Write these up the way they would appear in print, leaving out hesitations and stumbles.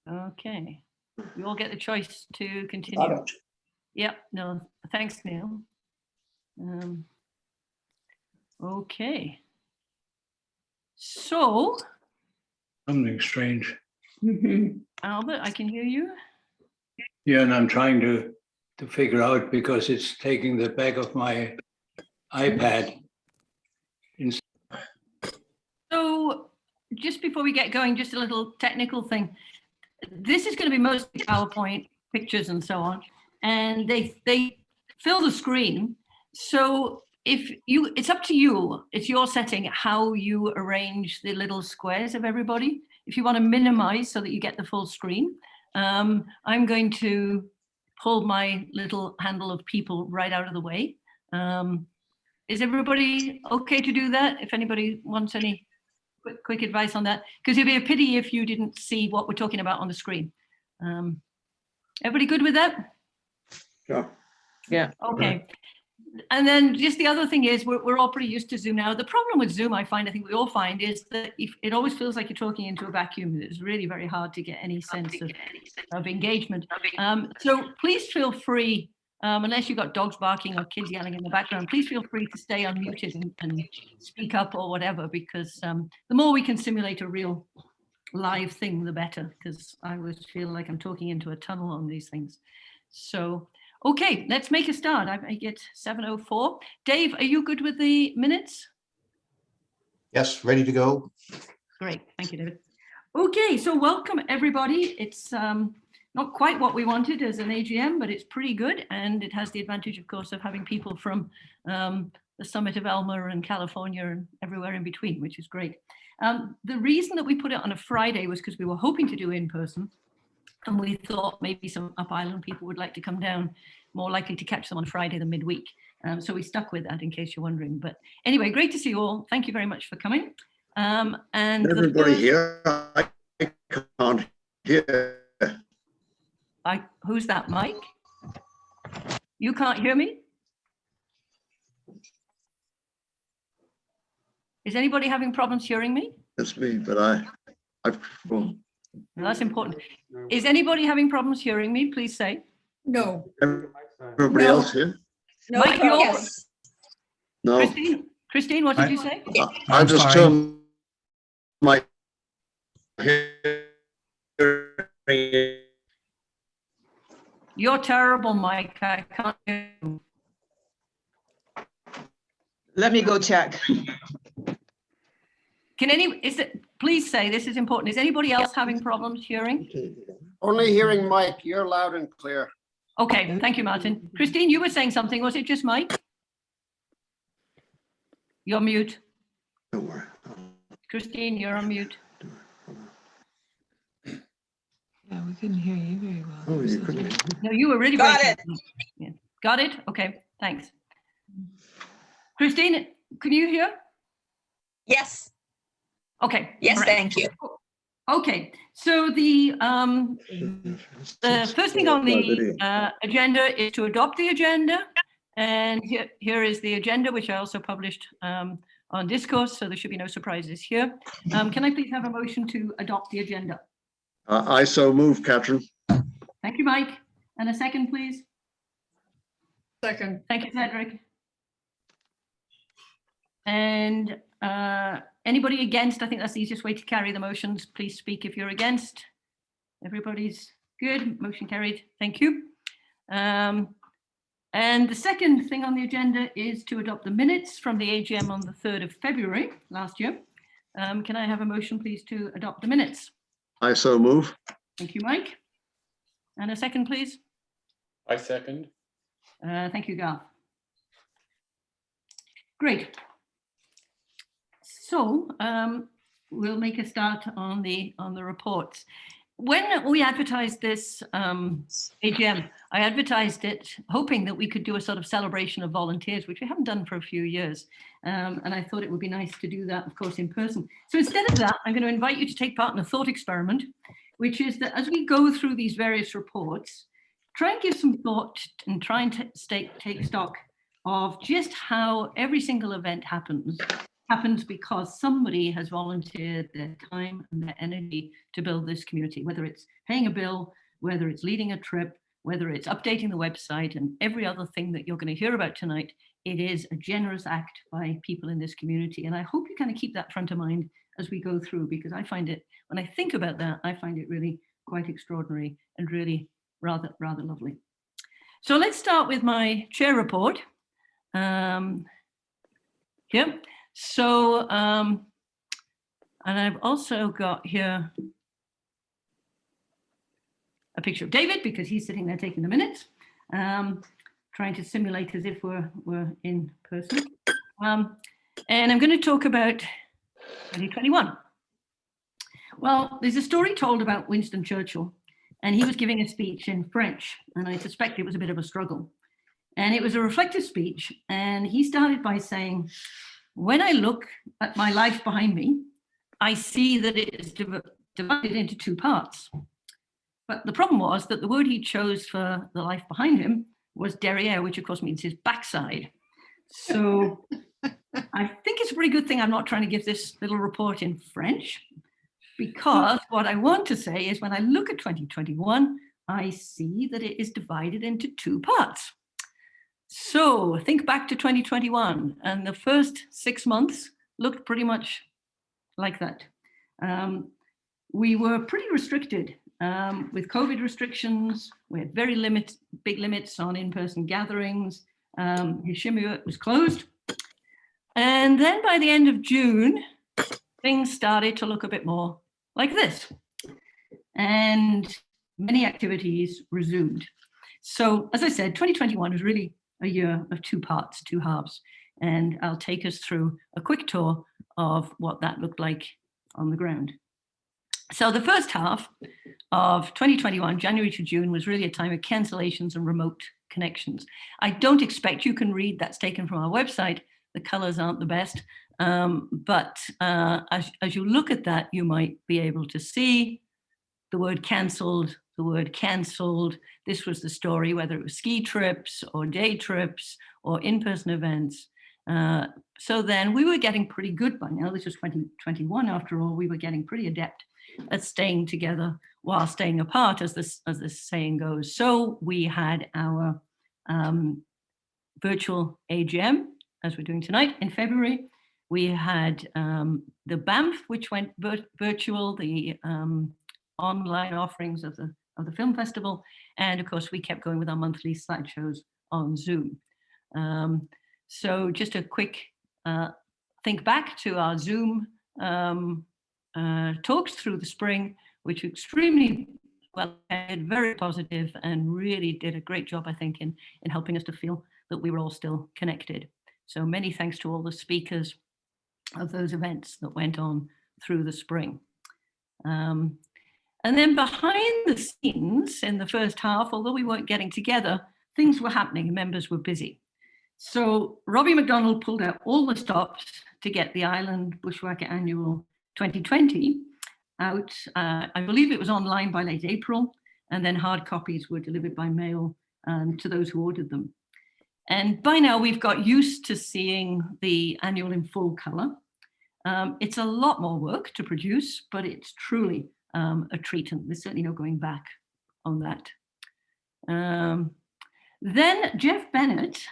Okay. We all get the choice to continue. Yep. No, thanks, Neil. Okay. So, Something strange. Albert, I can hear you. Yeah, and I'm trying to figure out because it's taking the back of my iPad. So, just before we get going, just a little technical thing. This is going to be mostly PowerPoint pictures and so on, and they fill the screen. So it's up to you. It's your setting how you arrange the little squares of everybody. If you want to minimize so that you get the full screen, I'm going to pull my little handle of people right out of the way. Is everybody okay to do that? If anybody wants any quick advice on that, because it'd be a pity if you didn't see what we're talking about on the screen. Everybody good with that? Yeah. Yeah. Okay. And then just the other thing is we're all pretty used to Zoom now. The problem with Zoom, I think we all find, is that it always feels like you're talking into a vacuum. It's really very hard to get any sense of engagement. So please feel free, unless you've got dogs barking or kids yelling in the background, please feel free to stay unmuted and speak up or whatever, because the more we can simulate a real live thing, the better, because I always feel like I'm talking into a tunnel on these things. So, okay, let's make a start. I make it 7:04. Dave, are you good with the minutes? Yes, ready to go. Great, thank you, David. Okay, so welcome everybody. It's not quite what we wanted as an AGM, but it's pretty good, and it has the advantage, of course, of having people from the summit of Elma and California and everywhere in between, which is great. The reason that we put it on a Friday was because we were hoping to do in person, and we thought maybe some Up Island people would like to come down, more likely to catch them on Friday than midweek. So we stuck with that, in case you're wondering. But anyway, great to see you all. Thank you very much for coming. And everybody here, I can't hear. Who's that, Mike? You can't hear me? Is anybody having problems hearing me? It's me, but well, no, that's important. Is anybody having problems hearing me? Please say. No. Everybody else here? No. Mike, Yes. No. Christine, what did you say? I just turned my You're terrible, Mike. I can't hear you. Let me go check. Please say, this is important. Is anybody else having problems hearing? Only hearing Mike. You're loud and clear. Okay, thank you, Martin. Christine, you were saying something. Was it just Mike? You're mute. Don't worry. Christine, you're on mute. Yeah, we couldn't hear you very well. Oh, you couldn't. No, you were really Got breaking. it. Yeah. Got it? Okay, thanks. Christine, can you hear? Yes. Okay. Yes, all right. thank you. Okay, so the first thing on the agenda is to adopt the agenda. And here is the agenda, which I also published on Discourse, so there should be no surprises here. Can I please have a motion to adopt the agenda? I so move, Catherine. Thank you, Mike. And a second, please. Second. Thank you, Cedric. And anybody against? I think that's the easiest way to carry the motions. Please speak if you're against. Everybody's good. Motion carried. Thank you. And the second thing on the agenda is to adopt the minutes from the AGM on the 3rd of February last year. Can I have a motion, please, to adopt the minutes? I so move. Thank you, Mike. And a second, please. I second. Thank you, Garth. Great. So we'll make a start on the reports. When we advertised this AGM, I advertised it hoping that we could do a sort of celebration of volunteers, which we haven't done for a few years. And I thought it would be nice to do that, of course, in person. So instead of that, I'm going to invite you to take part in a thought experiment, which is that as we go through these various reports, try and give some thought and try and take stock of just how every single event happens, happens because somebody has volunteered their time and their energy to build this community, whether it's paying a bill, whether it's leading a trip, whether it's updating the website and every other thing that you're going to hear about tonight. It is a generous act by people in this community. And I hope you kind of keep that front of mind as we go through, because I find it, when I think about that, I find it really quite extraordinary and really rather lovely. So let's start with my chair report. Here. So, and I've also got here a picture of David, because he's sitting there taking the minutes, trying to simulate as if we're in person. And I'm going to talk about 2021. Well, there's a story told about Winston Churchill, and he was giving a speech in French, and I suspect it was a bit of a struggle. And it was a reflective speech, and he started by saying, when I look at my life behind me, I see that it is divided into two parts. But the problem was that the word he chose for the life behind him was derrière, which of course means his backside. So I think it's a pretty good thing I'm not trying to give this little report in French, because what I want to say is when I look at 2021, I see that it is divided into two parts. So think back to 2021, and the first 6 months looked pretty much like that. We were pretty restricted with COVID restrictions. We had very big limits on in-person gatherings. Hishimura was closed. And then by the end of June, things started to look a bit more like this. And many activities resumed. So as I said, 2021 was really a year of two parts, two halves. And I'll take us through a quick tour of what that looked like on the ground. So the first half of 2021, January to June, was really a time of cancellations and remote connections. I don't expect you can read, that's taken from our website. The colors aren't the best, but as you look at that, you might be able to see the word cancelled, the word cancelled. This was the story, whether it was ski trips or day trips or in-person events. So then we were getting pretty good by now. This was 2021 after all. We were getting pretty adept at staying together while staying apart, as this saying goes. So we had our virtual AGM, as we're doing tonight in February. We had the BAMF, which went virtual, the online offerings of the film festival, and of course we kept going with our monthly slideshows on Zoom. So just a quick think back to our Zoom talks through the spring, which were extremely well, very positive, and really did a great job, I think, in helping us to feel that we were all still connected. So many thanks to all the speakers of those events that went on through the spring. And then behind the scenes in the first half, although we weren't getting together, things were happening and members were busy. So Robbie McDonald pulled out all the stops to get the Island Bushwhacker Annual 2020 out. I believe it was online by late April, and then hard copies were delivered by mail to those who ordered them. And by now we've got used to seeing the annual in full color. It's a lot more work to produce, but it's truly a treat, and there's certainly no going back on that. Then Jeff Bennett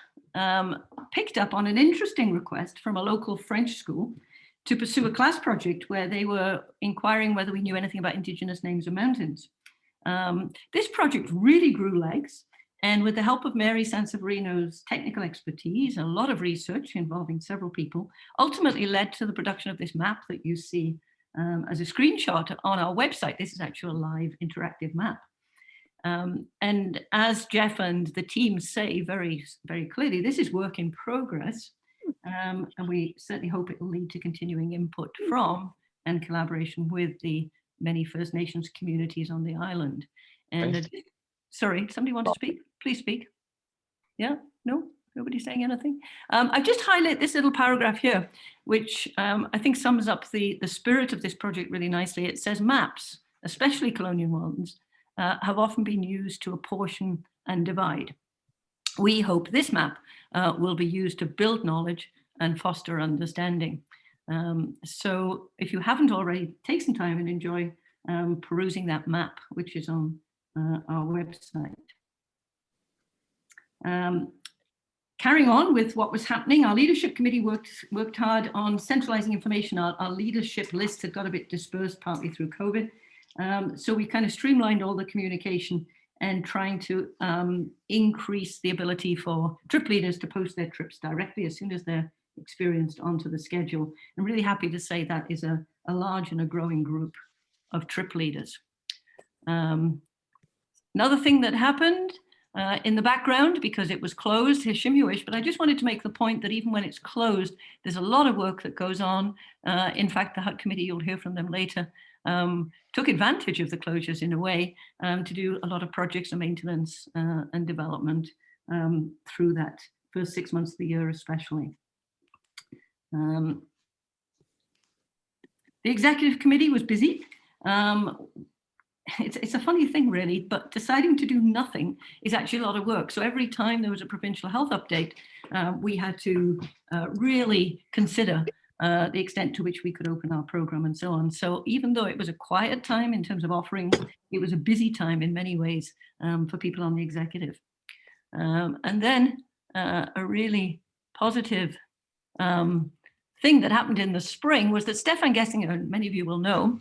picked up on an interesting request from a local French school to pursue a class project where they were inquiring whether we knew anything about Indigenous names of mountains. This project really grew legs, and with the help of Mary Sanseverino's technical expertise and a lot of research involving several people, ultimately led to the production of this map that you see as a screenshot on our website. This is actually a live interactive map. And as Jeff and the team say very, very clearly, this is work in progress. And we certainly hope it will lead to continuing input from and collaboration with the many First Nations communities on the island. And sorry, somebody want to speak? Please speak. Yeah, no, nobody's saying anything. I've just highlighted this little paragraph here, which I think sums up the spirit of this project really nicely. It says maps, especially colonial ones, have often been used to apportion and divide. We hope this map will be used to build knowledge and foster understanding. So if you haven't already, take some time and enjoy perusing that map, which is on our website. Carrying on with what was happening, our leadership committee worked hard on centralizing information. Our leadership list had got a bit dispersed partly through COVID. So we kind of streamlined all the communication and trying to increase the ability for trip leaders to post their trips directly as soon as they're experienced onto the schedule. I'm really happy to say that is a large and a growing group of trip leaders. Another thing that happened in the background, because it was closed, Hishim, but I just wanted to make the point that even when it's closed, there's a lot of work that goes on. In fact, the HUT committee, you'll hear from them later, took advantage of the closures in a way to do a lot of projects and maintenance and development through that first 6 months of the year especially. The executive committee was busy. It's a funny thing really, but deciding to do nothing is actually a lot of work. So every time there was a provincial health update, we had to really consider the extent to which we could open our program and so on. So even though it was a quiet time in terms of offerings, it was a busy time in many ways for people on the executive. And then a really positive thing that happened in the spring was that Stefan Gessinger, many of you will know,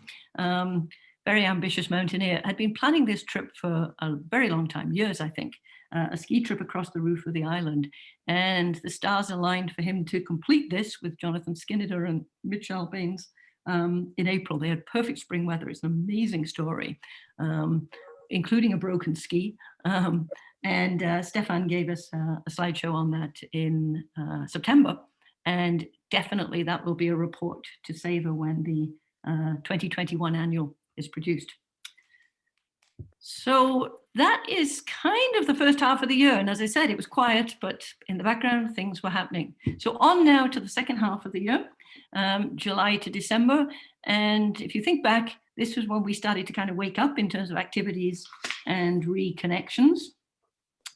very ambitious mountaineer, had been planning this trip for a very long time, years, I think, a ski trip across the roof of the island. And the stars aligned for him to complete this with Jonathan Skinner and Mitch Albanes in April. They had perfect spring weather. It's an amazing story, including a broken ski. And Stefan gave us a slideshow on that in September. And definitely that will be a report to savor when the 2021 annual is produced. So that is kind of the first half of the year. And as I said, it was quiet, but in the background, things were happening. So on now to the second half of the year, July to December. And if you think back, this was when we started to kind of wake up in terms of activities and reconnections.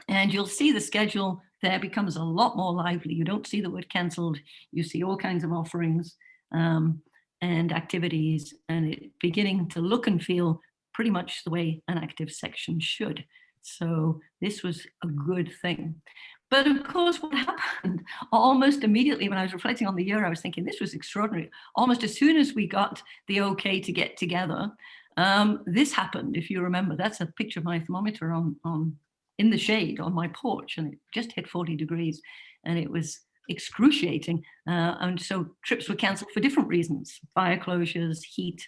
And you'll see the schedule there becomes a lot more lively. You don't see the word cancelled. You see all kinds of offerings and activities, and it beginning to look and feel pretty much the way an active section should. So this was a good thing. But of course, what happened almost immediately when I was reflecting on the year, I was thinking this was extraordinary. Almost as soon as we got the okay to get together, this happened. If you remember, that's a picture of my thermometer on in the shade on my porch, and it just hit 40 degrees, and it was excruciating. And so trips were cancelled for different reasons: fire closures, heat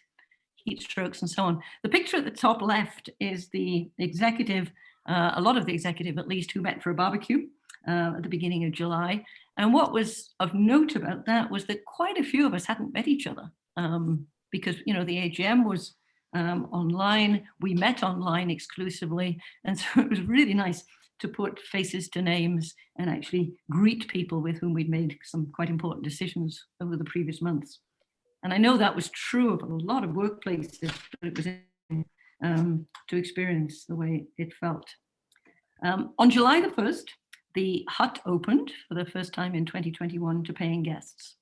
strokes, and so on. The picture at the top left is the executive, a lot of the executive at least, who met for a barbecue at the beginning of July. And what was of note about that was that quite a few of us hadn't met each other because, you know, the AGM was online. We met online exclusively. And so it was really nice to put faces to names and actually greet people with whom we'd made some quite important decisions over the previous months. And I know that was true of a lot of workplaces, but it was to experience the way it felt. On July the 1st, the hut opened for the first time in 2021 to paying guests.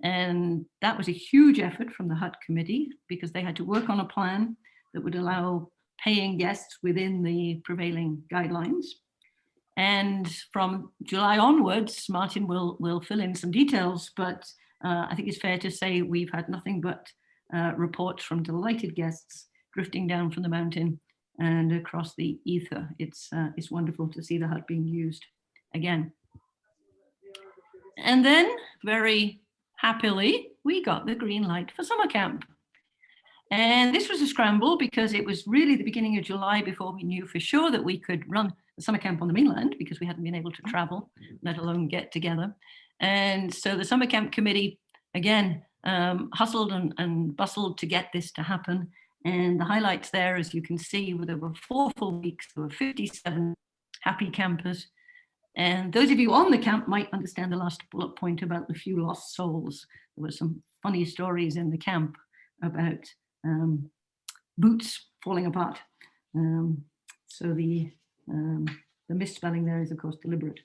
And that was a huge effort from the hut committee because they had to work on a plan that would allow paying guests within the prevailing guidelines. And from July onwards, Martin will fill in some details, but I think it's fair to say we've had nothing but reports from delighted guests drifting down from the mountain and across the ether. It's wonderful to see the hut being used again. And then very happily, we got the green light for summer camp. And this was a scramble because it was really the beginning of July before we knew for sure that we could run the summer camp on the mainland because we hadn't been able to travel, let alone get together. And so the summer camp committee, again, hustled and bustled to get this to happen. And the highlights there, as you can see, were there were 4 full weeks, there were 57 happy campers. And those of you on the camp might understand the last bullet point about the few lost souls. There were some funny stories in the camp about boots falling apart. So the misspelling there is, of course, deliberate.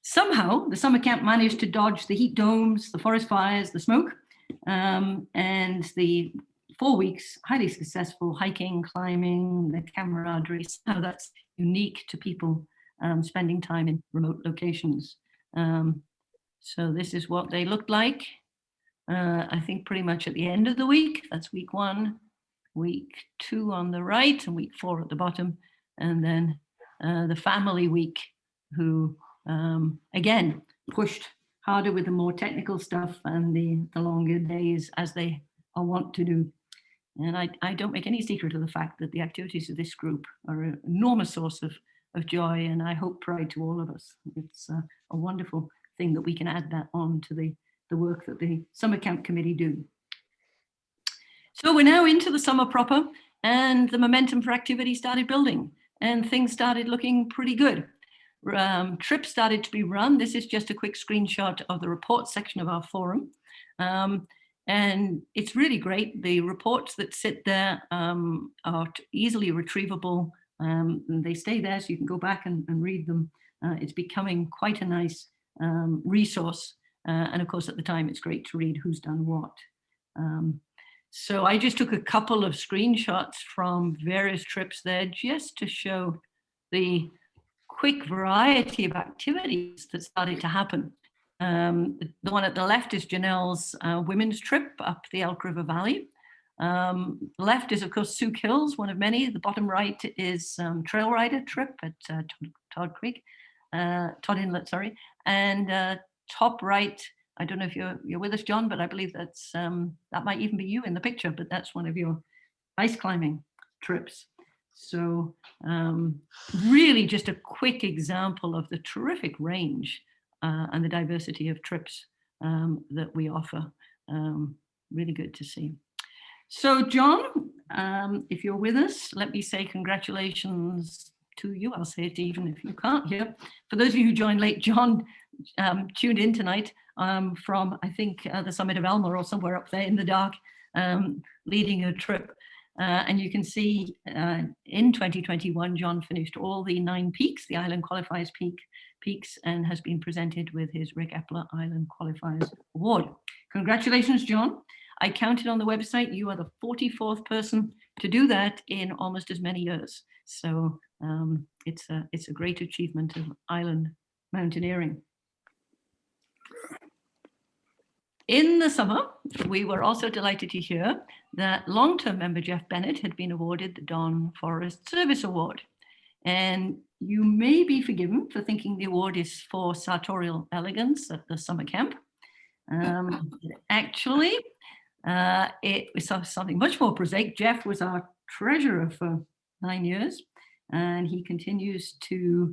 Somehow, the summer camp managed to dodge the heat domes, the forest fires, the smoke, and the 4 weeks highly successful hiking, climbing, the camaraderie. Somehow that's unique to people spending time in remote locations. So this is what they looked like. I think pretty much at the end of the week. That's week 1, week 2 on the right, and week 4 at the bottom, and then the family week, who again pushed harder with the more technical stuff and the longer days, as they are wont to do. And I don't make any secret of the fact that the activities of this group are an enormous source of joy, and I hope pride to all of us. It's a wonderful thing that we can add that on to the work that the summer camp committee do. So we're now into the summer proper, and the momentum for activity started building, and things started looking pretty good. Trips started to be run. This is just a quick screenshot of the report section of our forum. And it's really great. The reports that sit there are easily retrievable. And they stay there, so you can go back and read them. It's becoming quite a nice resource. And of course, at the time, it's great to read who's done what. So I just took a couple of screenshots from various trips there just to show the quick variety of activities that started to happen. The one at the left is Janelle's women's trip up the Elk River Valley. Left is, of course, Sioux Hills, one of many. The bottom right is Trail Rider trip at Todd Inlet, sorry. And top right, I don't know if you're with us, John, but I believe that's that might even be you in the picture, but that's one of your ice climbing trips. So really just a quick example of the terrific range and the diversity of trips that we offer. Really good to see. So John, if you're with us, let me say congratulations to you. I'll say it even if you can't hear. For those of you who joined late, John tuned in tonight from, I think, the summit of Elmer or somewhere up there in the dark, leading a trip. And you can see in 2021, John finished all the 9 peaks, the Island Qualifiers peaks, and has been presented with his Rick Epler Island Qualifiers Award. Congratulations, John. I counted on the website. You are the 44th person to do that in almost as many years. So it's a great achievement of island mountaineering. In the summer, we were also delighted to hear that long-term member Jeff Bennett had been awarded the Don Forest Service Award. And you may be forgiven for thinking the award is for sartorial elegance at the summer camp. Actually, it was something much more prosaic. Jeff was our treasurer for 9 years, and he continues to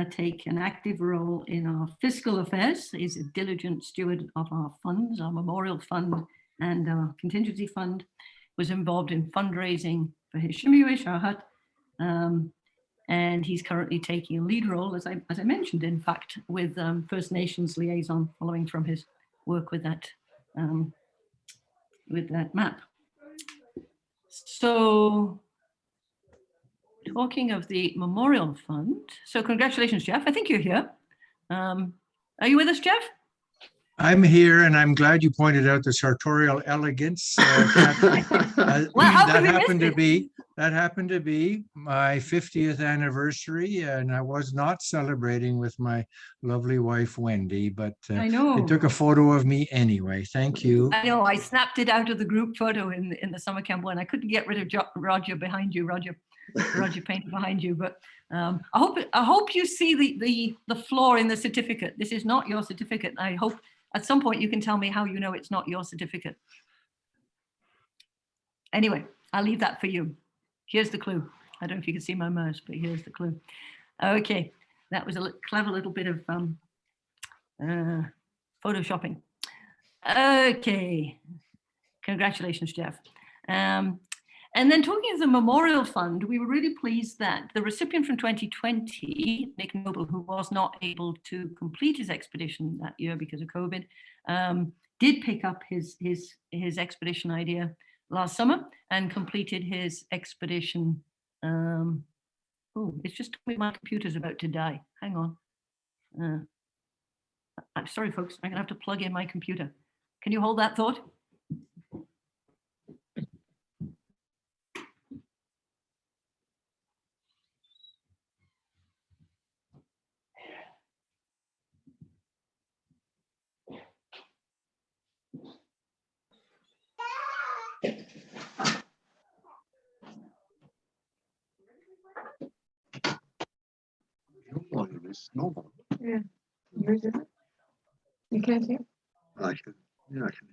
take an active role in our fiscal affairs. He's a diligent steward of our funds, our memorial fund and our contingency fund, was involved in fundraising for his Shimiwe Shah Hut. And he's currently taking a lead role, as I mentioned, in fact, with First Nations liaison, following from his work with that map. So, talking of the Memorial Fund, so congratulations, Jeff. I think you're here. Are you with us, Jeff? I'm here, and I'm glad you pointed out the sartorial elegance. Well, how could we miss it? That happened to be my 50th anniversary, and I was not celebrating with my lovely wife, Wendy, but I know. they took a photo of me anyway. Thank you. I know, I snapped it out of the group photo in the summer camp one. I couldn't get rid of Roger behind you, Roger painted behind you, but I hope you see the flaw in the certificate. This is not your certificate. I hope at some point you can tell me how you know it's not your certificate. Anyway, I'll leave that for you. Here's the clue. I don't know if you can see my mouse, but here's the clue. Okay, that was a clever little bit of photoshopping. Okay, congratulations, Jeff. And then talking of the Memorial Fund, we were really pleased that the recipient from 2020, Nick Noble, who was not able to complete his expedition that year because of COVID, did pick up his expedition idea last summer and completed his expedition. Oh, it's just told me my computer's about to die. Hang on. I'm sorry, folks, I'm gonna have to plug in my computer. Can you hold that thought? Yeah. Yours is it? You can't hear? I can, yeah, I can.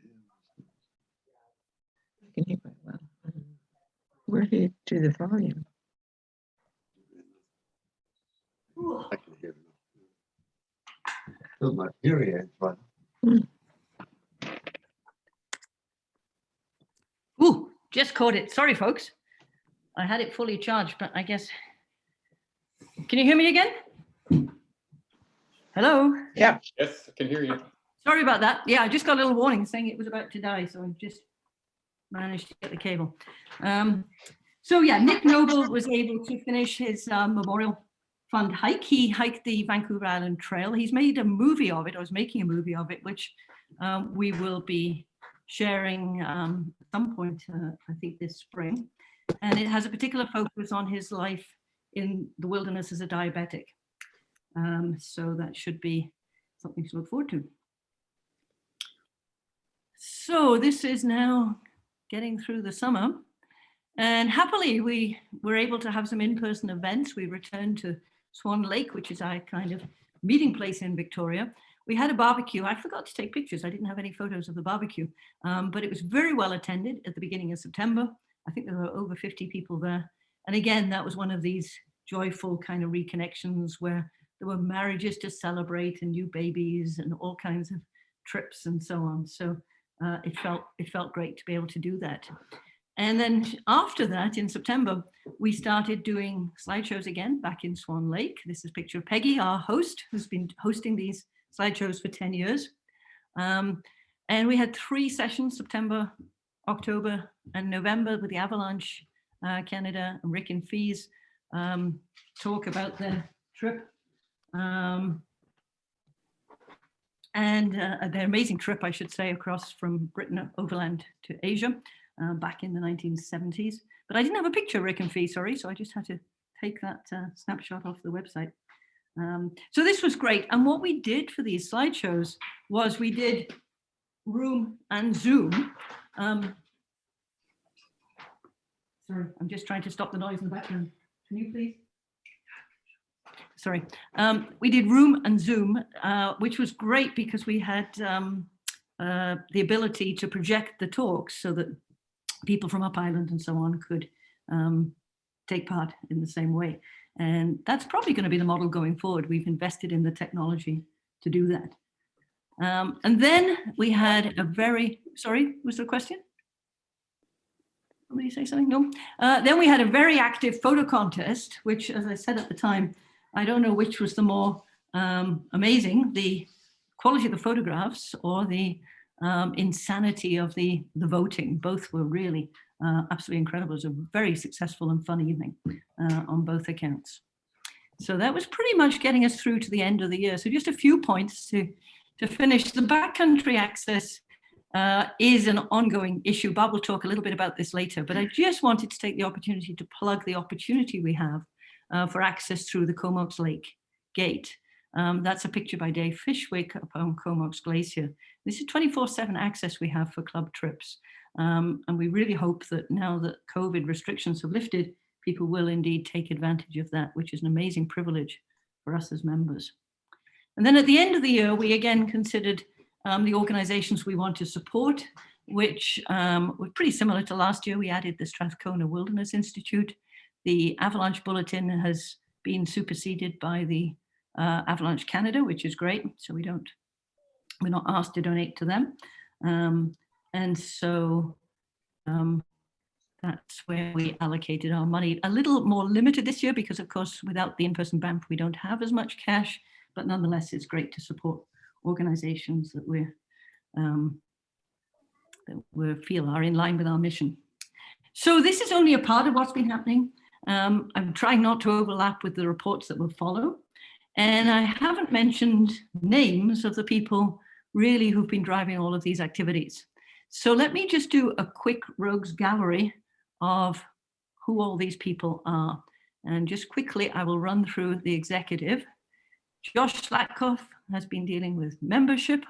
You can hear quite well. Where do you do the volume? I can hear. Still not hearing it, but. Ooh, just caught it. Sorry, folks. I had it fully charged, but I guess. Can you hear me again? Hello? Yeah. Yes, I can hear you. Sorry about that. Yeah, I just got a little warning saying it was about to die, so I just managed to get the cable. So yeah, Nick Noble was able to finish his Memorial Fund hike. He hiked the Vancouver Island Trail. He's made a movie of it, or is making a movie of it, which we will be sharing at some point, I think this spring. And it has a particular focus on his life in the wilderness as a diabetic. So that should be something to look forward to. So this is now getting through the summer. And happily, we were able to have some in-person events. We returned to Swan Lake, which is our kind of meeting place in Victoria. We had a barbecue. I forgot to take pictures. I didn't have any photos of the barbecue, but it was very well attended at the beginning of September. I think there were over 50 people there. And again, that was one of these joyful kind of reconnections where there were marriages to celebrate and new babies and all kinds of trips and so on. So it felt great to be able to do that. And then after that, in September, we started doing slideshows again back in Swan Lake. This is a picture of Peggy, our host, who's been hosting these slideshows for 10 years. And we had 3 sessions, September, October, and November, with the Avalanche Canada and Rick and Fees talk about their trip. And their amazing trip, I should say, across from Britain overland to Asia. Back in the 1970s. But I didn't have a picture of Rick and Fee, sorry, so I just had to take that snapshot off the website. So this was great. And what we did for these slideshows was we did Room and Zoom. Sorry, I'm just trying to stop the noise in the background. Can you please? Sorry. We did Room and Zoom, which was great because we had the ability to project the talks so that people from Up Island and so on could take part in the same way. And that's probably going to be the model going forward. We've invested in the technology to do that. And then we had a very, sorry, was there a question? Somebody say something? No. Then we had a very active photo contest, which, as I said at the time, I don't know which was the more amazing, the quality of the photographs or the insanity of the voting. Both were really absolutely incredible. It was a very successful and fun evening on both accounts. So that was pretty much getting us through to the end of the year. So just a few points to finish. The backcountry access is an ongoing issue. Bob will talk a little bit about this later, but I just wanted to take the opportunity to plug the opportunity we have for access through the Comox Lake Gate. That's a picture by Dave Fishwick up on Comox Glacier. This is 24/7 access we have for club trips. And we really hope that now that COVID restrictions have lifted, people will indeed take advantage of that, which is an amazing privilege for us as members. And then at the end of the year, we again considered the organizations we want to support, which were pretty similar to last year. We added the Strathcona Wilderness Institute. The Avalanche Bulletin has been superseded by the Avalanche Canada, which is great. So we're not asked to donate to them. And so that's where we allocated our money. A little more limited this year because, of course, without the in-person BAMF, we don't have as much cash. But nonetheless, it's great to support organizations that we feel are in line with our mission. So this is only a part of what's been happening. I'm trying not to overlap with the reports that will follow. And I haven't mentioned names of the people really who've been driving all of these activities. So let me just do a quick rogues gallery of who all these people are. And just quickly, I will run through the executive. Josh Slatkoff has been dealing with membership.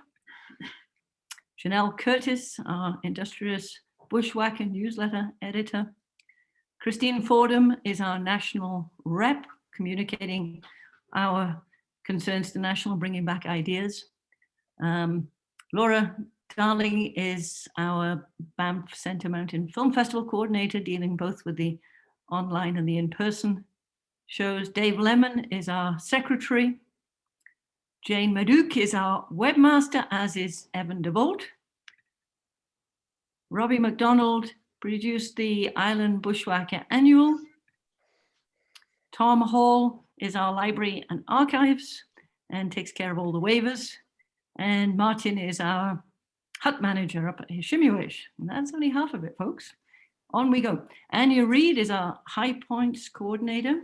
Janelle Curtis, our industrious bushwhacker newsletter editor. Christine Fordham is our national rep, communicating our concerns to national, bringing back ideas. Laura Darling is our Banff Centre Mountain Film Festival coordinator, dealing both with the online and the in-person shows. Dave Lemon is our secretary. Jane Madouk is our webmaster, as is Evan DeVolt. Robbie McDonald produced the Island Bushwhacker Annual. Tom Hall is our library and archives and takes care of all the waivers. And Martin is our hut manager up at Hishimiwish. And that's only half of it, folks. On we go. Anya Reed is our High Points coordinator.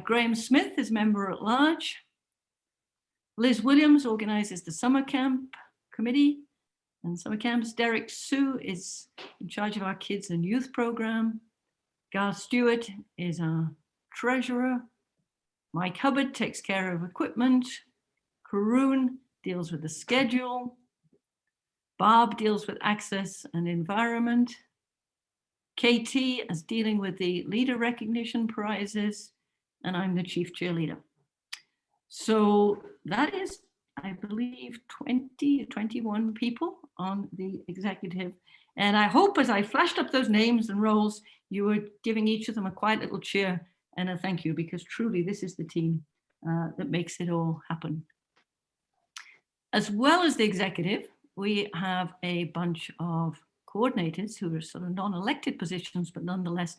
Graham Smith is member at large. Liz Williams organizes the summer camp committee and summer camps. Derek Sue is in charge of our kids and youth program. Gar Stewart is our treasurer. Mike Hubbard takes care of equipment. Karoon deals with the schedule. Barb deals with access and environment. KT is dealing with the leader recognition prizes, and I'm the chief cheerleader. So that is, I believe, 20 or 21 people on the executive. And I hope as I flashed up those names and roles, you were giving each of them a quiet little cheer and a thank you, because truly this is the team that makes it all happen. As well as the executive, we have a bunch of coordinators who are sort of non-elected positions, but nonetheless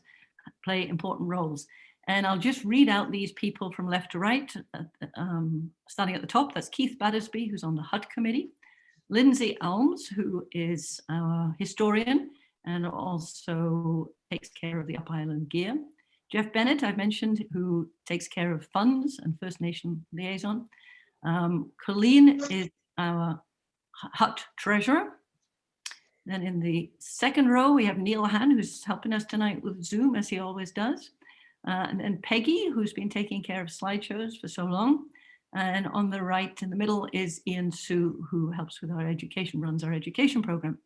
play important roles. And I'll just read out these people from left to right, starting at the top. That's Keith Battersby, who's on the HUD committee. Lindsay Elms, who is our historian and also takes care of the Up Island gear. Jeff Bennett, I've mentioned, who takes care of funds and First Nation liaison. Colleen is our HUT treasurer. Then in the second row, we have Neil Han, who's helping us tonight with Zoom, as he always does. And then Peggy, who's been taking care of slideshows for so long. And on the right in the middle is Ian Sue, who helps with our education, runs our education program.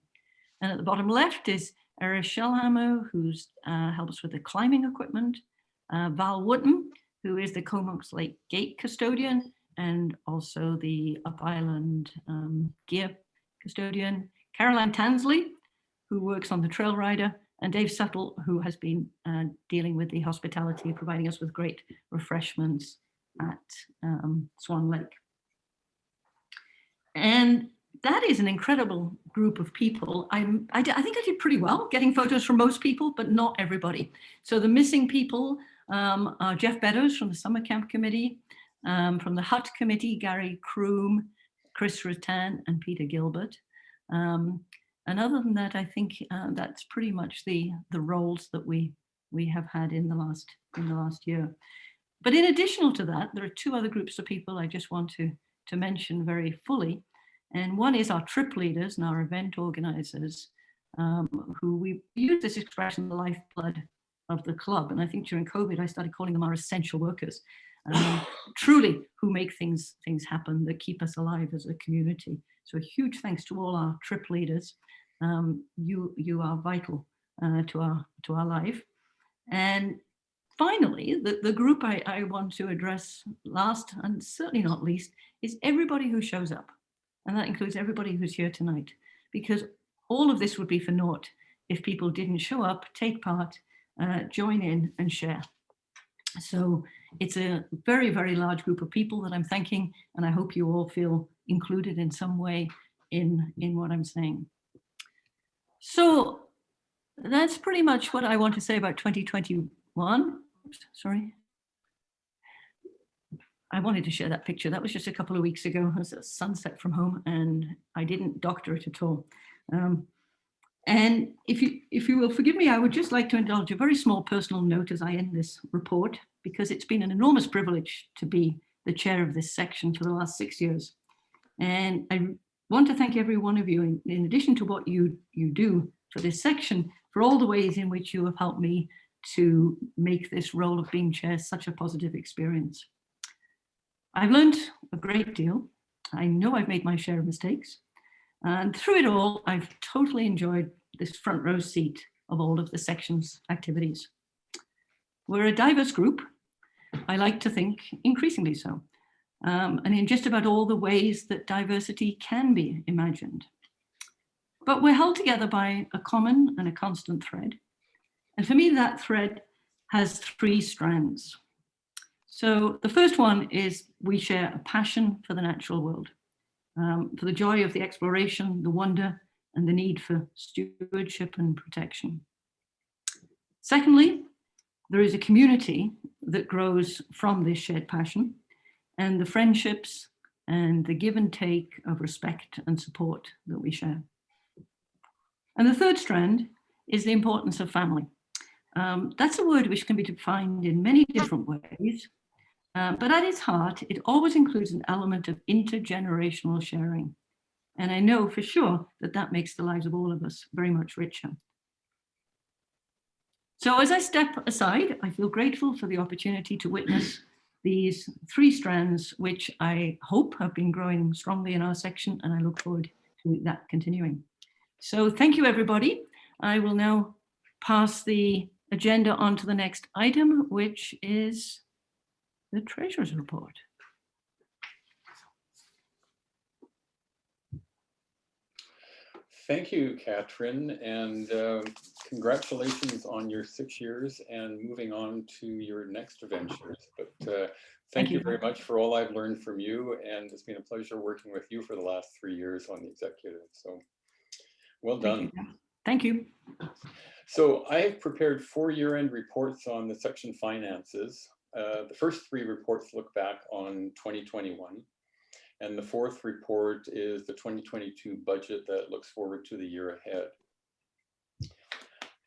And at the bottom left is Eris Shellhammer, who helps with the climbing equipment. Val Wooten, who is the Comox Lake Gate custodian and also the Up Island gear custodian. Caroline Tansley, who works on the Trail Rider, and Dave Suttle, who has been dealing with the hospitality, providing us with great refreshments at Swan Lake. And that is an incredible group of people. I think I did pretty well getting photos from most people, but not everybody. So the missing people are Jeff Beddoes from the Summer Camp Committee, from the HUT Committee, Gary Kroom, Chris Rattan, and Peter Gilbert. And other than that, I think that's pretty much the roles that we have had in the last year. But in addition to that, there are two other groups of people I just want to mention very fully. And one is our trip leaders and our event organizers, who we use this expression, the lifeblood of the club. And I think during COVID, I started calling them our essential workers, truly who make things happen, that keep us alive as a community. So a huge thanks to all our trip leaders. You are vital to our life. And finally, the group I want to address last and certainly not least is everybody who shows up. And that includes everybody who's here tonight, because all of this would be for naught if people didn't show up, take part, join in and share. So it's a very, very large group of people that I'm thanking, and I hope you all feel included in some way in what I'm saying. So that's pretty much what I want to say about 2021. Oops, sorry. I wanted to share that picture. That was just a couple of weeks ago. It was a sunset from home, and I didn't doctor it at all. And if you will forgive me, I would just like to indulge a very small personal note as I end this report, because it's been an enormous privilege to be the chair of this section for the last 6 years. And I want to thank every one of you, in addition to what you do for this section, for all the ways in which you have helped me to make this role of being chair such a positive experience. I've learned a great deal. I know I've made my share of mistakes. And through it all, I've totally enjoyed this front row seat of all of the section's activities. We're a diverse group. I like to think increasingly so. And in just about all the ways that diversity can be imagined. But we're held together by a common and a constant thread. And for me, that thread has 3 strands. So the first one is we share a passion for the natural world, for the joy of the exploration, the wonder, and the need for stewardship and protection. Secondly, there is a community that grows from this shared passion and the friendships and the give and take of respect and support that we share. And the third strand is the importance of family. That's a word which can be defined in many different ways, but at its heart, it always includes an element of intergenerational sharing. And I know for sure that that makes the lives of all of us very much richer. So as I step aside, I feel grateful for the opportunity to witness these 3 strands, which I hope have been growing strongly in our section, and I look forward to that continuing. So thank you, everybody. I will now pass the agenda on to the next item, which is the Treasurer's Report. Thank you, Catherine, and congratulations on your 6 years and moving on to your next ventures. But thank you very much for all I've learned from you, and it's been a pleasure working with you for the last 3 years on the executive. So well done. Thank you. So I have prepared 4 year-end reports on the section finances. The first 3 reports look back on 2021. And the 4th report is the 2022 budget that looks forward to the year ahead.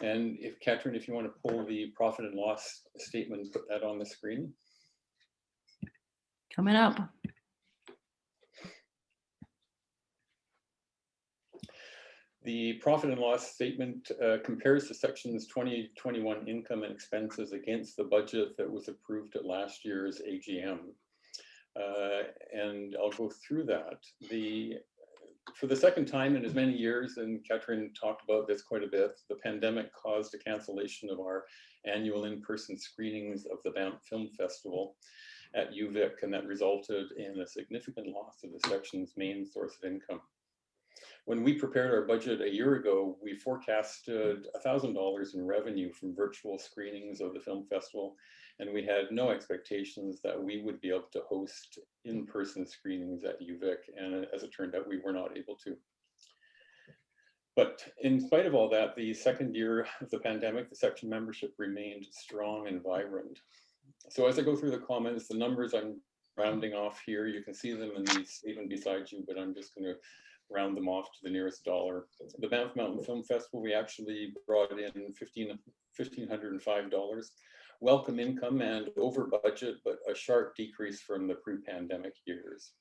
And if Catherine, if you want to pull the profit and loss statement, put that on the screen. Coming up. The profit and loss statement compares the section's 2021 income and expenses against the budget that was approved at last year's AGM. And I'll go through that. For the second time in as many years, and Catherine talked about this quite a bit, the pandemic caused a cancellation of our annual in-person screenings of the Banff Film Festival at UVic, and that resulted in a significant loss of the section's main source of income. When we prepared our budget a year ago, we forecasted $1,000 in revenue from virtual screenings of the film festival, and we had no expectations that we would be able to host in-person screenings at UVic, and as it turned out, we were not able to. But in spite of all that, the second year of the pandemic, the section membership remained strong and vibrant. So as I go through the comments, the numbers I'm rounding off here, you can see them in the statement beside you, but I'm just going to round them off to the nearest dollar. The Banff Mountain Film Festival, we actually brought in $1,505. Welcome income and over budget, but a sharp decrease from the pre-pandemic years.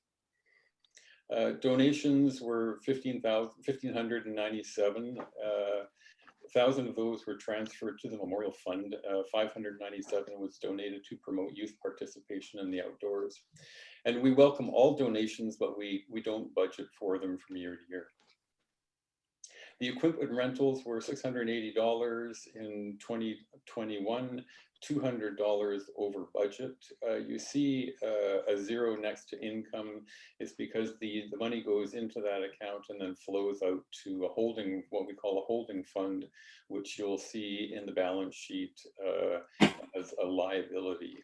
Donations were 1,597. 1,000 of those were transferred to the Memorial Fund. 597 was donated to promote youth participation in the outdoors. And we welcome all donations, but we don't budget for them from year to year. The equipment rentals were $680 in 2021, $200 over budget. You see a 0 next to income is because the money goes into that account and then flows out to a holding, what we call a holding fund, which you'll see in the balance sheet as a liability.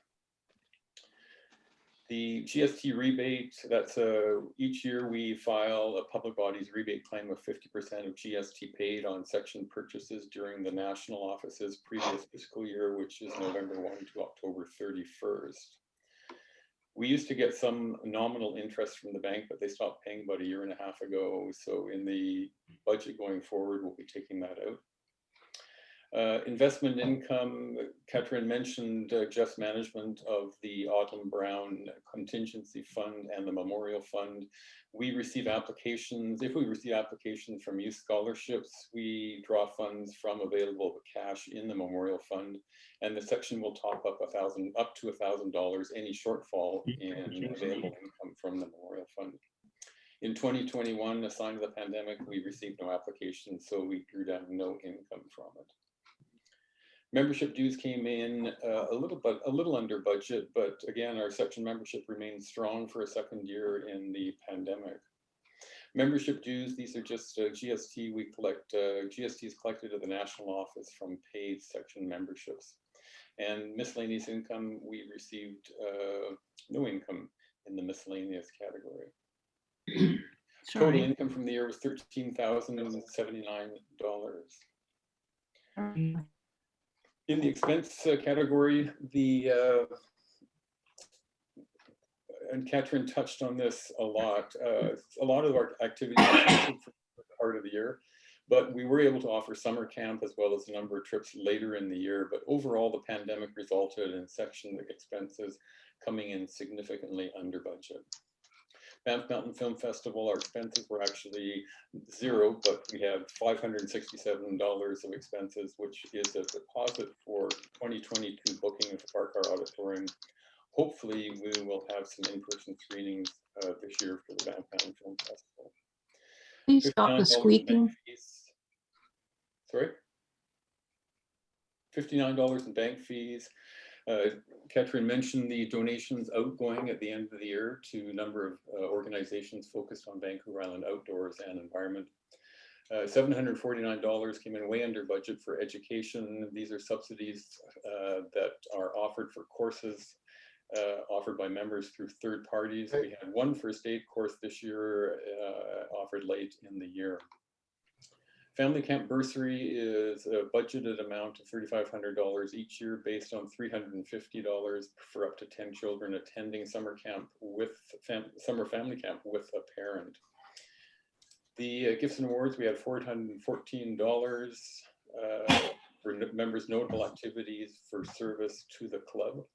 The GST rebate, that's each year we file a public bodies rebate claim of 50% of GST paid on section purchases during the national office's previous fiscal year, which is November 1 to October 31st. We used to get some nominal interest from the bank, but they stopped paying about 1.5 years ago. So in the budget going forward, we'll be taking that out. Investment income, Catherine mentioned Jeff's management of the Autumn Brown Contingency Fund and the Memorial Fund. We receive applications. If we receive applications from youth scholarships, we draw funds from available cash in the Memorial Fund, and the section will top up up to $1,000 any shortfall in available income from the Memorial Fund. In 2021, a sign of the pandemic, we received no applications, so we drew down no income from it. Membership dues came in a little under budget, but again, our section membership remains strong for a second year in the pandemic. Membership dues, these are just GST. We collect, GST is collected at the national office from paid section memberships. And miscellaneous income, we received no income in the miscellaneous category. Total income from the year was $13,079. In the expense category, and Catherine touched on this a lot of our activities are for part of the year, but we were able to offer summer camp as well as a number of trips later in the year. But overall, the pandemic resulted in section expenses coming in significantly under budget. Banff Mountain Film Festival, our expenses were actually zero, but we had $567 of expenses, which is a deposit for 2022 booking of the Park Car Auditorium. Hopefully, we will have some in-person screenings this year for the Banff Mountain Film Festival. Please stop the squeaking. Sorry? $59 in bank fees. Catherine mentioned the donations outgoing at the end of the year to a number of organizations focused on Vancouver Island outdoors and environment. $749 came in way under budget for education. These are subsidies that are offered for courses offered by members through third parties. We had one first aid course this year offered late in the year. Family camp bursary is a budgeted amount of $3,500 each year based on $350 for up to 10 children attending summer camp with summer family camp with a parent. The gifts and awards, we had $414 for members' notable activities for service to the club.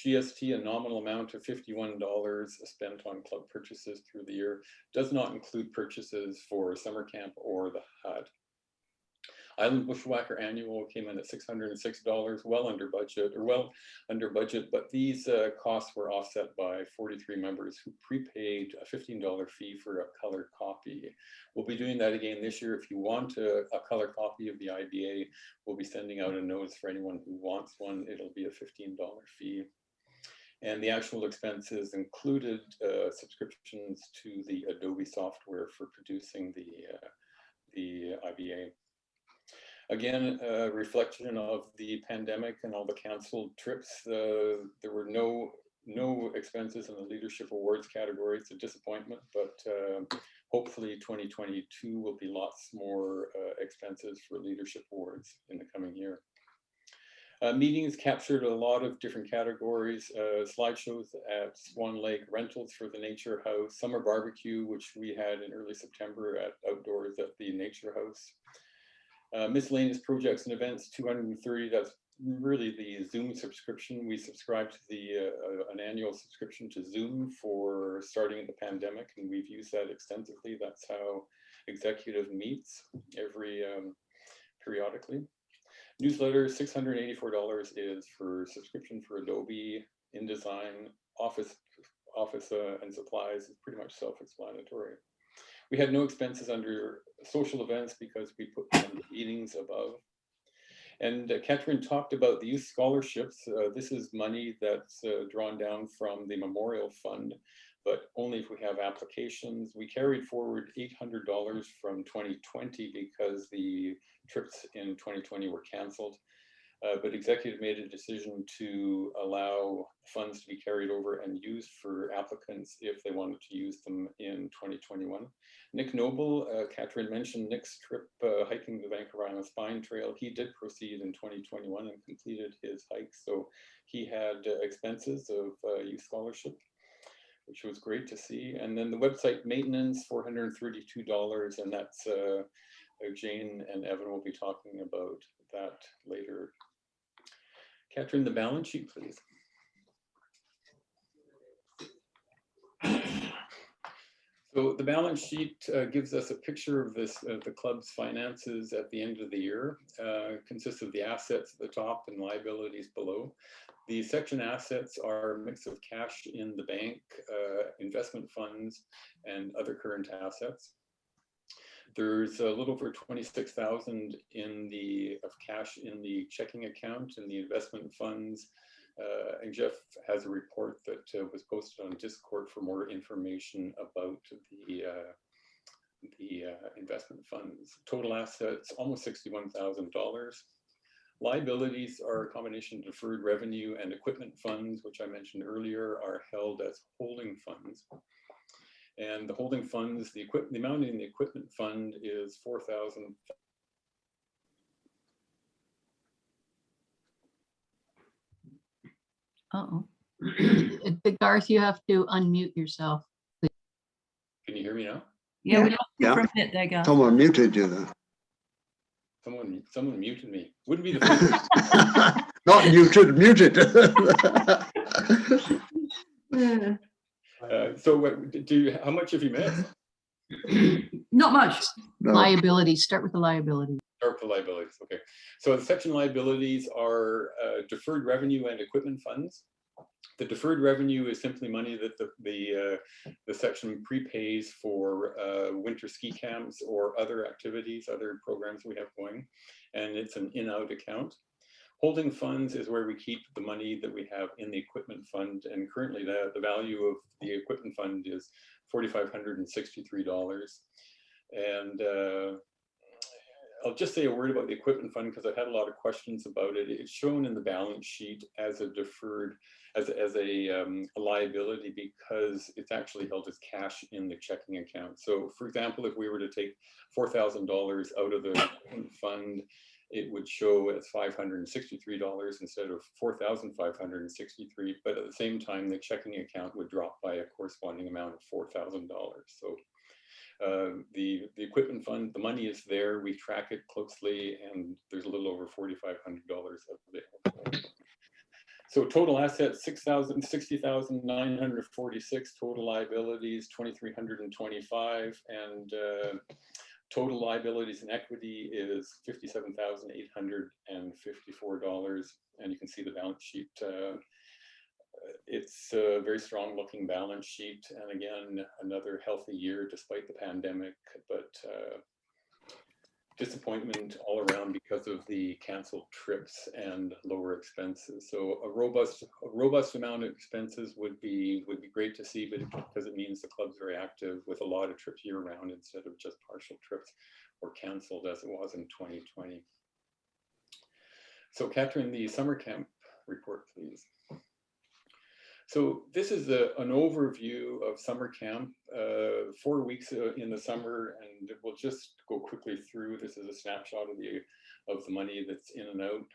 GST, a nominal amount of $51 spent on club purchases through the year, does not include purchases for summer camp or the hut. Island Bushwhacker Annual came in at $606, well under budget, but these costs were offset by 43 members who prepaid a $15 fee for a color copy. We'll be doing that again this year. If you want a color copy of the IBA, we'll be sending out a notice for anyone who wants one. It'll be a $15 fee. And the actual expenses included subscriptions to the Adobe software for producing the IBA. Again, a reflection of the pandemic and all the canceled trips. There were no expenses in the leadership awards category. It's a disappointment, but hopefully 2022 will be lots more expenses for leadership awards in the coming year. Meetings captured a lot of different categories, slideshows at Swan Lake, rentals for the Nature House, summer barbecue, which we had in early September at outdoors at the Nature House. Miscellaneous projects and events, 230, that's really the Zoom subscription. We subscribed to an annual subscription to Zoom for starting the pandemic, and we've used that extensively. That's how executive meets every periodically. Newsletter, $684 is for subscription for Adobe, InDesign, Office and supplies is pretty much self-explanatory. We had no expenses under social events because we put them in the meetings above. And Catherine talked about the youth scholarships. This is money that's drawn down from the Memorial Fund, but only if we have applications. We carried forward $800 from 2020 because the trips in 2020 were canceled. But executive made a decision to allow funds to be carried over and used for applicants if they wanted to use them in 2021. Nick Noble, Catherine mentioned Nick's trip hiking the Vancouver Island Spine Trail. He did proceed in 2021 and completed his hike. So he had expenses of youth scholarship, which was great to see. And then the website maintenance, $432, and that's Jane and Evan will be talking about that later. Catherine, the balance sheet, please. So the balance sheet gives us a picture of the club's finances at the end of the year. Consists of the assets at the top and liabilities below. The section assets are a mix of cash in the bank, investment funds, and other current assets. There's a little over 26,000 of cash in the checking account and the investment funds. And Jeff has a report that was posted on Discord for more information about the investment funds. Total assets, almost $61,000. Liabilities are a combination of deferred revenue and equipment funds, which I mentioned earlier, are held as holding funds. And the holding funds, the amount in the equipment fund is $4,000. Uh-oh. Garth, you have to unmute yourself. Can you hear me now? Yeah, we lost you Yeah. for a minute there, Garth. Someone muted you there. Someone muted me. Wouldn't be the first. Not muted, muted. So how much have you missed? Not much. No. Liabilities, start with the liabilities. Start with liabilities, okay. So the section liabilities are deferred revenue and equipment funds. The deferred revenue is simply money that the section prepays for winter ski camps or other activities, other programs we have going, and it's an in-out account. Holding funds is where we keep the money that we have in the equipment fund, and currently the value of the equipment fund is $4,563. And I'll just say a word about the equipment fund because I've had a lot of questions about it. It's shown in the balance sheet as a deferred, as a liability because it's actually held as cash in the checking account. So for example, if we were to take $4,000 out of the equipment fund, it would show as $563 instead of $4,563, but at the same time, the checking account would drop by a corresponding amount of $4,000. So the equipment fund, the money is there, we track it closely, and there's a little over $4,500 available. So total assets, 60,946, total liabilities, 2,325, and total liabilities and equity is $57,854. And you can see the balance sheet. It's a very strong looking balance sheet. And again, another healthy year despite the pandemic, but disappointment all around because of the canceled trips and lower expenses. So a robust amount of expenses would be great to see, but because it means the club's very active with a lot of trips year round instead of just partial trips or canceled as it was in 2020. So Catherine, the summer camp report, please. So this is an overview of summer camp, 4 weeks in the summer, and we'll just go quickly through. This is a snapshot of the money that's in and out.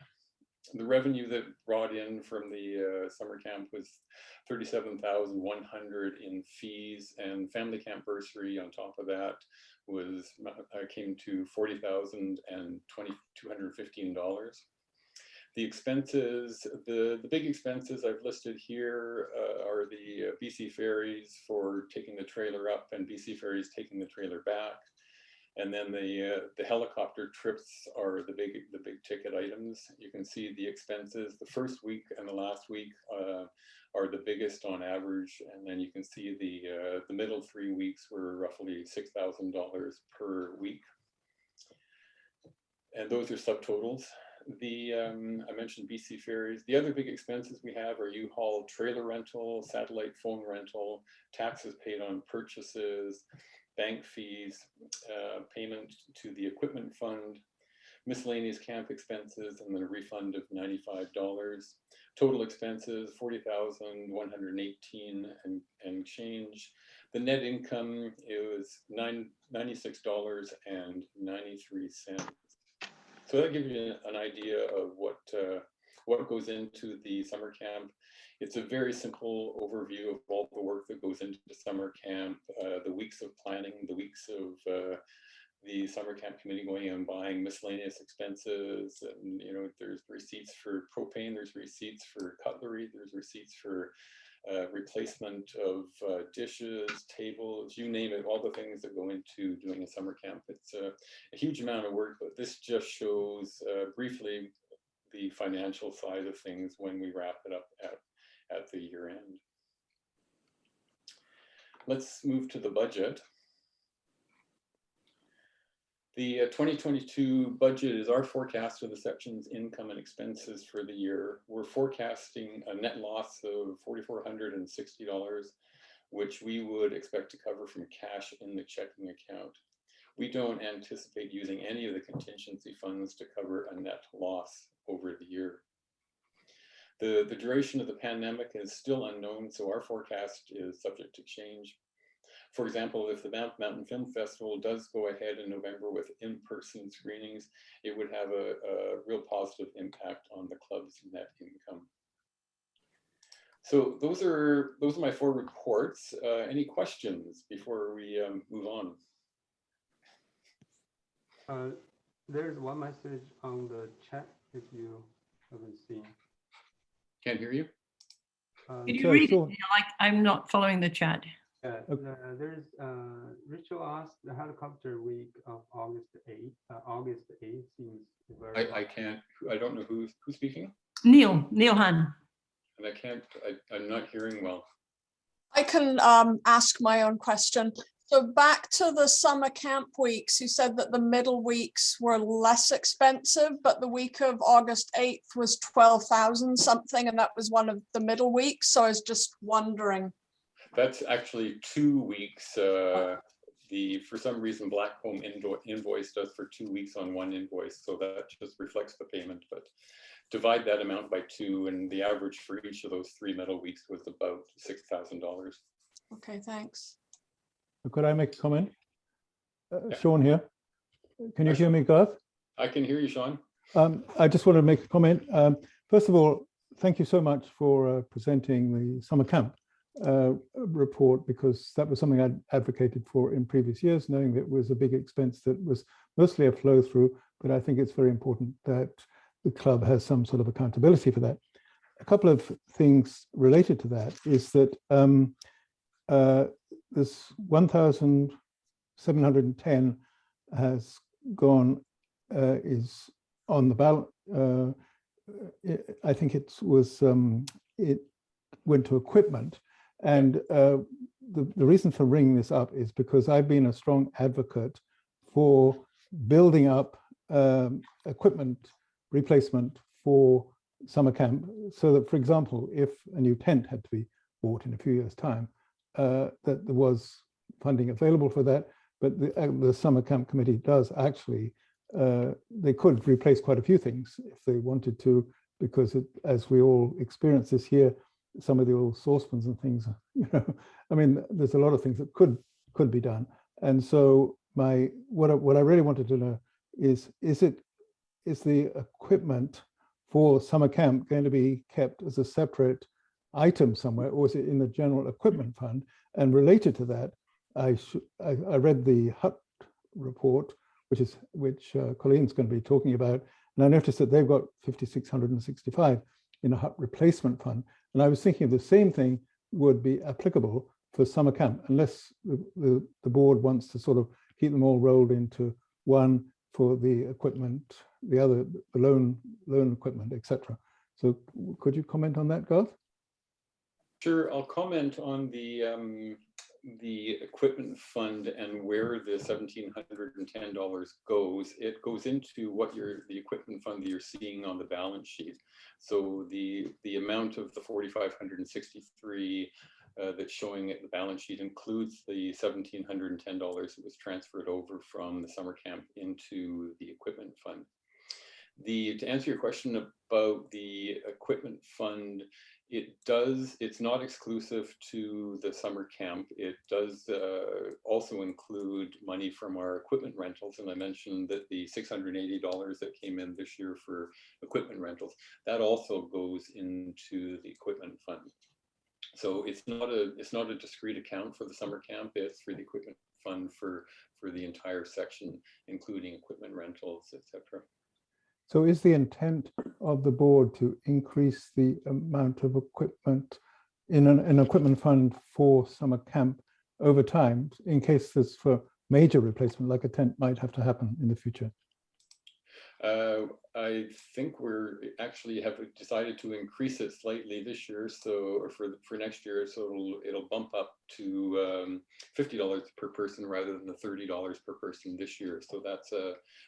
The revenue that brought in from the summer camp was $37,100 in fees, and family camp bursary on top of that was came to $40,215. The expenses, the big expenses I've listed here are the BC ferries for taking the trailer up and BC ferries taking the trailer back. And then the helicopter trips are the big ticket items. You can see the expenses. The first week and the last week are the biggest on average. And then you can see the middle 3 weeks were roughly $6,000 per week. And those are subtotals. I mentioned BC ferries. The other big expenses we have are U-Haul trailer rental, satellite phone rental, taxes paid on purchases, bank fees, payment to the equipment fund, miscellaneous camp expenses, and then a refund of $95. Total expenses, $40,118 and change. The net income is $96.93. So that gives you an idea of what goes into the summer camp. It's a very simple overview of all the work that goes into the summer camp, the weeks of planning, the weeks of the summer camp committee going and buying miscellaneous expenses, and there's receipts for propane, there's receipts for cutlery, there's receipts for replacement of dishes, tables, you name it, all the things that go into doing a summer camp. It's a huge amount of work, but this just shows briefly the financial side of things when we wrap it up at the year end. Let's move to the budget. The 2022 budget is our forecast of the section's income and expenses for the year. We're forecasting a net loss of $4,460, which we would expect to cover from cash in the checking account. We don't anticipate using any of the contingency funds to cover a net loss over the year. The duration of the pandemic is still unknown, so our forecast is subject to change. For example, if the Banff Mountain Film Festival does go ahead in November with in-person screenings, it would have a real positive impact on the club's net income. So those are my 4 reports. Any questions before we move on? There's one message on the chat if you haven't seen. Can't hear you. Can you Sorry, read it? Sean. Like, I'm not following the chat. There's Rachel asked the helicopter week of August 8th. August 8th seems very. I don't know who's speaking. Neil Han. And I'm not hearing well. I can ask my own question. So back to the summer camp weeks, you said that the middle weeks were less expensive, but the week of August 8th was 12,000 something, and that was one of the middle weeks. So I was just wondering. That's actually 2 weeks. For some reason, Blackcomb invoiced us for 2 weeks on one invoice, so that just reflects the payment. But divide that amount by 2, and the average for each of those 3 middle weeks was about $6,000. Okay, thanks. Could I make a comment? Yeah. Sean here. Can you Hi, hear Sean. me, Garth? I can hear you, Sean. I just want to make a comment. First of all, thank you so much for presenting the summer camp report, because that was something I'd advocated for in previous years, knowing that it was a big expense that was mostly a flow through, but I think it's very important that the club has some sort of accountability for that. A couple of things related to that is that this 1,710 has gone, is on the ballot. I think it went to equipment. And the reason for bringing this up is because I've been a strong advocate for building up equipment replacement for summer camp, so that, for example, if a new tent had to be bought in a few years' time, that there was funding available for that. But the summer camp committee does actually, they could replace quite a few things if they wanted to, because as we all experience this year, some of the old saucepans and things, I mean, there's a lot of things that could be done. And so what I really wanted to know is the equipment for summer camp going to be kept as a separate item somewhere, or is it in the general equipment fund? And related to that, I read the HUT report, which Colleen's going to be talking about, and I noticed that they've got 5,665 in a HUT replacement fund. And I was thinking the same thing would be applicable for summer camp, unless the board wants to sort of keep them all rolled into one for the equipment, the other, the loan equipment, etc. So could you comment on that, Garth? Sure, I'll comment on the equipment fund and where the $1,710 goes. It goes into the equipment fund that you're seeing on the balance sheet. So the amount of the $4,563 that's showing at the balance sheet includes the $1,710 that was transferred over from the summer camp into the equipment fund. To answer your question about the equipment fund, it's not exclusive to the summer camp. It does also include money from our equipment rentals. And I mentioned that the $680 that came in this year for equipment rentals, that also goes into the equipment fund. So it's not a discrete account for the summer camp. It's for the equipment fund for the entire section, including equipment rentals, etc. So is the intent of the board to increase the amount of equipment in an equipment fund for summer camp over time, in case there's for major replacement, like a tent might have to happen in the future? I think we're actually have decided to increase it slightly this year, so for next year, so it'll bump up to $50 per person rather than the $30 per person this year. So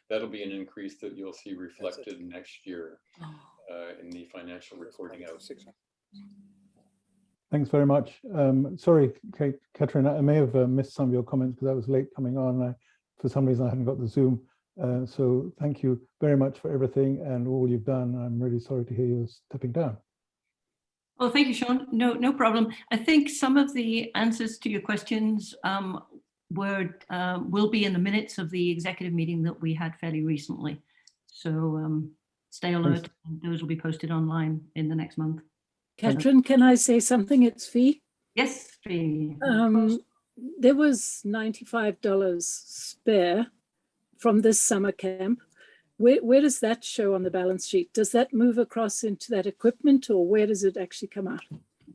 that'll be an increase that you'll see reflected next year in the financial reporting out. Thanks very much. Sorry, Catherine, I may have missed some of your comments because I was late coming on. For some reason, I hadn't got the Zoom. So thank you very much for everything and all you've done. I'm really sorry to hear you stepping down. Well, thank you, Sean. No problem. I think some of the answers to your questions will be in the minutes of the executive meeting that we had fairly recently. So stay alert. And those will be posted online in the next month. Catherine, can I say something? It's Fee. Yes, Fee. There was $95 spare from this summer camp. Where does that show on the balance sheet? Does that move across into that equipment, or where does it actually come out?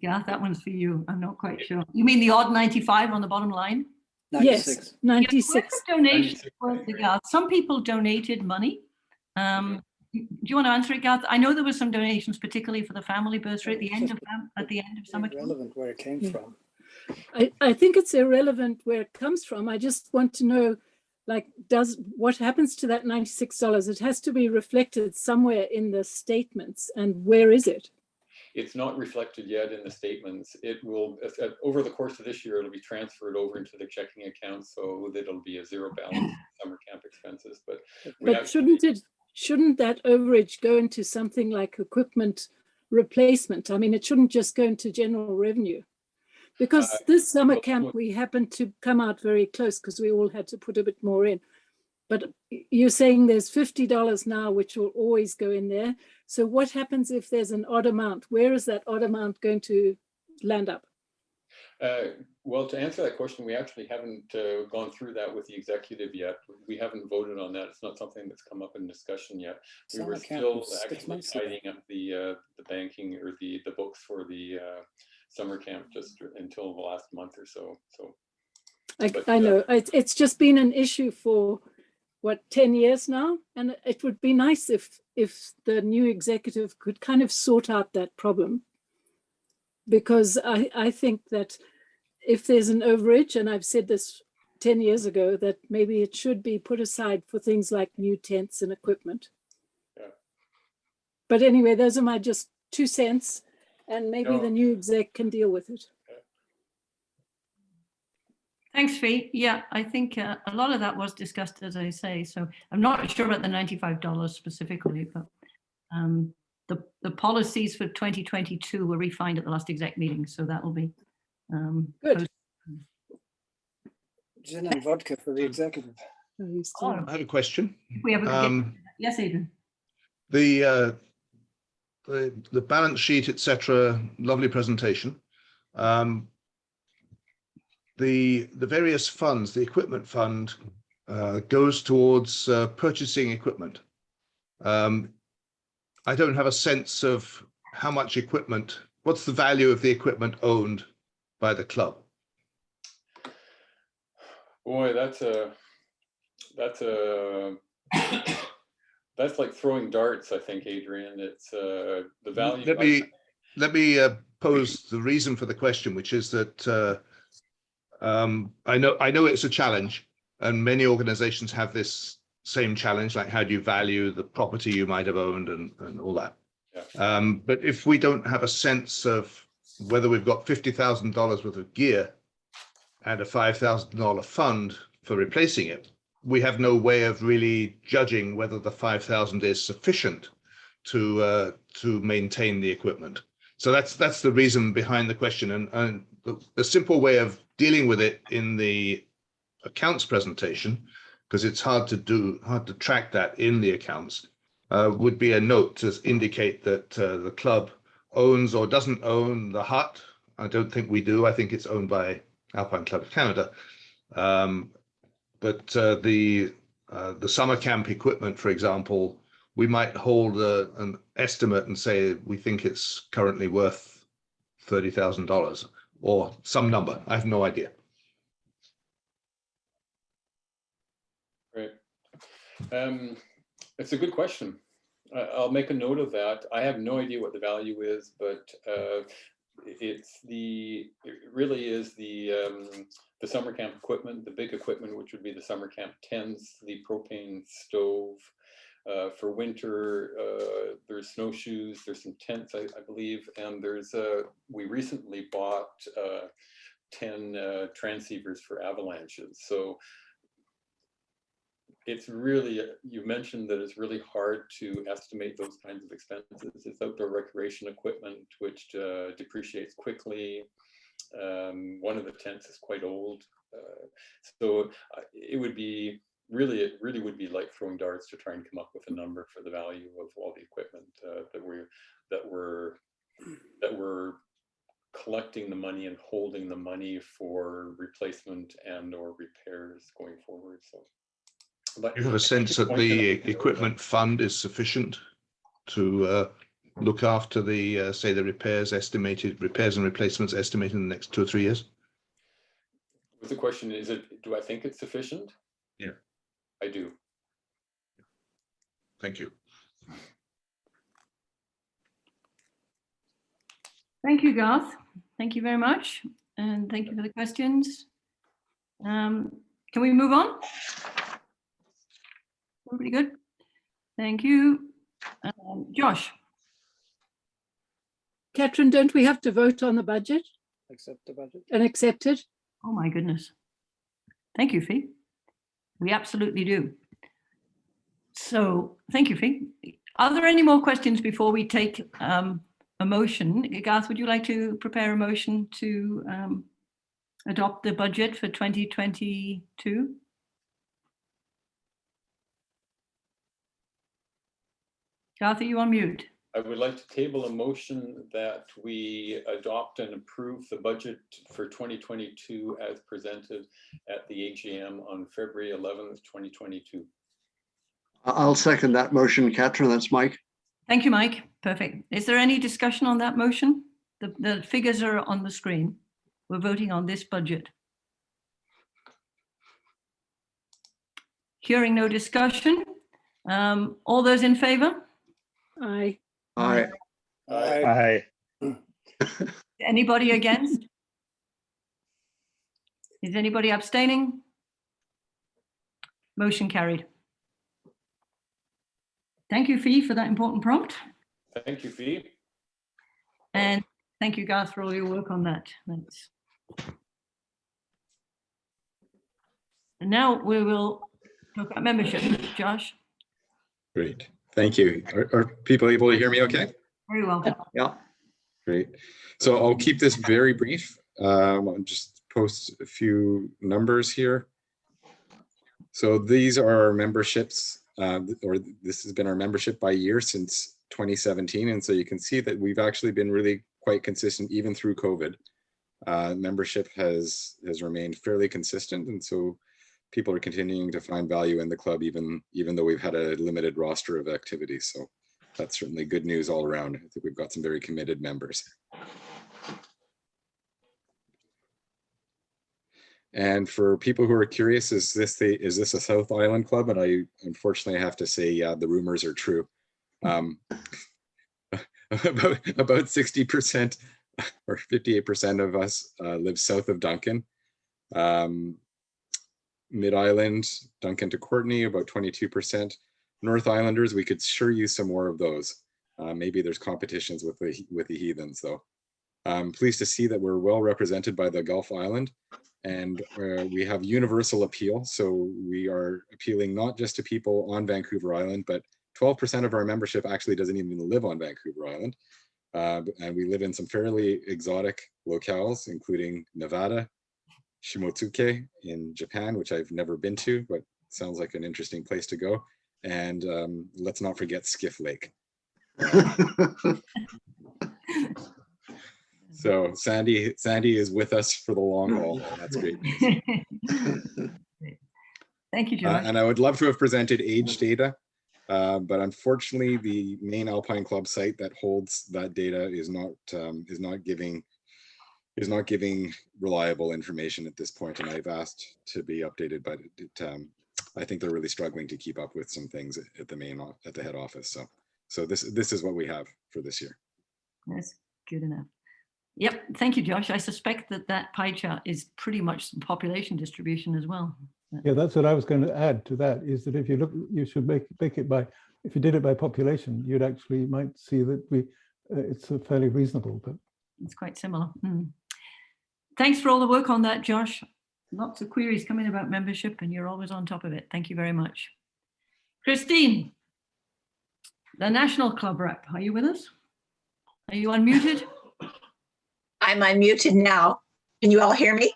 Yeah, that one's for you. I'm not quite sure. You mean the odd 95 on the bottom line? 96. Yes, 96. Yeah, donations. Some people donated money. Do you want to answer it, Garth? I know there were some donations, particularly for the family bursary at the end of summer camp. Irrelevant where it came from. I think it's irrelevant where it comes from. I just want to know, like, what happens to that $96? It has to be reflected somewhere in the statements, and where is it? It's not reflected yet in the statements. It will, over the course of this year, it'll be transferred over into the checking account, so that it'll be a zero balance summer camp expenses. But shouldn't that overage go into something like equipment replacement? I mean, it shouldn't just go into general revenue. Because this summer camp, we happened to come out very close because we all had to put a bit more in. But you're saying there's $50 now, which will always go in there. So what happens if there's an odd amount? Where is that odd amount going to land up? Well, to answer that question, we actually haven't gone through that with the executive yet. We haven't voted on that. It's not something that's come up in discussion yet. We were still actually tidying up the banking or the books for the summer camp just until the last month or so. I know it's just been an issue for what, 10 years now, and it would be nice if the new executive could kind of sort out that problem, because I think that if there's an overage, and I've said this 10 years ago, that maybe it should be put aside for things like new tents and equipment. Yeah. But anyway, those are my just 2 cents. And maybe the new exec can deal with it. Thanks, Fee. Yeah, I think a lot of that was discussed, as I say. So I'm not sure about the $95 specifically, but the policies for 2022 were refined at the last exec meeting. So that will be good. Gin and vodka for the executive. I have a question. We have a yes, Adrian. The balance sheet, etc. Lovely presentation. The various funds, the equipment fund goes towards purchasing equipment. I don't have a sense of how much equipment, what's the value of the equipment owned by the club? Boy, that's like throwing darts, I think, Adrian. It's the value. Let me pose the reason for the question, which is that I know it's a challenge, and many organizations have this same challenge, like how do you value the property you might have owned and all that. Yeah. But if we don't have a sense of whether we've got $50,000 worth of gear and a $5,000 fund for replacing it, we have no way of really judging whether the 5,000 is sufficient to maintain the equipment. So that's the reason behind the question. And the simple way of dealing with it in the accounts presentation, because it's hard to track that in the accounts, would be a note to indicate that the club owns or doesn't own the hut, I don't think we do. I think it's owned by Alpine Club of Canada. But the summer camp equipment, for example, we might hold an estimate and say we think it's currently worth $30,000 or some number. I have no idea. Right. It's a good question. I'll make a note of that. I have no idea what the value is, but it really is the summer camp equipment, the big equipment, which would be the summer camp tents, the propane stove. For winter, there's snowshoes, there's some tents, I believe, and we recently bought 10 transceivers for avalanches. So it's really, you mentioned that it's really hard to estimate those kinds of expenses. It's outdoor recreation equipment, which depreciates quickly. One of the tents is quite old. So it would be, it really would be like throwing darts to try and come up with a number for the value of all the equipment that we're collecting the money and holding the money for replacement and or repairs going forward. So. But you have a sense that the equipment fund is sufficient to look after the, say, the repairs and replacements estimated in the next 2 or 3 years? The question is, do I think it's sufficient? Yeah. I do. Thank you. Thank you, Garth. Thank you very much. And thank you for the questions. Can we move on? Pretty good. Thank you. Josh. Catherine, don't we have to vote on the budget Accept the budget. and accept it? Oh my goodness. Thank you, Fee. We absolutely do. So thank you, Fee. Are there any more questions before we take a motion? Garth, would you like to prepare a motion to adopt the budget for 2022? Garth, are you on mute? I would like to table a motion that we adopt and approve the budget for 2022 as presented at the AGM on February 11th, 2022. I'll second that motion, Catherine. That's Mike. Thank you, Mike. Perfect. Is there any discussion on that motion? The figures are on the screen. We're voting on this budget. Hearing no discussion. All those in favor? Aye. Aye. Aye. Anybody against? Is anybody abstaining? Motion carried. Thank you, Fee, for that important prompt. Thank you, Fee. And thank you, Garth, for all your work on that. Thanks. And now we will talk about membership. Josh. Great. Thank you. Are people able to hear me okay? Very well. Yeah. Great. So I'll keep this very brief. I'll just post a few numbers here. So these are our memberships, or this has been our membership by year since 2017. And so you can see that we've actually been really quite consistent even through COVID. Membership has remained fairly consistent. And so people are continuing to find value in the club, even though we've had a limited roster of activities. So that's certainly good news all around. I think we've got some very committed members. And for people who are curious, is this a South Island club? And I unfortunately have to say, yeah, the rumors are true. About 60% or 58% of us live south of Duncan. Mid-Island, Duncan to Courtney, about 22%. North Islanders, we could sure use some more of those. Maybe there's competitions with the heathens though. I'm pleased to see that we're well represented by the Gulf Island, and we have universal appeal. So we are appealing not just to people on Vancouver Island, but 12% of our membership actually doesn't even live on Vancouver Island. And we live in some fairly exotic locales, including Nevada, Shimotsuke in Japan, which I've never been to, but sounds like an interesting place to go. And let's not forget Skiff Lake. So Sandy is with us for the long haul. And that's great. Thank you, Josh. And I would love to have presented age data, but unfortunately, the main Alpine Club site that holds that data is not giving reliable information at this point, and I've asked to be updated, but I think they're really struggling to keep up with some things at the head office. So this is what we have for this year. That's good enough. Yep. Thank you, Josh. I suspect that pie chart is pretty much the population distribution as well. Yeah, that's what I was going to add to that, is that if you look, you should make it by, if you did it by population, you'd actually might see that it's fairly reasonable, but it's quite similar. Thanks for all the work on that, Josh. Lots of queries coming about membership, and you're always on top of it. Thank you very much. Christine, the National Club rep, are you with us? Are you unmuted? I'm unmuted now. Can you all hear me?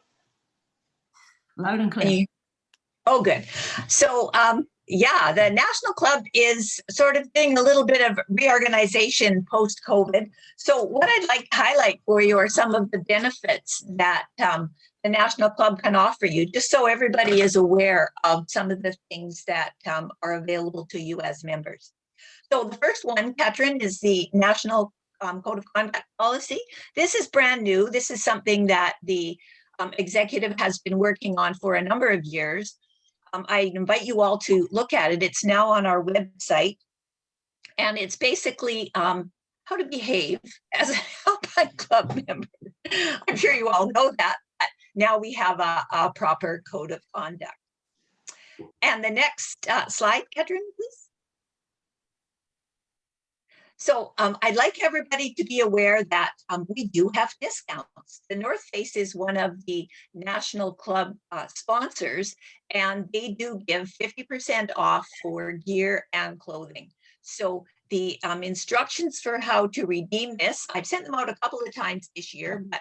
Loud and clear. Oh, good. So, yeah, the National Club is sort of doing a little bit of reorganization post-COVID. So what I'd like to highlight for you are some of the benefits that the National Club can offer you, just so everybody is aware of some of the things that are available to you as members. So the first one, Katrin, is the National Code of Conduct Policy. This is brand new. This is something that the executive has been working on for a number of years. I invite you all to look at it. It's now on our website, and it's basically how to behave as an Alpine Club member. I'm sure you all know that, but now we have a proper code of conduct. And the next slide, Katrin, please. So I'd like everybody to be aware that we do have discounts. The North Face is one of the National Club sponsors, and they do give 50% off for gear and clothing. So the instructions for how to redeem this, I've sent them out a couple of times this year, but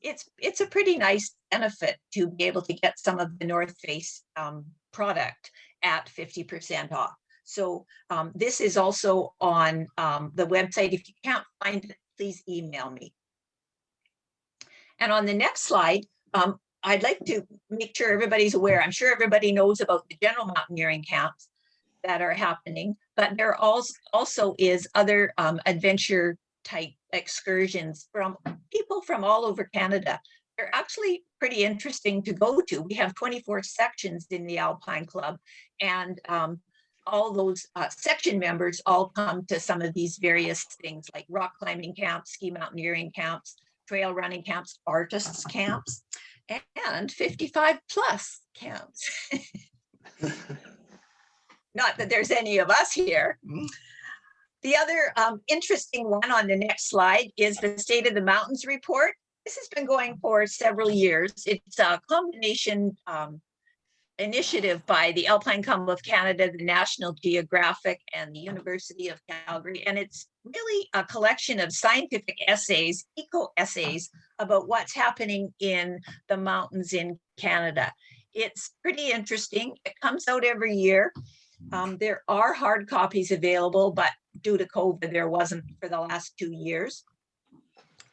it's a pretty nice benefit to be able to get some of the North Face product at 50% off. So this is also on the website. If you can't find it, please email me. And on the next slide, I'd like to make sure everybody's aware. I'm sure everybody knows about the general mountaineering camps that are happening, but there also is other adventure type excursions from people from all over Canada. They're actually pretty interesting to go to. We have 24 sections in the Alpine Club, and all those section members all come to some of these various things like rock climbing camps, ski mountaineering camps, trail running camps, artists camps, and 55 plus camps. Not that there's any of us here. The other interesting one on the next slide is the State of the Mountains report. This has been going for several years. It's a combination initiative by the Alpine Club of Canada, the National Geographic, and the University of Calgary. And it's really a collection of scientific essays, eco-essays about what's happening in the mountains in Canada. It's pretty interesting. It comes out every year. There are hard copies available, but due to COVID, there wasn't for the last 2 years.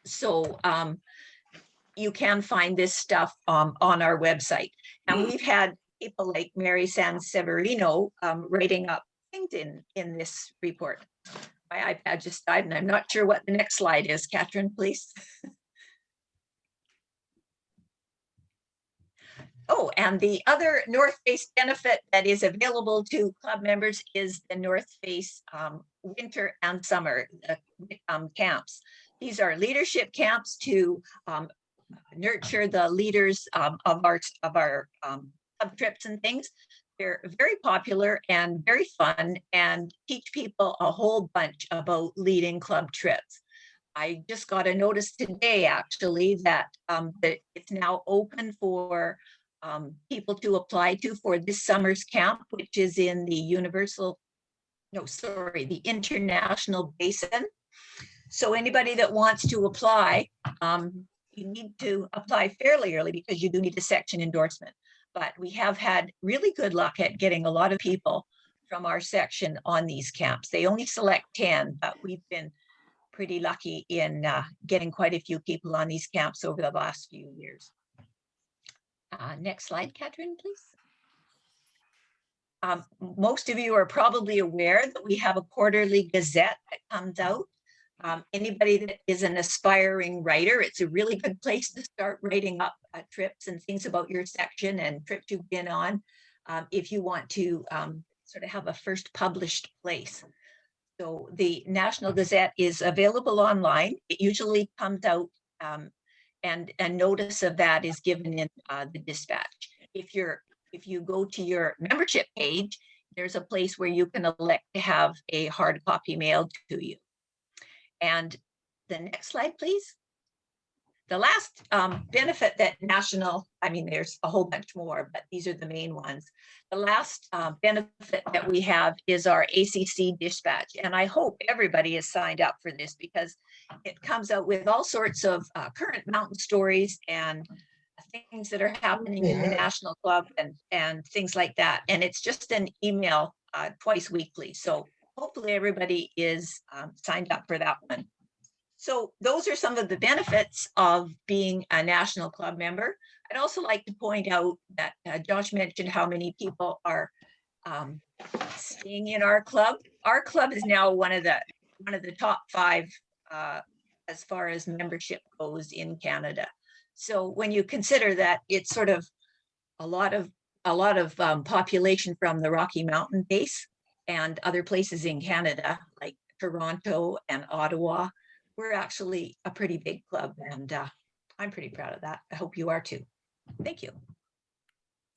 So you can find this stuff on our website. And we've had people like Mary San Severino writing up LinkedIn in this report. My iPad just died, and I'm not sure what the next slide is. Katrin, please. Oh, and the other North Face benefit that is available to club members is the North Face winter and summer camps. These are leadership camps to nurture the leaders of our club trips and things. They're very popular and very fun and teach people a whole bunch about leading club trips. I just got a notice today, actually, that it's now open for people to apply to for this summer's camp, which is in the the International Basin. So anybody that wants to apply, you need to apply fairly early because you do need a section endorsement. But we have had really good luck at getting a lot of people from our section on these camps. They only select 10, but we've been pretty lucky in getting quite a few people on these camps over the last few years. Next slide, Catherine, please. Most of you are probably aware that we have a quarterly gazette that comes out. Anybody that is an aspiring writer, it's a really good place to start writing up trips and things about your section and trips you've been on, if you want to sort of have a first published place. So the National Gazette is available online. It usually comes out and a notice of that is given in the dispatch. If you go to your membership page, there's a place where you can elect to have a hard copy mailed to you. And the next slide, please. The last benefit that there's a whole bunch more, but these are the main ones. The last benefit that we have is our ACC dispatch. And I hope everybody is signed up for this because it comes out with all sorts of current mountain stories and things that are happening in the National Club and things like that. And it's just an email twice weekly. So hopefully everybody is signed up for that one. So those are some of the benefits of being a National Club member. I'd also like to point out that Josh mentioned how many people are staying in our club. Our club is now one of the top 5 as far as membership goes in Canada. So when you consider that it's sort of a lot of population from the Rocky Mountain base and other places in Canada like Toronto and Ottawa, we're actually a pretty big club, and I'm pretty proud of that. I hope you are too. Thank you.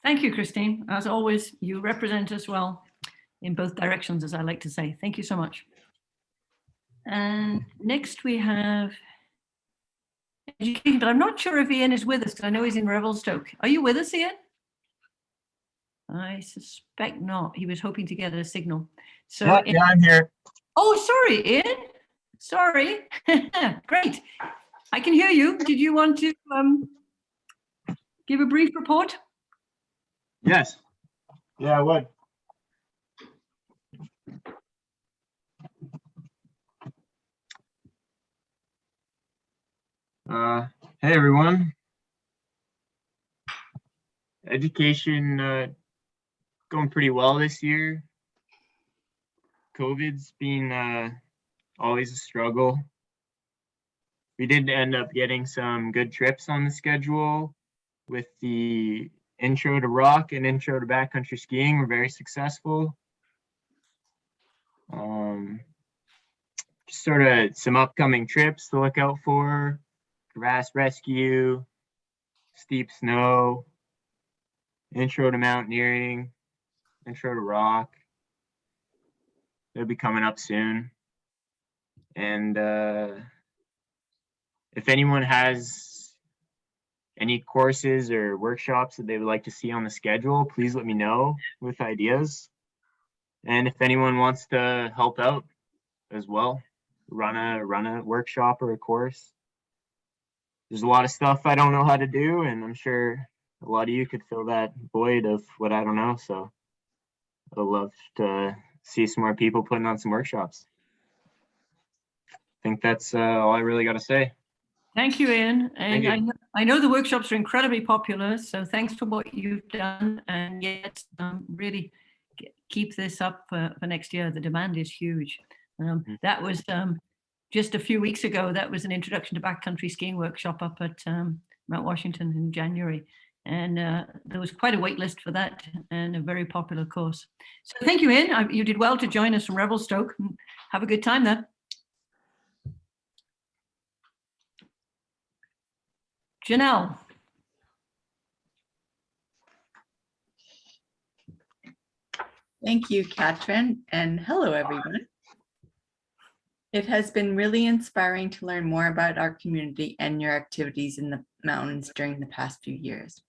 Thank you, Christine. As always, you represent us well in both directions, as I like to say. Thank you so much. And next we have education, but I'm not sure if Ian is with us because I know he's in Revelstoke. Are you with us, Ian? I suspect not. He was hoping to get a signal. So yeah, I'm here. Oh, sorry, Ian. Sorry. Great. I can hear you. Did you want to give a brief report? Yes. Yeah, I would. Hey, everyone. Education going pretty well this year. COVID's been always a struggle. We did end up getting some good trips on the schedule with the intro to rock and intro to backcountry skiing were very successful. Just sort of some upcoming trips to look out for: crevasse rescue, steep snow, intro to mountaineering, intro to rock. They'll be coming up soon. And if anyone has any courses or workshops that they would like to see on the schedule, please let me know with ideas. And if anyone wants to help out as well, run a workshop or a course. There's a lot of stuff I don't know how to do, and I'm sure a lot of you could fill that void of what I don't know. So I'd love to see some more people putting on some workshops. I think that's all I really got to say. Thank you, Ian. And Thank you. I know the workshops are incredibly popular, so thanks for what you've done. And yet, really keep this up for next year. The demand is huge. That was just a few weeks ago. That was an introduction to backcountry skiing workshop up at Mount Washington in January. And there was quite a wait list for that and a very popular course. So thank you, Ian. You did well to join us from Revelstoke. Have a good time there. Janelle. Thank you, Catherine, and hello, everyone. It has been really inspiring to learn more about our community and your activities in the mountains during the past few years.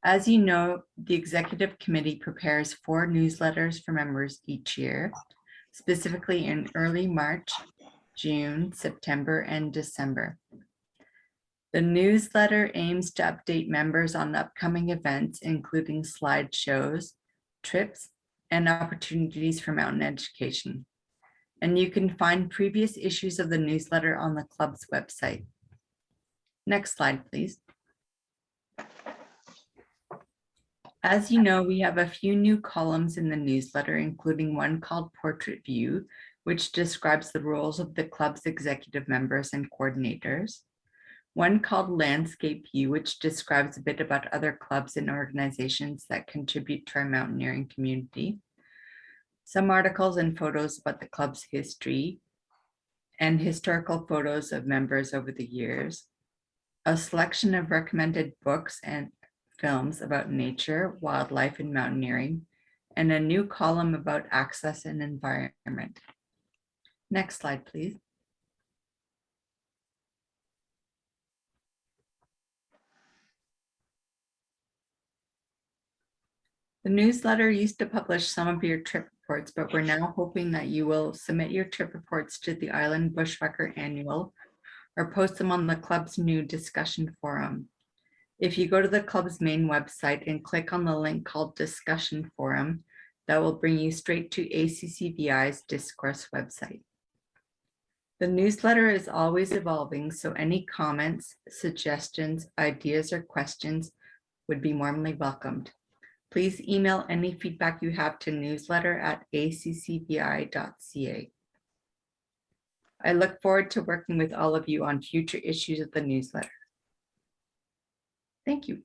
As you know, the Executive Committee prepares 4 newsletters for members each year, specifically in early March, June, September, and December. The newsletter aims to update members on upcoming events, including slideshows, trips, and opportunities for mountain education. And you can find previous issues of the newsletter on the club's website. Next slide, please. As you know, we have a few new columns in the newsletter, including one called Portrait View, which describes the roles of the club's executive members and coordinators. One called Landscape View, which describes a bit about other clubs and organizations that contribute to our mountaineering community. Some articles and photos about the club's history and historical photos of members over the years. A selection of recommended books and films about nature, wildlife, and mountaineering, and a new column about access and environment. Next slide, please. The newsletter used to publish some of your trip reports, but we're now hoping that you will submit your trip reports to the Island Bushwhacker Annual or post them on the club's new discussion forum. If you go to the club's main website and click on the link called Discussion Forum, that will bring you straight to ACCVI's Discourse website. The newsletter is always evolving, so any comments, suggestions, ideas, or questions would be warmly welcomed. Please email any feedback you have to newsletter@accvi.ca. I look forward to working with all of you on future issues of the newsletter. Thank you.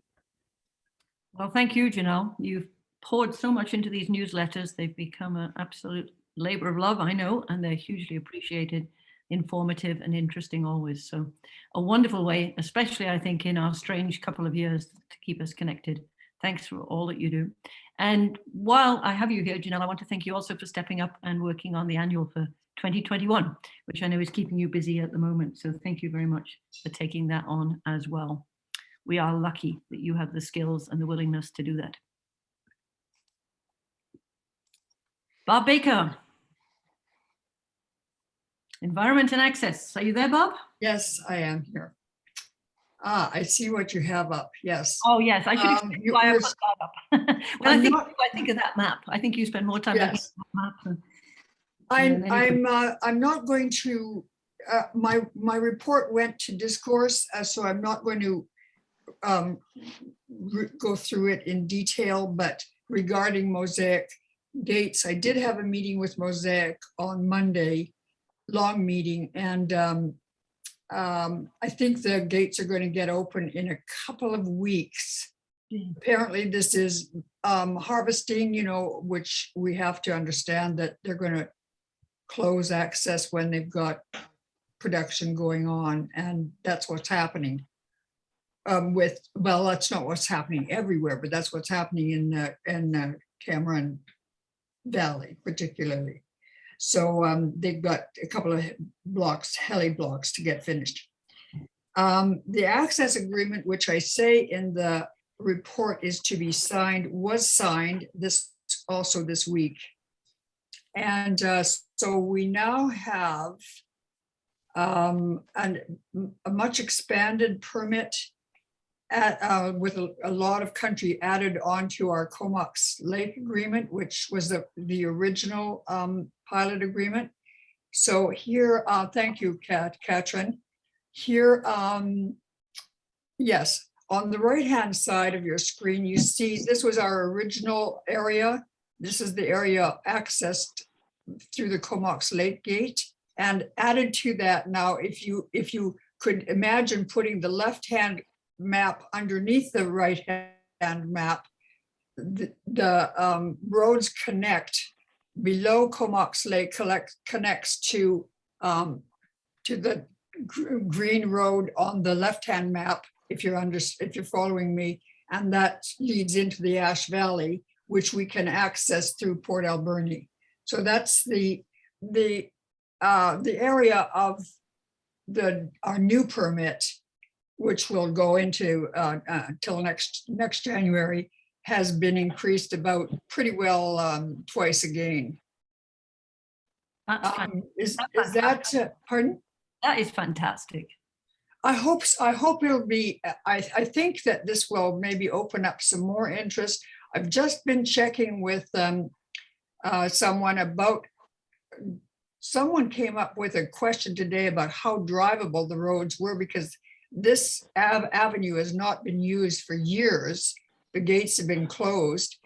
Well, thank you, Janelle. You've poured so much into these newsletters. They've become an absolute labor of love, I know, and they're hugely appreciated, informative and interesting always. So a wonderful way, especially I think in our strange couple of years, to keep us connected. Thanks for all that you do. And while I have you here, Janelle, I want to thank you also for stepping up and working on the annual for 2021, which I know is keeping you busy at the moment. So thank you very much for taking that on as well. We are lucky that you have the skills and the willingness to do that. Bob Baker. Environment and access. Are you there, Bob? Yes, I am here. Ah, I see what you have up. Yes. Oh, yes. I should explain why I put that up. When I think of that map, I think you spend more time looking at that map. I'm not going to. My report went to Discourse, so I'm not going to go through it in detail. But regarding Mosaic gates, I did have a meeting with Mosaic on Monday, long meeting, and I think the gates are going to get open in a couple of weeks. Apparently this is harvesting, which we have to understand that they're going to close access when they've got production going on, and that's what's happening. Well, that's not what's happening everywhere, but that's what's happening in Cameron Valley particularly. So they've got a couple of blocks, heli blocks to get finished. The access agreement, which I say in the report is to be signed, was signed this week. And so we now have a much expanded permit with a lot of country added onto our Comox Lake agreement, which was the original pilot agreement. So here, thank you, Katrin. Here, yes, on the right-hand side of your screen, you see this was our original area. This is the area accessed through the Comox Lake Gate. And added to that now, if you could imagine putting the left-hand map underneath the right-hand map, the roads connect below Comox Lake, connects to the green road on the left-hand map, if you're following me, and that leads into the Ash Valley, which we can access through Port Alberni. So that's the area of our new permit, which will go into till next January, has been increased about pretty well twice again. Is that pardon? That is fantastic. I hope it'll be. I think that this will maybe open up some more interest. I've just been checking with someone about someone came up with a question today about how drivable the roads were, because this avenue has not been used for years. The gates have been closed.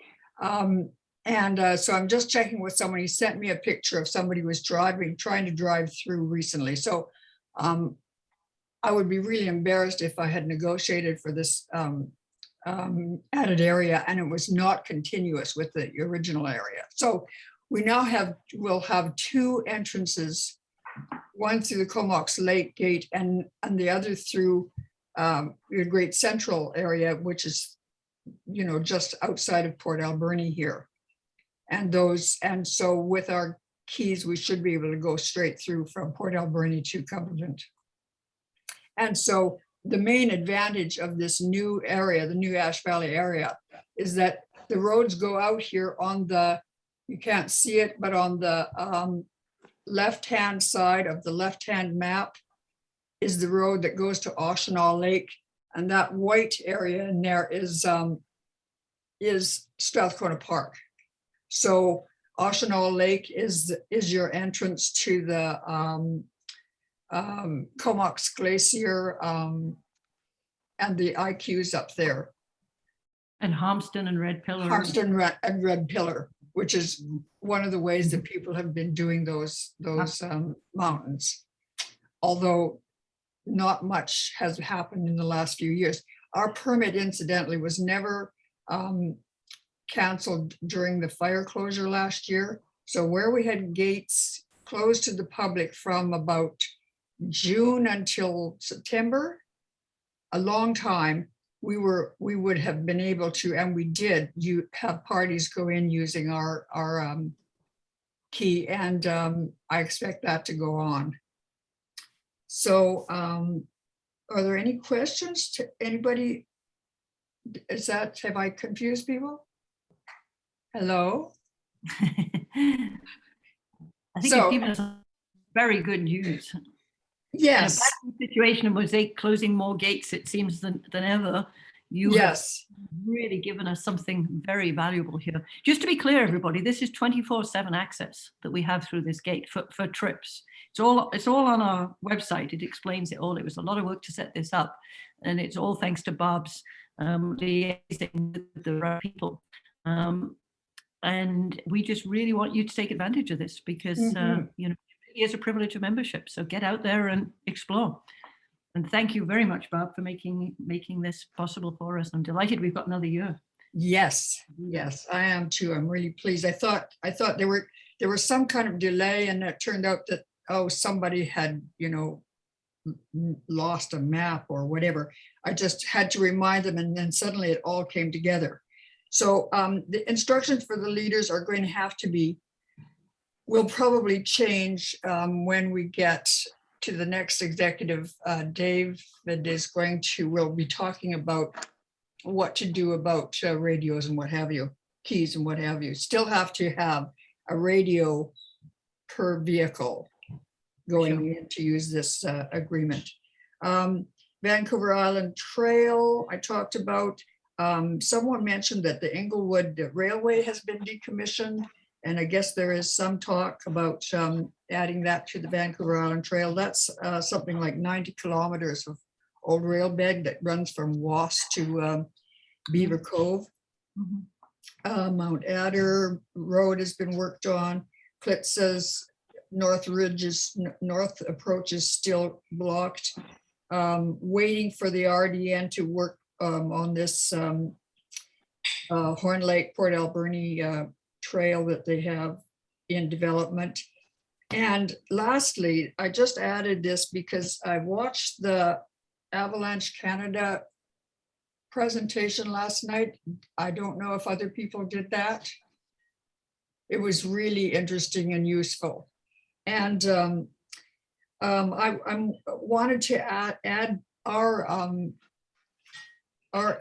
So I'm just checking with someone. He sent me a picture of somebody who was trying to drive through recently. So I would be really embarrassed if I had negotiated for this added area and it was not continuous with the original area. So we now will have two entrances, one through the Comox Lake Gate and the other through your Great Central area, which is, just outside of Port Alberni here. And so with our keys, we should be able to go straight through from Port Alberni to Cumberland. And so the main advantage of this new area, the new Ash Valley area, is that the roads go out here on the, you can't see it, but on the left-hand side of the left-hand map is the road that goes to Oshenaw Lake. And that white area in there is Strathcona Park. So Oshenaw Lake is your entrance to the Comox Glacier and the IQs up there. And Harmston and Red Pillar. Harmston and Red Pillar, which is one of the ways that people have been doing those mountains. Although not much has happened in the last few years. Our permit, incidentally, was never canceled during the fire closure last year. So where we had gates closed to the public from about June until September, a long time, we would have been able to, and we did, have parties go in using our key, and I expect that to go on. So are there any questions to anybody? Have I confused people? Hello? I think you've given us very good news. Yes. In a bad situation of Mosaic closing more gates, it seems, than ever. You yes. have really given us something very valuable here. Just to be clear, everybody, this is 24/7 access that we have through this gate for trips. It's all on our website. It explains it all. It was a lot of work to set this up, and it's all thanks to Bob's liaising with the right people. And we just really want you to take advantage of this because it is a privilege of membership. So get out there and explore. And thank you very much, Bob, for making this possible for us. I'm delighted we've got another year. Yes, I am too. I'm really pleased. I thought there was some kind of delay, and it turned out that somebody had lost a map or whatever. I just had to remind them, and then suddenly it all came together. So the instructions for the leaders are going to have to be, will probably change when we get to the next executive. David will be talking about what to do about radios and what have you, keys and what have you. Still have to have a radio per vehicle going in to use this agreement. Vancouver Island Trail, I talked about. Someone mentioned that the Inglewood Railway has been decommissioned, and I guess there is some talk about adding that to the Vancouver Island Trail. That's something like 90 kilometers of old rail bed that runs from Wass to Beaver Cove. Mount Adder Road has been worked on. Clit says north approach is still blocked. Waiting for the RDN to work on this Horn Lake Port Alberni trail that they have in development. And lastly, I just added this because I watched the Avalanche Canada presentation last night. I don't know if other people did that. It was really interesting and useful. And I wanted to add our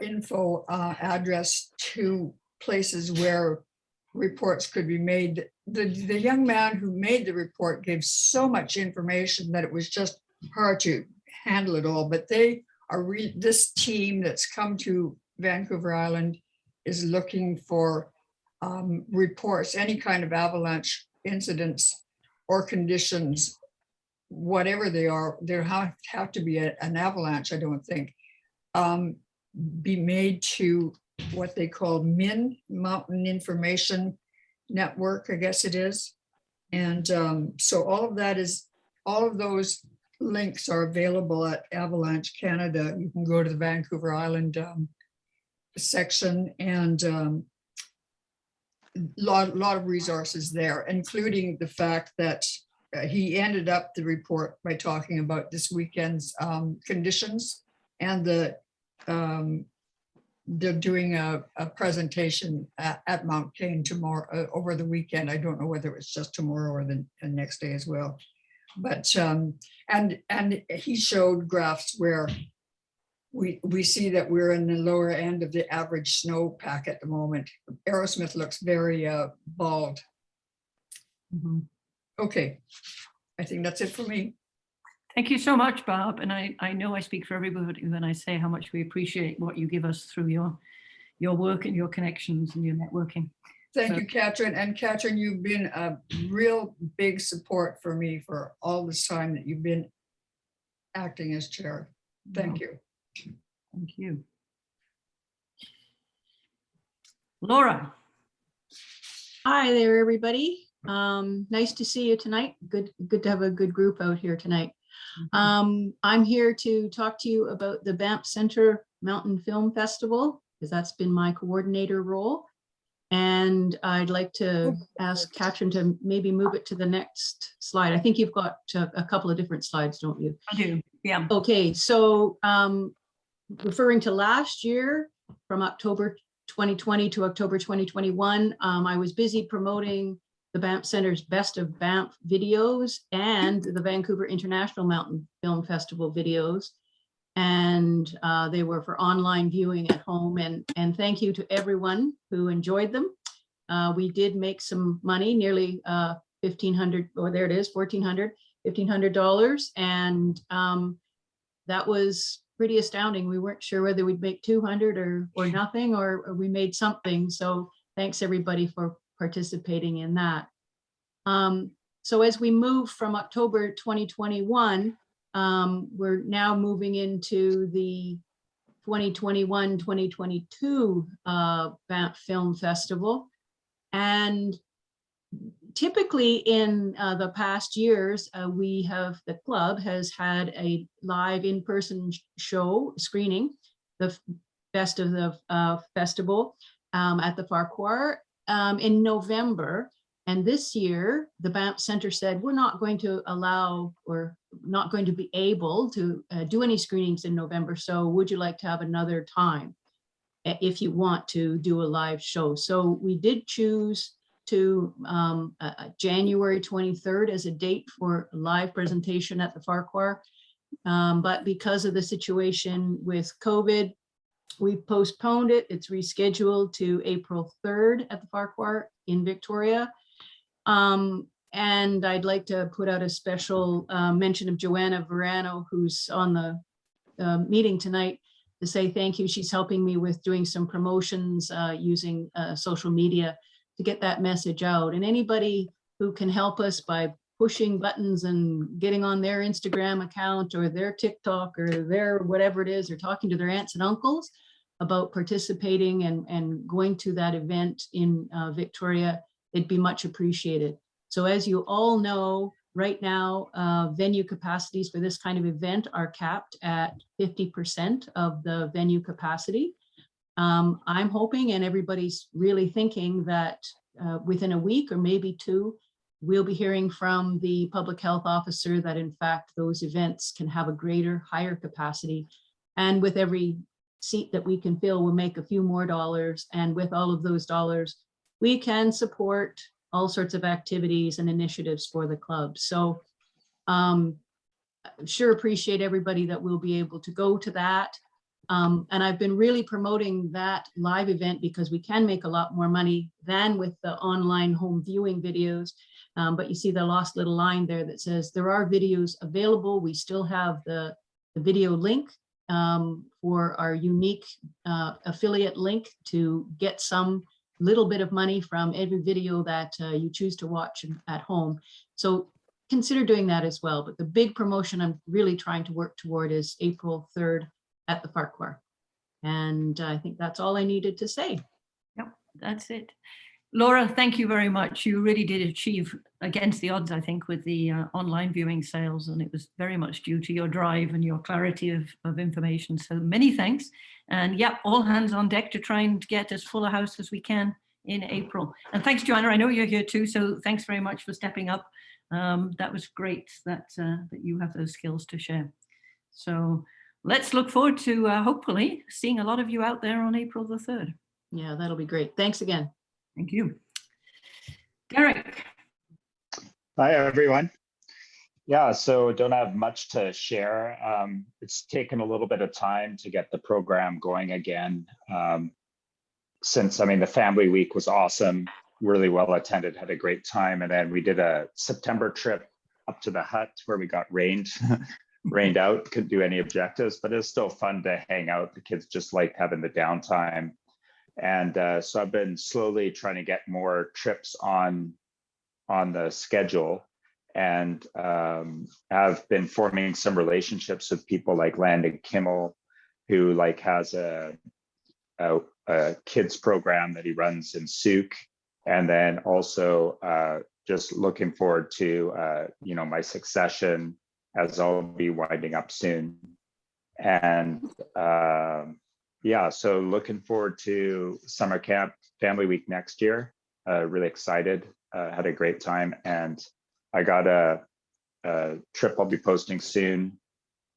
info address to places where reports could be made. The young man who made the report gave so much information that it was just hard to handle it all. But they are this team that's come to Vancouver Island is looking for reports, any kind of avalanche incidents or conditions, whatever they are, there have to be an avalanche, I don't think, be made to what they call MIN, Mountain Information Network, I guess it is. And so all of those links are available at Avalanche Canada. You can go to the Vancouver Island section, and lot of resources there, including the fact that he ended up the report by talking about this weekend's conditions, and they're doing a presentation at Mount Kane tomorrow, over the weekend. I don't know whether it's just tomorrow or the next day as well. But and he showed graphs where we see that we're in the lower end of the average snow pack at the moment. Aerosmith looks very bald. Okay, I think that's it for me. Thank you so much, Barb. And I know I speak for everybody when I say how much we appreciate what you give us through your work and your connections and your networking. Thank you, Catherine. And Catherine, you've been a real big support for me for all this time that you've been acting as chair. Thank you. Thank you. Laura. Hi there, everybody. Nice to see you tonight. Good to have a good group out here tonight. I'm here to talk to you about the Banff Center Mountain Film Festival, because that's been my coordinator role. And I'd like to ask Catherine to maybe move it to the next slide. I think you've got a couple of different slides, don't you? I do, yeah. Okay, so referring to last year, from October 2020 to October 2021, I was busy promoting the Banff Center's Best of Banff videos and the Vancouver International Mountain Film Festival videos. And they were for online viewing at home. And thank you to everyone who enjoyed them. We did make some money, nearly $1,500, or there it is, $1,500. And that was pretty astounding. We weren't sure whether we'd make 200 or nothing, or we made something. So thanks everybody for participating in that. So as we move from October 2021, we're now moving into the 2021-2022 Banff Film Festival. And typically in the past years, the club has had a live in-person show screening, the Best of the Festival at the Farquhar in November. And this year, the Banff Center said, we're not going to allow, or not going to be able to do any screenings in November. So would you like to have another time if you want to do a live show? So we did choose to January 23rd as a date for live presentation at the Farquhar. But because of the situation with COVID, we postponed it. It's rescheduled to April 3rd at the Farquhar in Victoria. And I'd like to put out a special mention of Joanna Verano, who's on the meeting tonight, to say thank you. She's helping me with doing some promotions using social media to get that message out. And anybody who can help us by pushing buttons and getting on their Instagram account or their TikTok or their whatever it is, or talking to their aunts and uncles about participating and going to that event in Victoria, it'd be much appreciated. So as you all know, right now, venue capacities for this kind of event are capped at 50% of the venue capacity. I'm hoping, and everybody's really thinking, that within a week or maybe two, we'll be hearing from the public health officer that in fact those events can have a greater, higher capacity. And with every seat that we can fill, we'll make a few more dollars. And with all of those dollars, we can support all sorts of activities and initiatives for the club. So sure appreciate everybody that will be able to go to that. And I've been really promoting that live event because we can make a lot more money than with the online home viewing videos. But you see the lost little line there that says there are videos available. We still have the video link for our unique affiliate link to get some little bit of money from every video that you choose to watch at home. So consider doing that as well. But the big promotion I'm really trying to work toward is April 3rd at the Farquhar. And I think that's all I needed to say. Yep, that's it. Laura, thank you very much. You really did achieve against the odds, I think, with the online viewing sales, and it was very much due to your drive and your clarity of information. So many thanks. And yep, all hands on deck to try and get as full a house as we can in April. And thanks, Joanna. I know you're here too, so thanks very much for stepping up. That was great that you have those skills to share. So let's look forward to hopefully seeing a lot of you out there on April the 3rd. Yeah, that'll be great. Thanks again. Thank you. Derek. Hi, everyone. Yeah, so don't have much to share. It's taken a little bit of time to get the program going again. Since, I mean, the family week was awesome, really well attended, had a great time. And then we did a September trip up to the hut where we got rained out, couldn't do any objectives, but it's still fun to hang out. The kids just like having the downtime. And so I've been slowly trying to get more trips on the schedule, and have been forming some relationships with people like Landon Kimmel, who like has a kids program that he runs in Souk. And then also just looking forward to, my succession, as I'll be winding up soon. And yeah, so looking forward to summer camp, family week next year. Really excited, had a great time. And I got a trip I'll be posting soon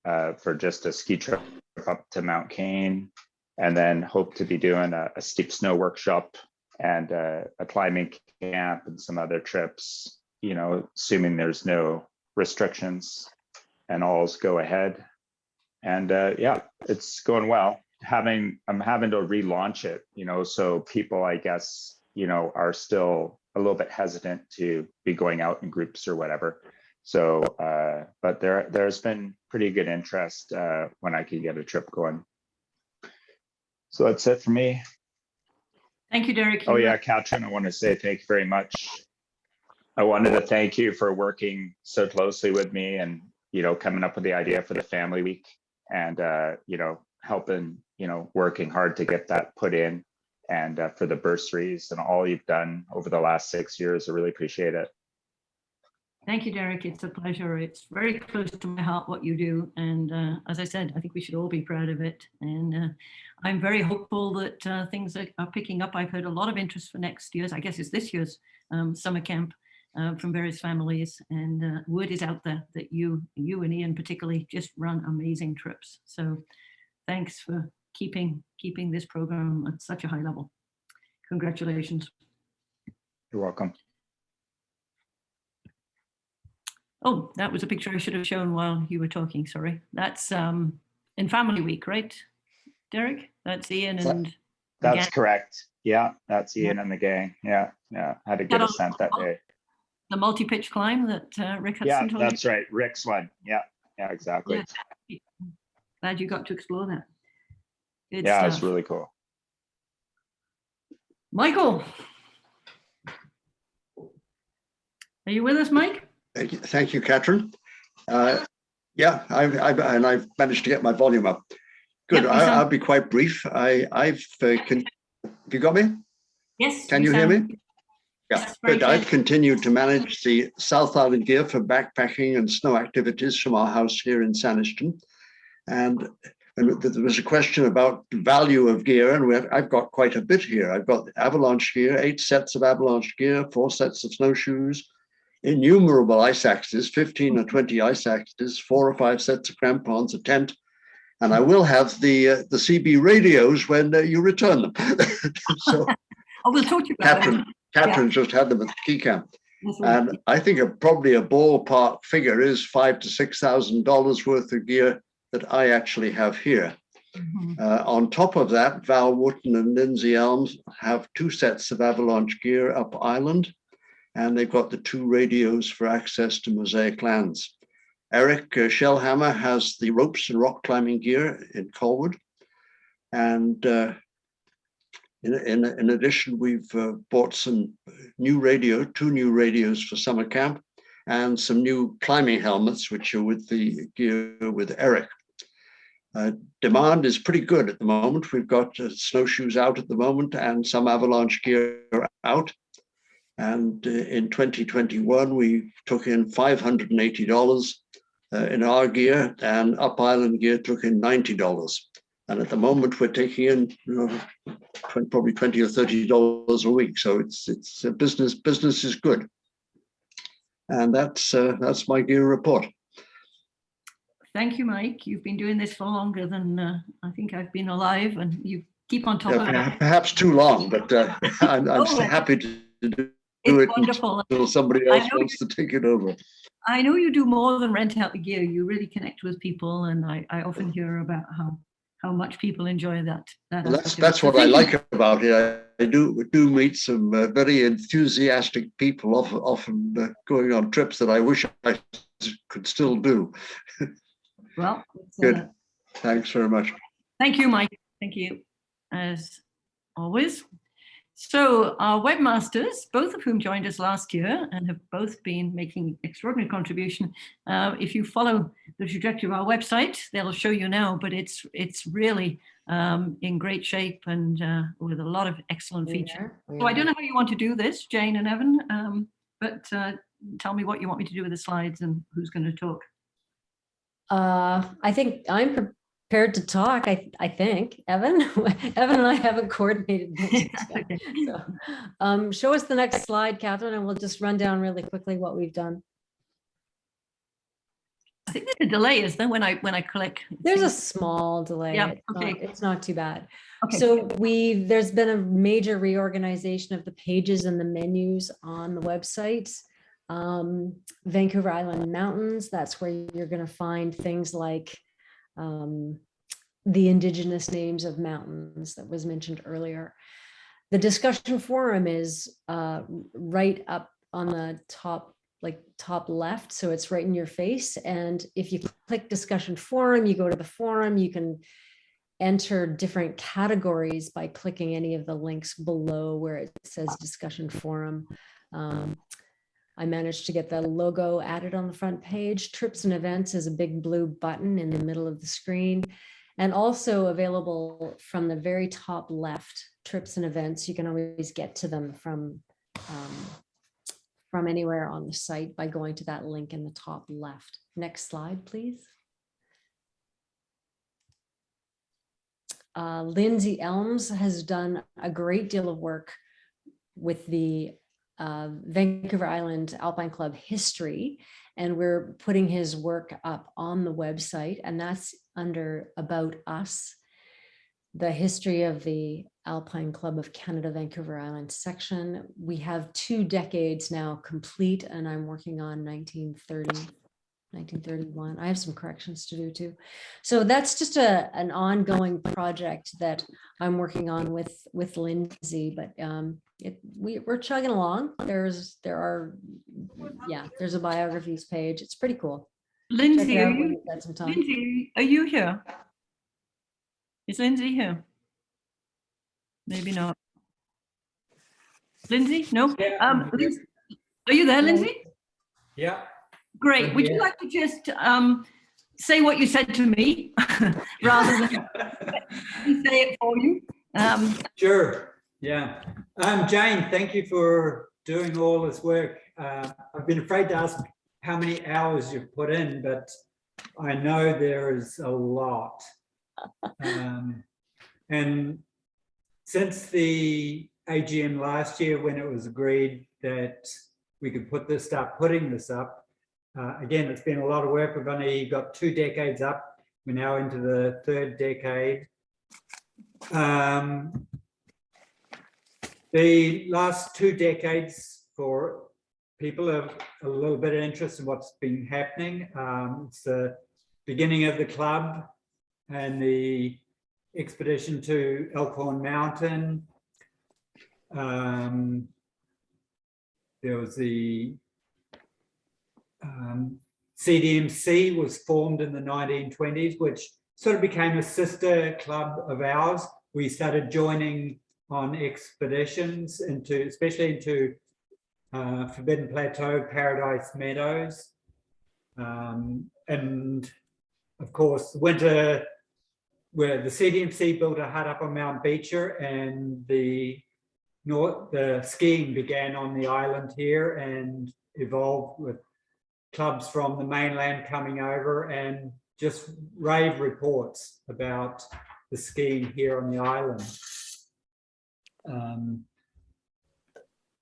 for just a ski trip up to Mount Cain, and then hope to be doing a steep snow workshop and a climbing camp and some other trips, assuming there's no restrictions and all's go ahead. And yeah, it's going well. I'm having to relaunch it, so people, I guess, are still a little bit hesitant to be going out in groups or whatever. So, but there's been pretty good interest when I can get a trip going. So that's it for me. Thank you, Derek. Oh yeah, Katrin, I want to say thank you very much. I wanted to thank you for working so closely with me and, coming up with the idea for the family week and, helping, working hard to get that put in, and for the bursaries and all you've done over the last 6 years. I really appreciate it. Thank you, Derek. It's a pleasure. It's very close to my heart what you do. And as I said, I think we should all be proud of it. And I'm very hopeful that things are picking up. I've heard a lot of interest for next year's, I guess it's this year's summer camp from various families. And word is out there that you and Ian particularly just run amazing trips. So thanks for keeping this program at such a high level. Congratulations. You're welcome. Oh, that was a picture I should have shown while you were talking, sorry. That's in family week, right, Derek? That's Ian and That's correct. Yeah, that's Ian and the gang. Yeah, had to get a scent that day. The multi-pitch climb that Rick Hudson Yeah, told that's right, Rick's one. Yeah, exactly. Yeah. Glad you got to explore that. Good Yeah, stuff. it's really cool. Michael. Are you with us, Mike? Thank you, Katrin. Yeah, I've managed to get my volume up. Good. Yep, I'll be quite brief. Have you got me? Yes. Can you hear me? Yeah, Yes, very good. I've good. continued to manage the South Island gear for backpacking and snow activities from our house here in Sanniston. And there was a question about the value of gear, and I've got quite a bit here. I've got avalanche gear, 8 sets of avalanche gear, 4 sets of snowshoes, innumerable ice axes, 15 or 20 ice axes, 4 or 5 sets of crampons, a tent, and I will have the CB radios when you return them. So, we'll talk to you about that. Katrin just had them at the key camp. Yes, we will. And I think probably a ballpark figure is $5,000 to $6,000 worth of gear that I actually have here. On top of that, Val Wooten and Lindsay Elms have 2 sets of avalanche gear up island, and they've got the 2 radios for access to Mosaic lands. Eric Shellhammer has the ropes and rock climbing gear in Colwood. And in addition, we've bought some 2 new radios for summer camp. and some new climbing helmets, which are with the gear with Eric. Demand is pretty good at the moment. We've got snowshoes out at the moment and some avalanche gear out. And in 2021, we took in $580 in our gear, and Up Island gear took in $90. And at the moment, we're taking in probably $20 or $30 a week. So it's a business is good. And that's my gear report. Thank you, Mike. You've been doing this for longer than I think I've been alive, and you keep on top of it. Perhaps too long, but I'm happy to do it wonderful. until somebody else wants to take it over. I know you do more than rent out the gear. You really connect with people, and I often hear about how much people enjoy that. Well, that's what I like about it. I do meet some very enthusiastic people, often going on trips that I wish I could still do. Well, good. Thanks very much. Thank you, Mike. Thank you, as always. So our webmasters, both of whom joined us last year and have both been making extraordinary contribution. If you follow the trajectory of our website, they'll show you now, but it's really in great shape and with a lot of excellent features. So I don't know how you want to do this, Jane and Evan, but tell me what you want me to do with the slides and who's going to talk. I think I'm prepared to talk. I think Evan and I haven't coordinated this. So, show us the next slide, Catherine, and we'll just run down really quickly what we've done. I think there's a delay, is there, when I click? There's a small delay. Yeah, It's not too bad. Okay. So there's been a major reorganization of the pages and the menus on the website. Vancouver Island Mountains, that's where you're going to find things like the indigenous names of mountains that was mentioned earlier. The discussion forum is right up on the top left, so it's right in your face. And if you click discussion forum, you go to the forum. You can enter different categories by clicking any of the links below where it says discussion forum. I managed to get the logo added on the front page. Trips and events is a big blue button in the middle of the screen, and also available from the very top left. Trips and events, you can always get to them from anywhere on the site by going to that link in the top left. Next slide, please. Lindsay Elms has done a great deal of work with the Vancouver Island Alpine Club history, and we're putting his work up on the website, and that's under About Us, the history of the Alpine Club of Canada Vancouver Island section. We have 2 decades now complete, and I'm working on 1931. I have some corrections to do too. So that's just an ongoing project that I'm working on with Lindsay, but we're chugging along. There's a biographies page. It's pretty cool. Lindsay, Lindsay, are you here? Is Lindsay here? Maybe not. Lindsay, no. Are you there, Lindsay? Yeah. Great. Would you like to just say what you said to me rather than me say it for you? Sure. Yeah. Jane, thank you for doing all this work. I've been afraid to ask how many hours you've put in, but I know there is a lot. And since the AGM last year, when it was agreed that we could start putting this up, again, it's been a lot of work. We've only got 2 decades up. We're now into the 3rd decade. The last 2 decades, for people have a little bit of interest in what's been happening. It's the beginning of the club and the expedition to Elkhorn Mountain. There was the CDMC was formed in the 1920s, which sort of became a sister club of ours. We started joining on expeditions especially into Forbidden Plateau, Paradise Meadows. And of course, winter, where the CDMC built a hut up on Mount Beecher, and the skiing began on the island here and evolved with clubs from the mainland coming over, and just rave reports about the skiing here on the island.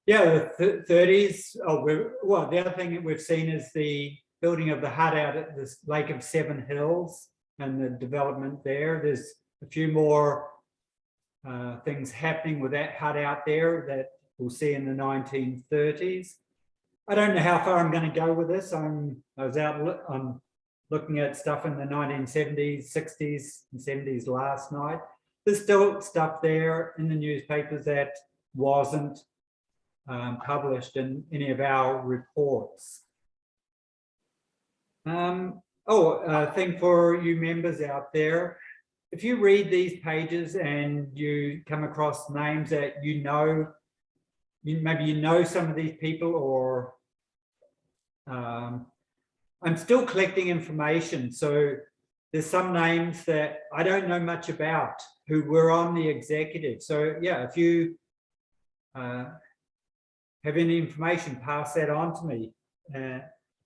Yeah, the 30s. Well, the other thing that we've seen is the building of the hut out at this Lake of Seven Hills and the development there. There's a few more things happening with that hut out there that we'll see in the 1930s. I don't know how far I'm going to go with this. I'm looking at stuff in the 1970s, 60s, and 70s last night. There's still stuff there in the newspapers that wasn't published in any of our reports. Thing for you members out there, if you read these pages and you come across names that maybe you know some of these people, or I'm still collecting information, so there's some names that I don't know much about who were on the executive. So yeah, if you have any information, pass that on to me. I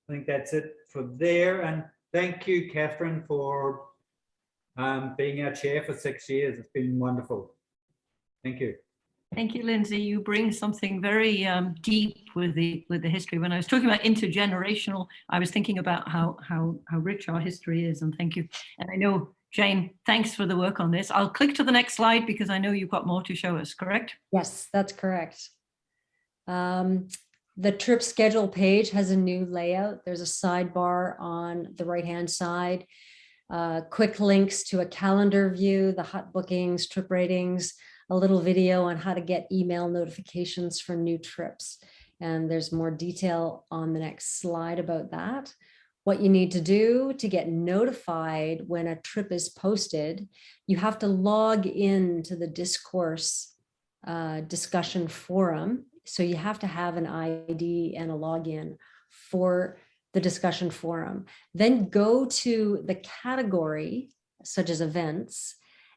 think that's it for there. And thank you, Catherine, for being our chair for 6 years. It's been wonderful. Thank you. Thank you, Lindsay. You bring something very deep with the history. When I was talking about intergenerational, I was thinking about how rich our history is, and thank you. And I know, Jane, thanks for the work on this. I'll click to the next slide because I know you've got more to show us, correct? Yes, that's correct. The trip schedule page has a new layout. There's a sidebar on the right-hand side, quick links to a calendar view, the hut bookings, trip ratings, a little video on how to get email notifications for new trips. And there's more detail on the next slide about that. What you need to do to get notified when a trip is posted, you have to log into the discourse discussion forum. So you have to have an ID and a login for the discussion forum. Then go to the category, such as events,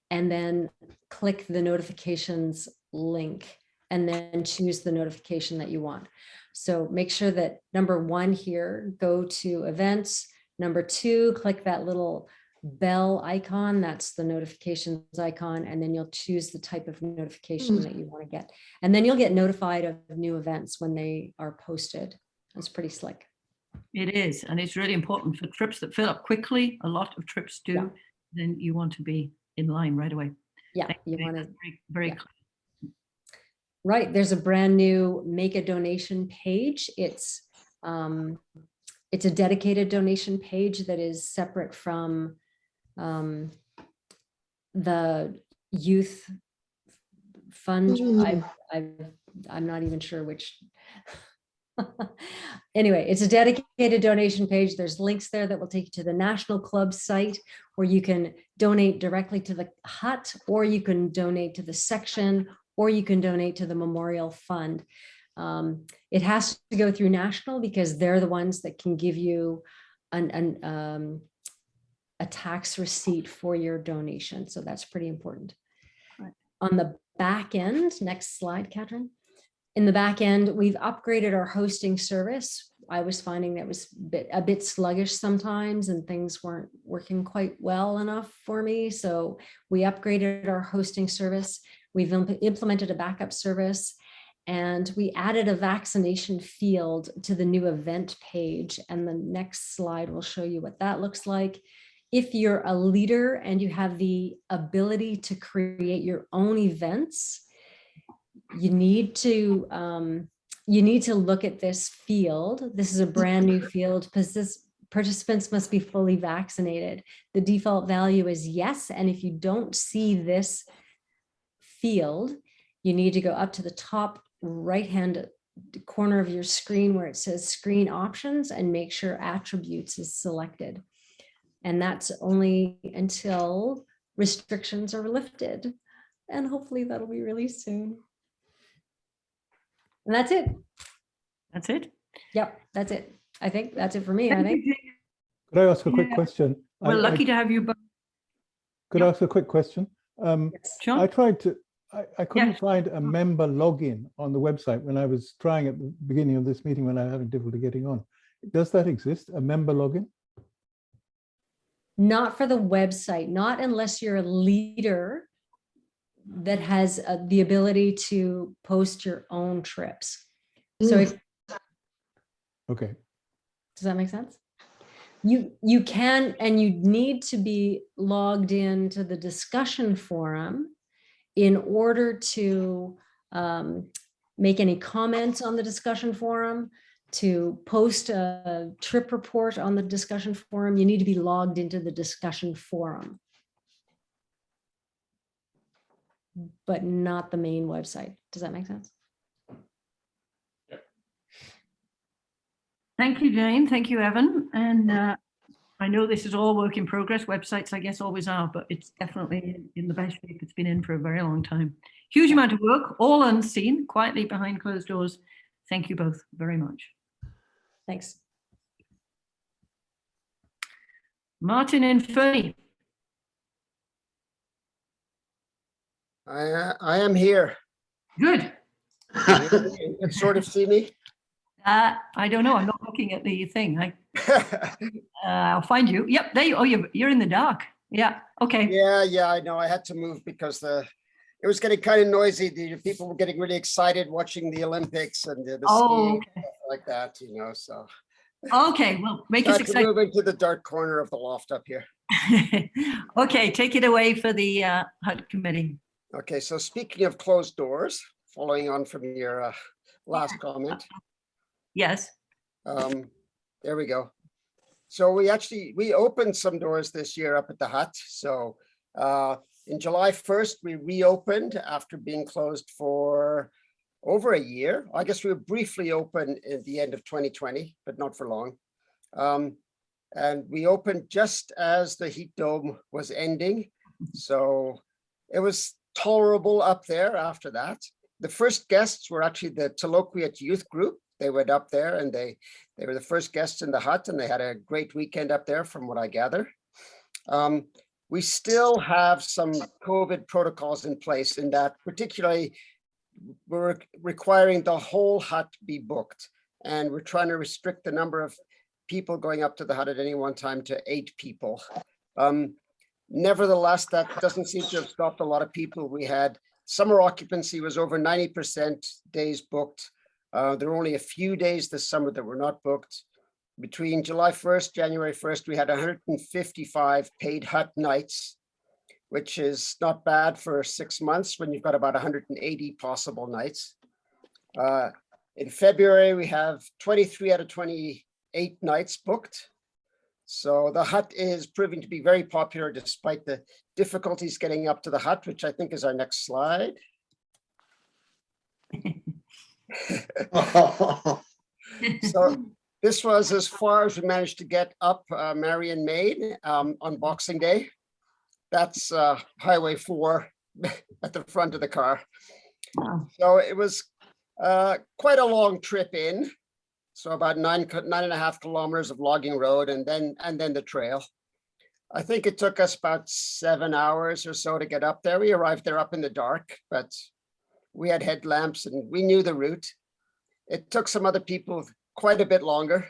and then click the notifications link, and then choose the notification that you want. So make sure that number 1 here, go to events. Number 2, click that little bell icon, that's the notifications icon, and then you'll choose the type of notification that you want to get. And then you'll get notified of new events when they are posted. It's pretty slick. It is, and it's really important for trips that fill up quickly. A lot of trips do. Yeah. Then you want to be in line right away. Yeah, you want to very clear. Right, there's a brand new make a donation page. It's a dedicated donation page that is separate from the youth fund. I'm not even sure which. Anyway, it's a dedicated donation page. There's links there that will take you to the National Club site, where you can donate directly to the hut, or you can donate to the section, or you can donate to the Memorial Fund. It has to go through National because they're the ones that can give you a tax receipt for your donation. So that's pretty important. Right. On the back end, next slide, Catherine. In the back end, we've upgraded our hosting service. I was finding that was a bit sluggish sometimes, and things weren't working quite well enough for me. So we upgraded our hosting service. We've implemented a backup service, and we added a vaccination field to the new event page. And the next slide will show you what that looks like. If you're a leader and you have the ability to create your own events, you need to look at this field. This is a brand new field. Participants must be fully vaccinated. The default value is yes. And if you don't see this field, you need to go up to the top right-hand corner of your screen where it says screen options and make sure attributes is selected. And that's only until restrictions are lifted. And hopefully that'll be really soon. And that's it. That's it. Yep, that's it. I think that's it for me, I Thank think. you, Jane. Could I ask a quick Yeah. question? We're lucky to have you both. Could I ask a quick question? Sure. I tried to, I couldn't find a member login on the website when I was trying at the beginning of this meeting when I was having difficulty getting on. Does that exist, a member login? Not for the website, not unless you're a leader that has the ability to post your own trips. So if, Okay. does that make sense? You can, and you need to be logged into the discussion forum in order to make any comments on the discussion forum, to post a trip report on the discussion forum. You need to be logged into the discussion forum, but not the main website. Does that make sense? Thank you, Jane. Thank you, Evan. And I know this is all work in progress. Websites, I guess, always are, but it's definitely in the best shape it's been in for a very long time. Huge amount of work, all unseen, quietly behind closed doors. Thank you both very much. Thanks. Martin and Fernie. I am here. Good. You can sort of see me. I don't know. I'm not looking at the thing. I'll find you. Yep. There you. Oh, you're in the dark. Yeah. Okay. Yeah, I know. I had to move because it was getting kind of noisy. The people were getting really excited watching the Olympics and the skiing, okay. stuff like that, you know. So Okay. Well, make so I us had to excited. move into the dark corner of the loft up here. Okay. Take it away for the HUD committee. Okay. So speaking of closed doors, following on from your last comment. Yes. There we go. So we opened some doors this year up at the hut. So in July 1st, we reopened after being closed for over a year. I guess we were briefly open at the end of 2020, but not for long. And we opened just as the heat dome was ending. So it was tolerable up there after that. The first guests were actually the Taloquiet youth group. They went up there and they were the first guests in the hut, and they had a great weekend up there from what I gather. We still have some COVID protocols in place in that particularly we're requiring the whole hut be booked, and we're trying to restrict the number of people going up to the hut at any one time to 8 people. Nevertheless, that doesn't seem to have stopped a lot of people. We had summer occupancy was over 90% days booked. There were only a few days this summer that were not booked. Between July 1st, January 1st, we had 155 paid hut nights, which is not bad for 6 months when you've got about 180 possible nights. In February, we have 23 out of 28 nights booked. So the hut is proving to be very popular despite the difficulties getting up to the hut, which I think is our next slide. So this was as far as we managed to get up Marion Main on Boxing Day. That's Highway 4 at the front of the car. Wow. So it was quite a long trip in. So about 9.5 kilometers of logging road and then the trail. I think it took us about 7 hours or so to get up there. We arrived there up in the dark, but we had headlamps and we knew the route. It took some other people quite a bit longer.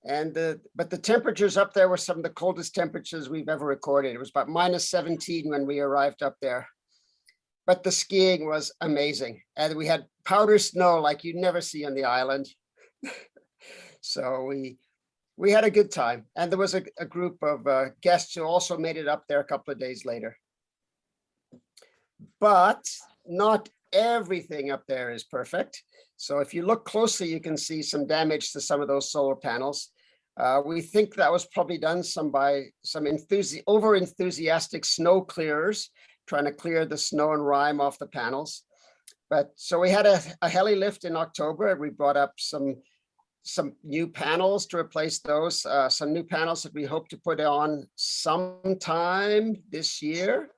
But the temperatures up there were some of the coldest temperatures we've ever recorded. It was about -17 when we arrived up there. But the skiing was amazing. And we had powder snow like you'd never see on the island. So we had a good time. And there was a group of guests who also made it up there a couple of days later. But not everything up there is perfect. So if you look closely, you can see some damage to some of those solar panels. We think that was probably done by some over-enthusiastic snow clearers trying to clear the snow and rime off the panels. But so we had a heli lift in October. We brought up some new panels to replace those, some new panels that we hope to put on sometime this year.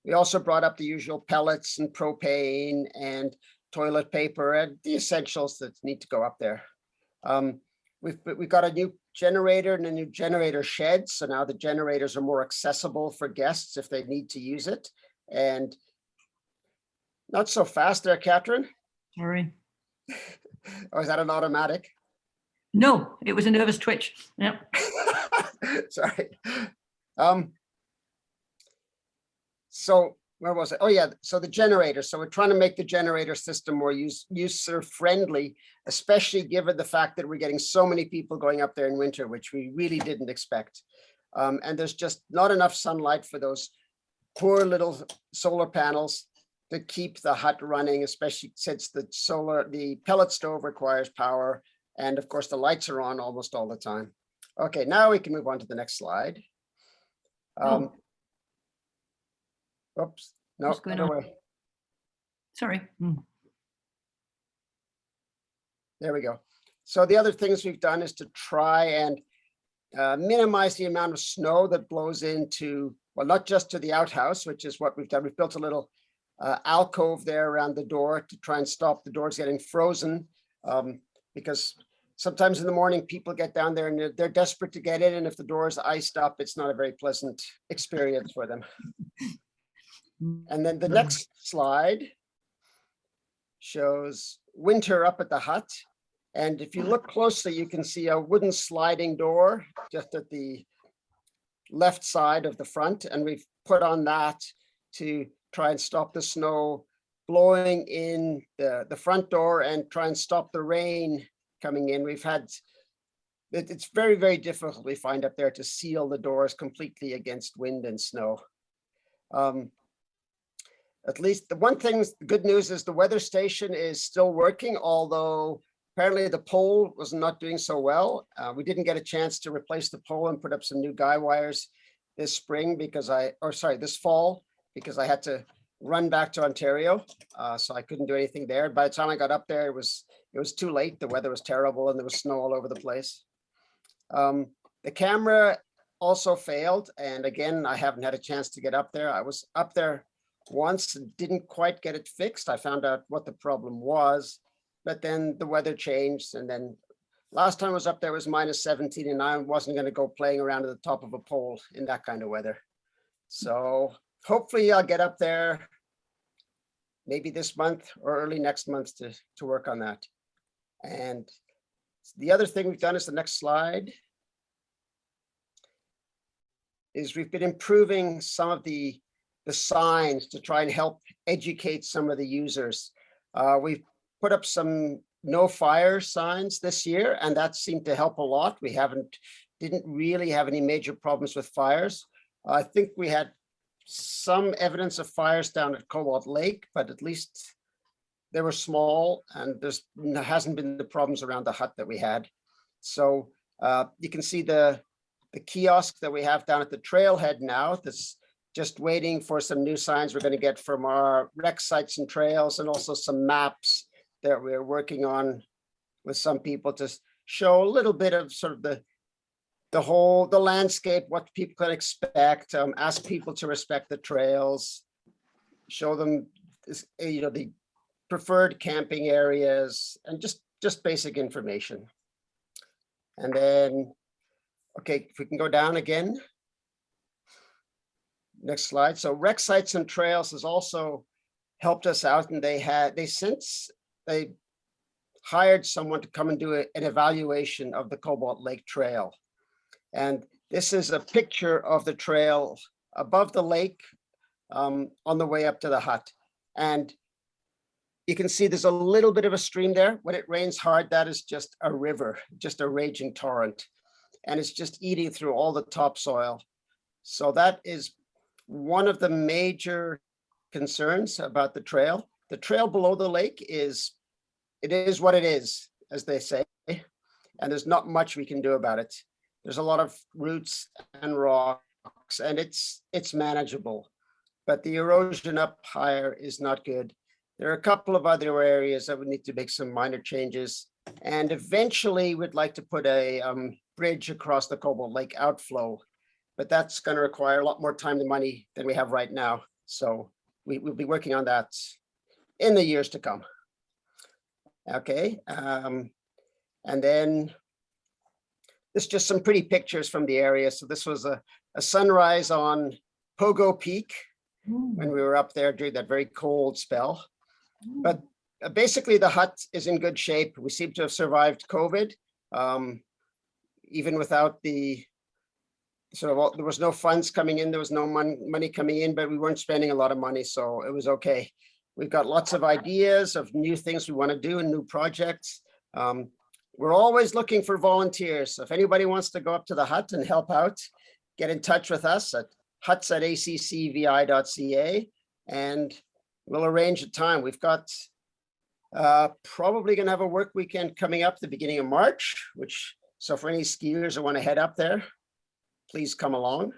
We also brought up the usual pellets and propane and toilet paper and the essentials that need to go up there. We've got a new generator and a new generator shed. So now the generators are more accessible for guests if they need to use it. And not so fast there, Catherine. Sorry. Or is that an automatic? No, it was a nervous twitch. Yeah. Sorry. So where was it? Oh yeah, so the generator. So we're trying to make the generator system more user friendly, especially given the fact that we're getting so many people going up there in winter, which we really didn't expect. And there's just not enough sunlight for those poor little solar panels to keep the hut running, especially since the pellet stove requires power. And of course, the lights are on almost all the time. Okay, now we can move on to the next slide. Oops, no, What's going other on? way. Sorry. There we go. So the other things we've done is to try and minimize the amount of snow that blows into, well, not just to the outhouse, which is what we've done. We've built a little alcove there around the door to try and stop the doors getting frozen, because sometimes in the morning people get down there and they're desperate to get in, and if the door is iced up, it's not a very pleasant experience for them. And then the next slide shows winter up at the hut. And if you look closely, you can see a wooden sliding door just at the left side of the front. And we've put on that to try and stop the snow blowing in the front door and try and stop the rain coming in. We've had, it's very, very difficult, we find up there, to seal the doors completely against wind and snow. At least the one thing, the good news is the weather station is still working, although apparently the pole was not doing so well. We didn't get a chance to replace the pole and put up some new guy wires this spring because this fall, because I had to run back to Ontario. So I couldn't do anything there. By the time I got up there, it was too late. The weather was terrible and there was snow all over the place. The camera also failed. And again, I haven't had a chance to get up there. I was up there once and didn't quite get it fixed. I found out what the problem was, but then the weather changed. And then last time I was up there was -17 and I wasn't going to go playing around at the top of a pole in that kind of weather. So hopefully I'll get up there maybe this month or early next month to work on that. And the other thing we've done is the next slide is we've been improving some of the signs to try and help educate some of the users. We've put up some no fire signs this year, and that seemed to help a lot. We didn't really have any major problems with fires. I think we had some evidence of fires down at Cobalt Lake, but at least they were small and there hasn't been the problems around the hut that we had. So you can see the kiosk that we have down at the trailhead now, that's just waiting for some new signs we're going to get from our rec sites and trails, and also some maps that we're working on with some people to show a little bit of sort of the landscape, what people can expect, ask people to respect the trails, show them the preferred camping areas, and just basic information. And then, okay, if we can go down again. Next slide. So rec sites and trails has also helped us out, and they hired someone to come and do an evaluation of the Cobalt Lake Trail. And this is a picture of the trail above the lake on the way up to the hut. And you can see there's a little bit of a stream there. When it rains hard, that is just a river, just a raging torrent. And it's just eating through all the topsoil. So that is one of the major concerns about the trail. The trail below the lake is what it is, as they say, and there's not much we can do about it. There's a lot of roots and rocks, and it's manageable, but the erosion up higher is not good. There are a couple of other areas that we need to make some minor changes, and eventually we'd like to put a bridge across the Cobalt Lake outflow, but that's going to require a lot more time and money than we have right now. So we'll be working on that in the years to come. Okay. And then this is just some pretty pictures from the area. So this was a sunrise on Pogo Peak when we were up there during that very cold spell. But basically the hut is in good shape. We seem to have survived COVID, even without the sort of, there was no funds coming in, there was no money coming in, but we weren't spending a lot of money, so it was okay. We've got lots of ideas of new things we want to do and new projects. We're always looking for volunteers. So if anybody wants to go up to the hut and help out, get in touch with us at huts@accvi.ca and we'll arrange a time. We've got probably going to have a work weekend coming up the beginning of March, so for any skiers who want to head up there, please come along.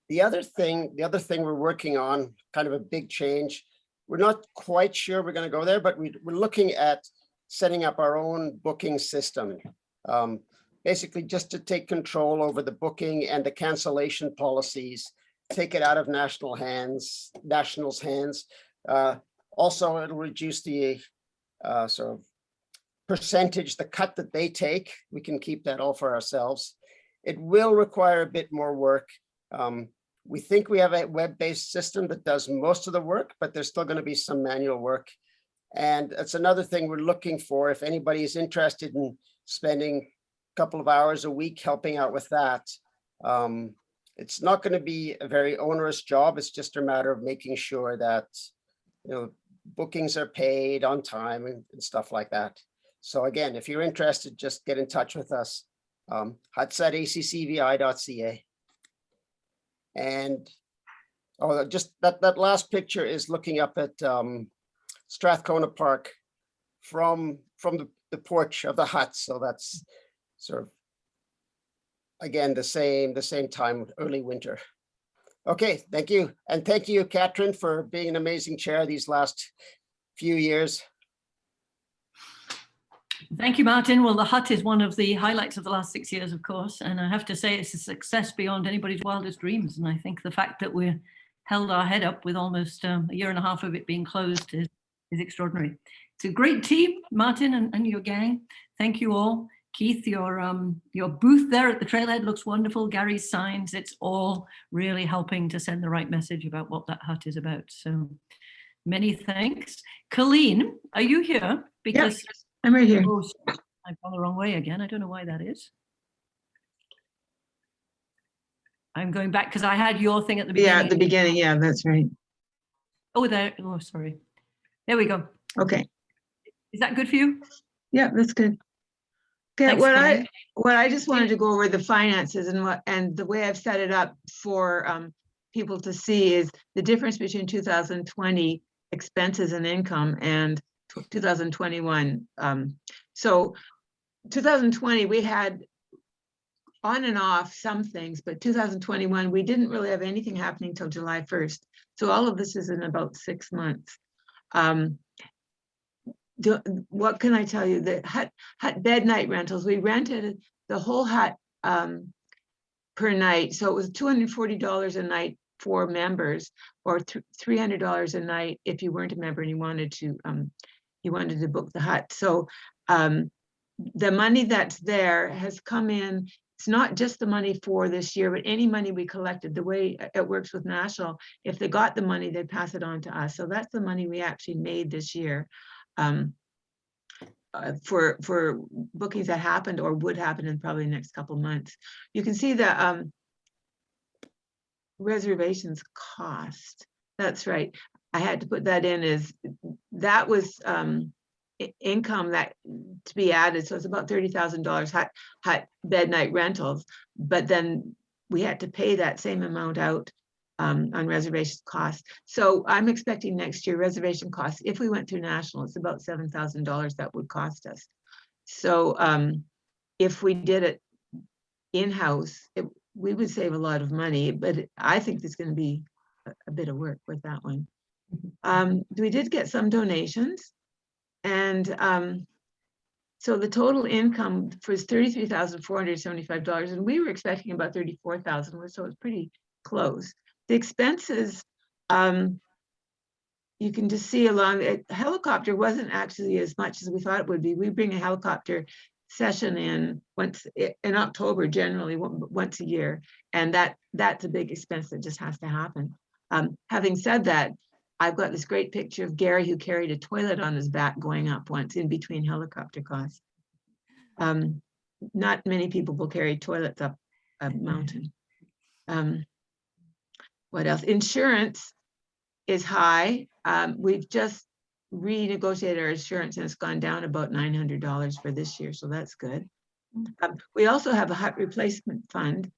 The other thing we're working on, kind of a big change. We're not quite sure we're going to go there, but we're looking at setting up our own booking system. Basically just to take control over the booking and the cancellation policies, take it out of nationals' hands. Also, it'll reduce the sort of percentage, the cut that they take. We can keep that all for ourselves. It will require a bit more work. We think we have a web-based system that does most of the work, but there's still going to be some manual work. And that's another thing we're looking for. If anybody is interested in spending a couple of hours a week helping out with that, it's not going to be a very onerous job. It's just a matter of making sure that, bookings are paid on time and stuff like that. So again, if you're interested, just get in touch with us. huts@accvi.ca. And just that last picture is looking up at Strathcona Park from the porch of the hut. So that's sort of, again, the same time, early winter. Okay, thank you. And thank you, Catherine, for being an amazing chair these last few years. Thank you, Martin. Well, the hut is one of the highlights of the last 6 years, of course, and I have to say it's a success beyond anybody's wildest dreams. And I think the fact that we're held our head up with almost a year and a half of it being closed is extraordinary. It's a great team, Martin and your gang. Thank you all. Keith, your booth there at the trailhead looks wonderful. Gary's signs, it's all really helping to send the right message about what that hut is about. So many thanks. Colleen, are you here? Because yep, I'm right here. Oh, I've gone the wrong way again. I don't know why that is. I'm going back because I had your thing at the beginning. Yeah, at the beginning. Yeah, that's right. Oh, there. Oh, sorry. There we go. Okay. Is that good for you? Yeah, that's good. Okay, Thanks, what I just wanted to go over the finances and the way I've set it up for people to see is the difference between 2020 expenses and income and 2021. So 2020 we had on and off some things, but 2021 we didn't really have anything happening till July 1st. So all of this is in about 6 months. What can I tell you? The hut bed night rentals, we rented the whole hut per night. So it was $240 a night for members, or $300 a night if you weren't a member and you wanted to book the hut. So the money that's there has come in. It's not just the money for this year, but any money we collected. The way it works with National, if they got the money, they'd pass it on to us. So that's the money we actually made this year. For bookings that happened or would happen in probably the next couple of months. You can see the reservations cost. That's right. I had to put that in as that was income that to be added. So it's about $30,000 hut bed night rentals, but then we had to pay that same amount out on reservation costs. So I'm expecting next year reservation costs, if we went through National, it's about $7,000 that would cost us. So if we did it in-house, we would save a lot of money, but I think there's going to be a bit of work with that one. We did get some donations, and so the total income was $33,475, and we were expecting about $34,000, so it's pretty close. The expenses, you can just see along it. Helicopter wasn't actually as much as we thought it would be. We bring a helicopter session in once in October, generally once a year, and that's a big expense that just has to happen. Having said that, I've got this great picture of Gary who carried a toilet on his back going up once in between helicopter costs. Not many people will carry toilets up a mountain. What else? Insurance is high. We've just renegotiated our insurance and it's gone down about $900 for this year, so that's good. We also have a hut replacement fund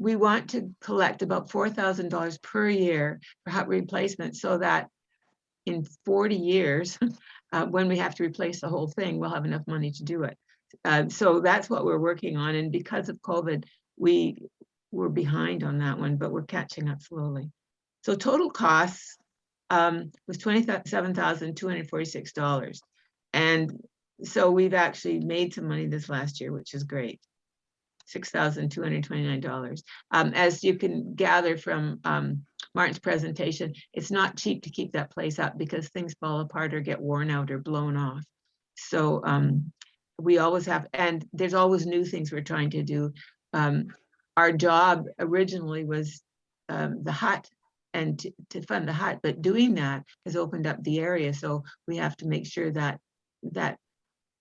we want to collect about $4,000 per year for hut replacement, so that in 40 years, when we have to replace the whole thing, we'll have enough money to do it. So that's what we're working on, and because of COVID, we're behind on that one, but we're catching up slowly. So total costs was $27,246. And so we've actually made some money this last year, which is great. $6,229. As you can gather from Martin's presentation, it's not cheap to keep that place up because things fall apart or get worn out or blown off. So we always have, and there's always new things we're trying to do. Our job originally was the hut and to fund the hut, but doing that has opened up the area. So we have to make sure that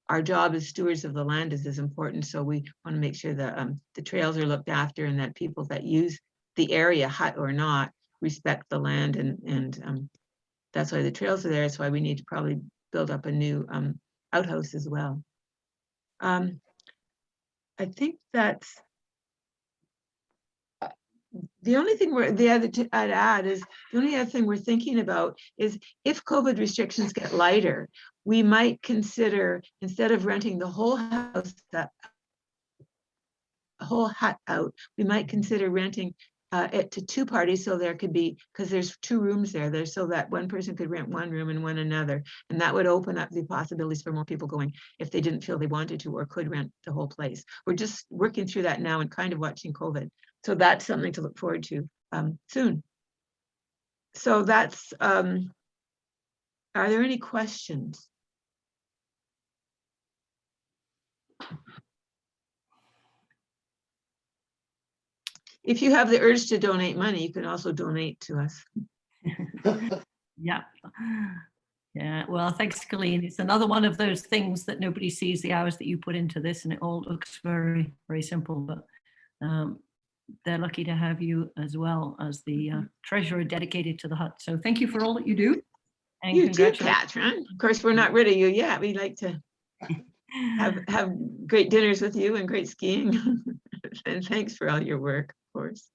our job as stewards of the land is as important. So we want to make sure that the trails are looked after and that people that use the area, hut or not, respect the land. And that's why the trails are there. That's why we need to probably build up a new outhouse as well. I think that's the only thing I'd add is the only other thing we're thinking about is if COVID restrictions get lighter, we might consider, instead of renting the whole house, a whole hut out, we might consider renting it to two parties, so there could be, because there's 2 rooms there, so that one person could rent one room and one another, and that would open up the possibilities for more people going if they didn't feel they wanted to or could rent the whole place. We're just working through that now and kind of watching COVID. So that's something to look forward to soon. So that's, are there any questions? If you have the urge to donate money, you can also donate to us. Yeah. Yeah, well, thanks, Colleen. It's another one of those things that nobody sees the hours that you put into this, and it all looks very, very simple, but they're lucky to have you as well as the treasurer dedicated to the hut. So thank you for all that you do. And you too, Catherine. Of course, we're not rid of you yet. We'd like to have great dinners with you and great skiing. And thanks for all your work, of course.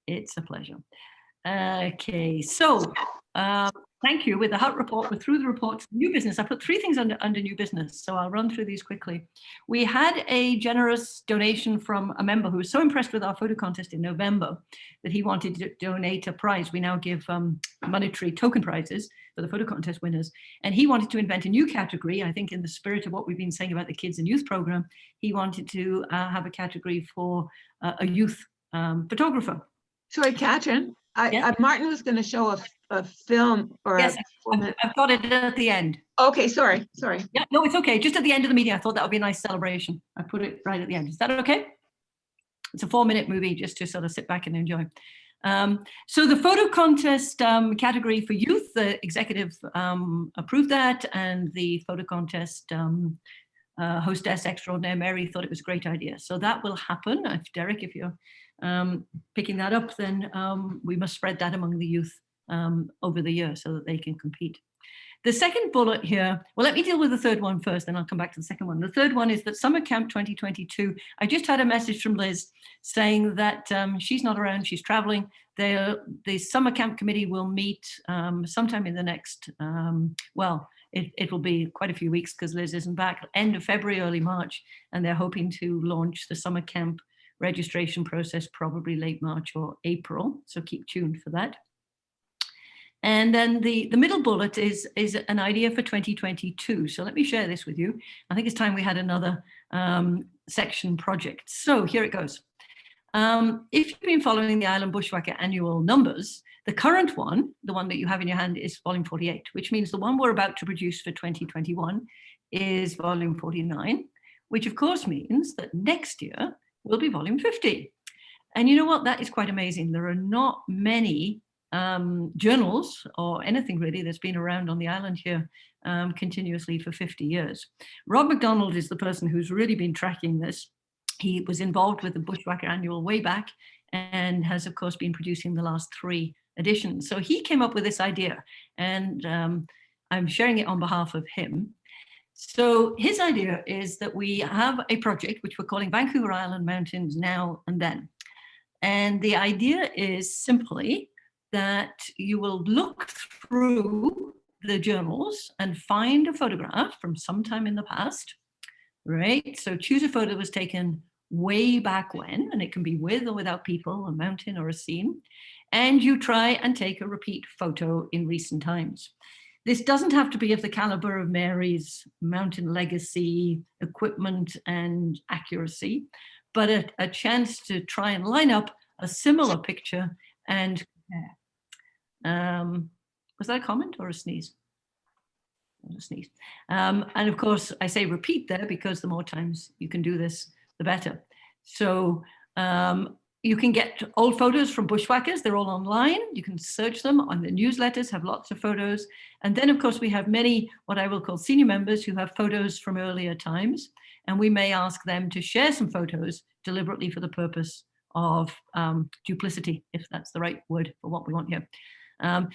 It's a pleasure. Okay, so thank you. With the hut report, we're through the reports. New business. I put 3 things under new business, so I'll run through these quickly. We had a generous donation from a member who was so impressed with our photo contest in November that he wanted to donate a prize. We now give monetary token prizes for the photo contest winners, and he wanted to invent a new category. I think in the spirit of what we've been saying about the kids and youth program, he wanted to have a category for a youth photographer. Sorry, Catherine. Martin was going to show a film or yes, I've got it at the end. Okay, sorry. Yeah, no, it's okay. Just at the end of the meeting, I thought that would be a nice celebration. I put it right at the end. Is that okay? It's a 4-minute movie just to sort of sit back and enjoy. So the photo contest category for youth, the executive approved that, and the photo contest hostess extraordinaire Mary thought it was a great idea. So that will happen. Derek, if you're picking that up, then we must spread that among the youth over the year so that they can compete. The second bullet here, well, let me deal with the third one first, then I'll come back to the second one. The third one is that Summer Camp 2022, I just had a message from Liz saying that she's not around, she's traveling. The Summer Camp Committee will meet sometime in the next, it will be quite a few weeks because Liz isn't back, end of February, early March, and they're hoping to launch the Summer Camp registration process probably late March or April, so keep tuned for that. And then the middle bullet is an idea for 2022. So let me share this with you. I think it's time we had another section project. So here it goes. If you've been following the Island Bushwhacker annual numbers, the current one, the one that you have in your hand, is volume 48, which means the one we're about to produce for 2021 is volume 49, which of course means that next year will be volume 50. And you know what? That is quite amazing. There are not many journals or anything really that's been around on the island here continuously for 50 years. Rob McDonald is the person who's really been tracking this. He was involved with the Bushwhacker Annual way back and has, of course, been producing the last 3 editions. So he came up with this idea, and I'm sharing it on behalf of him. So his idea is that we have a project which we're calling Vancouver Island Mountains Now and Then. And the idea is simply that you will look through the journals and find a photograph from sometime in the past, right? So choose a photo that was taken way back when, and it can be with or without people, a mountain or a scene, and you try and take a repeat photo in recent times. This doesn't have to be of the caliber of Mary's mountain legacy, equipment and accuracy, but a chance to try and line up a similar picture and compare. Was that a comment or a sneeze? A sneeze. And of course, I say repeat there because the more times you can do this, the better. So you can get old photos from bushwhackers. They're all online. You can search them on the newsletters, have lots of photos. And then, of course, we have many what I will call senior members who have photos from earlier times. And we may ask them to share some photos deliberately for the purpose of duplicity, if that's the right word for what we want here.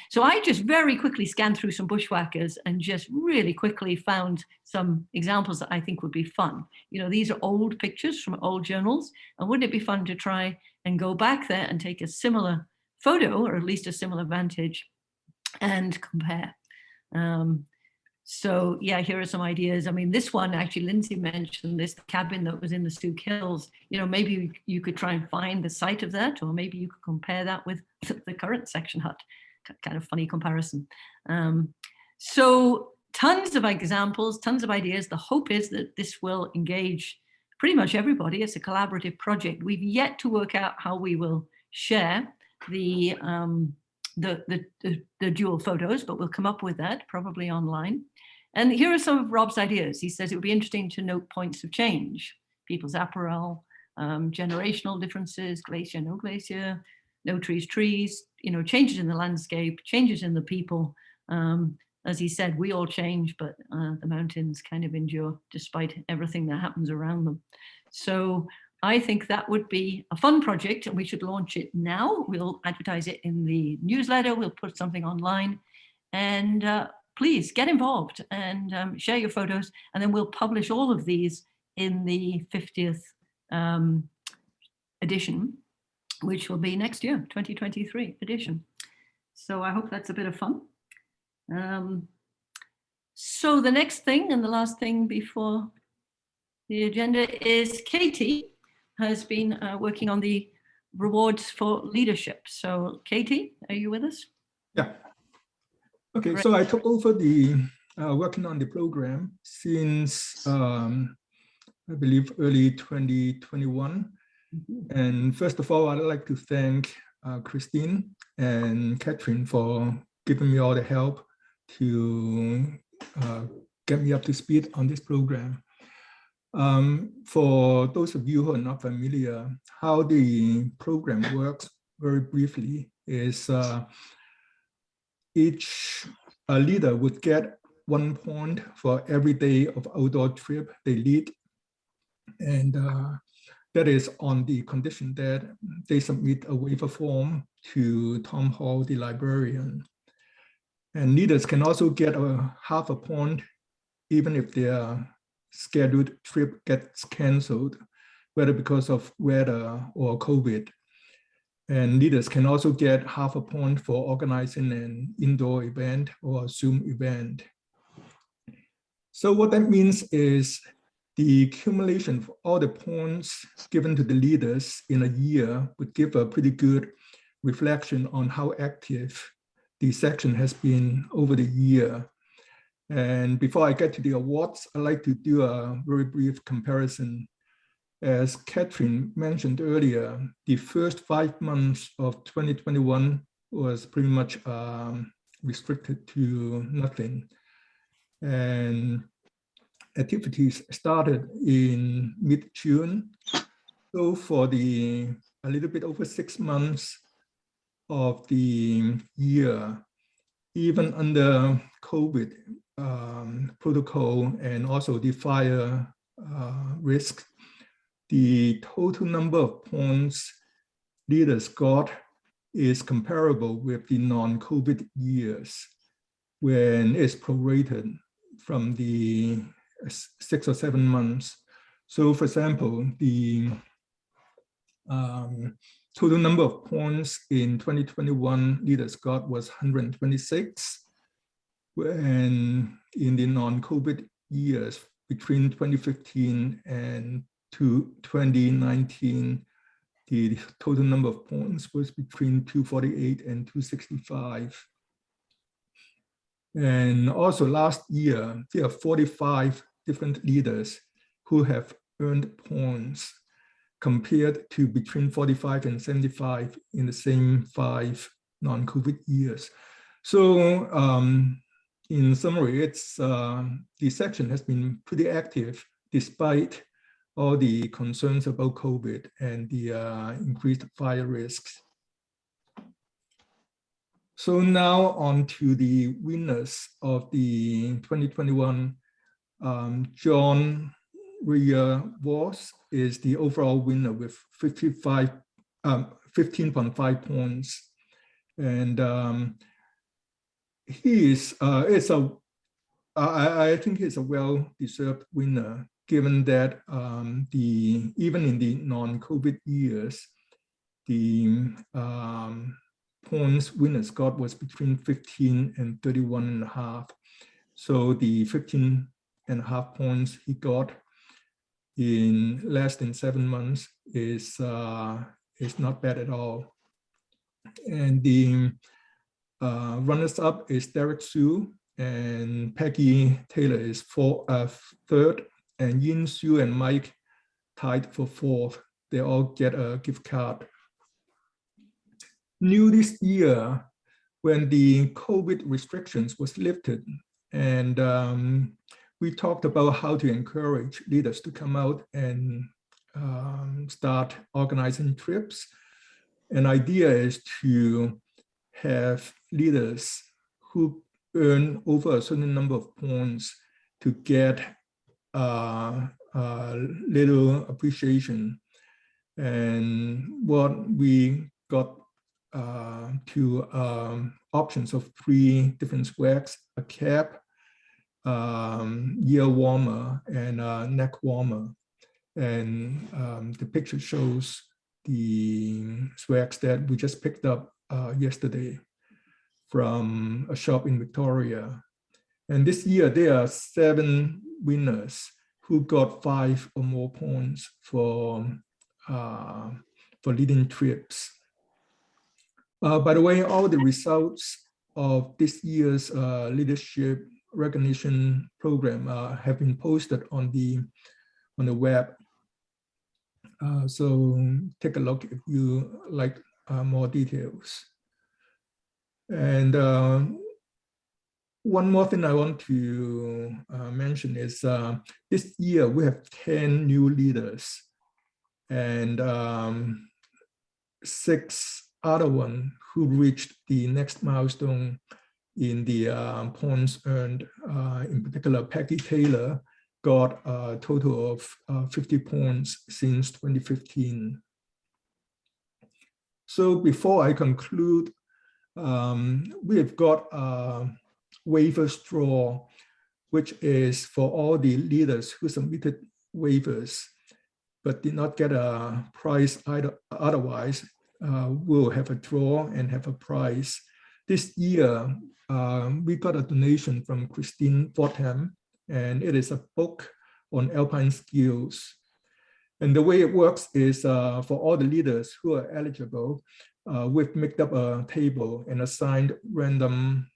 So I just very quickly scanned through some bushwhackers and just really quickly found some examples that I think would be fun. You know, these are old pictures from old journals, and wouldn't it be fun to try and go back there and take a similar photo, or at least a similar vantage, and compare. So yeah, here are some ideas. I mean, this one, actually, Lindsay mentioned this, the cabin that was in the Stook Hills. You know, maybe you could try and find the site of that, or maybe you could compare that with the current section hut. Kind of funny comparison. So tons of examples, tons of ideas. The hope is that this will engage pretty much everybody. It's a collaborative project. We've yet to work out how we will share the dual photos, but we'll come up with that probably online. And here are some of Rob's ideas. He says it would be interesting to note points of change, people's apparel, generational differences, glacier, no glacier, no trees, trees, you know, changes in the landscape, changes in the people. As he said, we all change, but the mountains kind of endure despite everything that happens around them. So I think that would be a fun project, and we should launch it now. We'll advertise it in the newsletter. We'll put something online, and please get involved and share your photos. And then we'll publish all of these in the 50th edition, which will be next year, 2023 edition. So I hope that's a bit of fun. So the next thing and the last thing before the agenda is Katie has been working on the rewards for leadership. So Katie, are you with us? Yeah. Okay, Great. so I took over the working on the program since I believe early 2021. And first of all, I'd like to thank Christine and Catherine for giving me all the help to get me up to speed on this program. For those of you who are not familiar, how the program works very briefly is each leader would get 1 point for every day of outdoor trip they lead. And that is on the condition that they submit a waiver form to Tom Hall, the librarian. And leaders can also get a half a point even if their scheduled trip gets canceled, whether because of weather or COVID. And leaders can also get half a point for organizing an indoor event or a Zoom event. So what that means is the accumulation of all the points given to the leaders in a year would give a pretty good reflection on how active the section has been over the year. And before I get to the awards, I'd like to do a very brief comparison. as Catherine mentioned earlier, the first 5 months of 2021 was pretty much restricted to nothing. And activities started in mid-June. So for a little bit over 6 months of the year, even under COVID protocol and also the fire risk, the total number of points leaders got is comparable with the non-COVID years when it's prorated from the 6 or 7 months. So for example, the total number of points in 2021 leaders got was 126, and in the non-COVID years between 2015 and to 2019, the total number of points was between 248 and 265. And also last year, there are 45 different leaders who have earned points compared to between 45 and 75 in the same 5 non-COVID years. So in summary, it's the section has been pretty active despite all the concerns about COVID and the increased fire risks. So now on to the winners of the 2021. John Ria Voss is the overall winner with 15.5 points. And he is, I think he's a well-deserved winner, given that even in the non-COVID years, the points winners got was between 15 and 31.5. So the 15.5 points he got in less than 7 months is not bad at all. And the runners-up is Derek Su, and Peggy Taylor is third, and Yin Su and Mike tied for 4th. They all get a gift card. New this year, when the COVID restrictions was lifted, and we talked about how to encourage leaders to come out and start organizing trips. An idea is to have leaders who earn over a certain number of points to get little appreciation. And what we got two options of 3 different swags: a cap, ear warmer, and a neck warmer. And the picture shows the swags that we just picked up yesterday from a shop in Victoria. And this year there are 7 winners who got 5 or more points for leading trips. By the way, all the results of this year's leadership recognition program have been posted on the web. So take a look if you like more details. And one more thing I want to mention is this year we have 10 new leaders, and 6 other ones who reached the next milestone in the points earned. In particular, Peggy Taylor got a total of 50 points since 2015. So before I conclude, we have got a waiver draw, which is for all the leaders who submitted waivers but did not get a prize otherwise. We'll have a draw and have a prize. This year, we got a donation from Christine Fortham, and it is a book on alpine skills. And the way it works is for all the leaders who are eligible, we've made up a table and assigned a random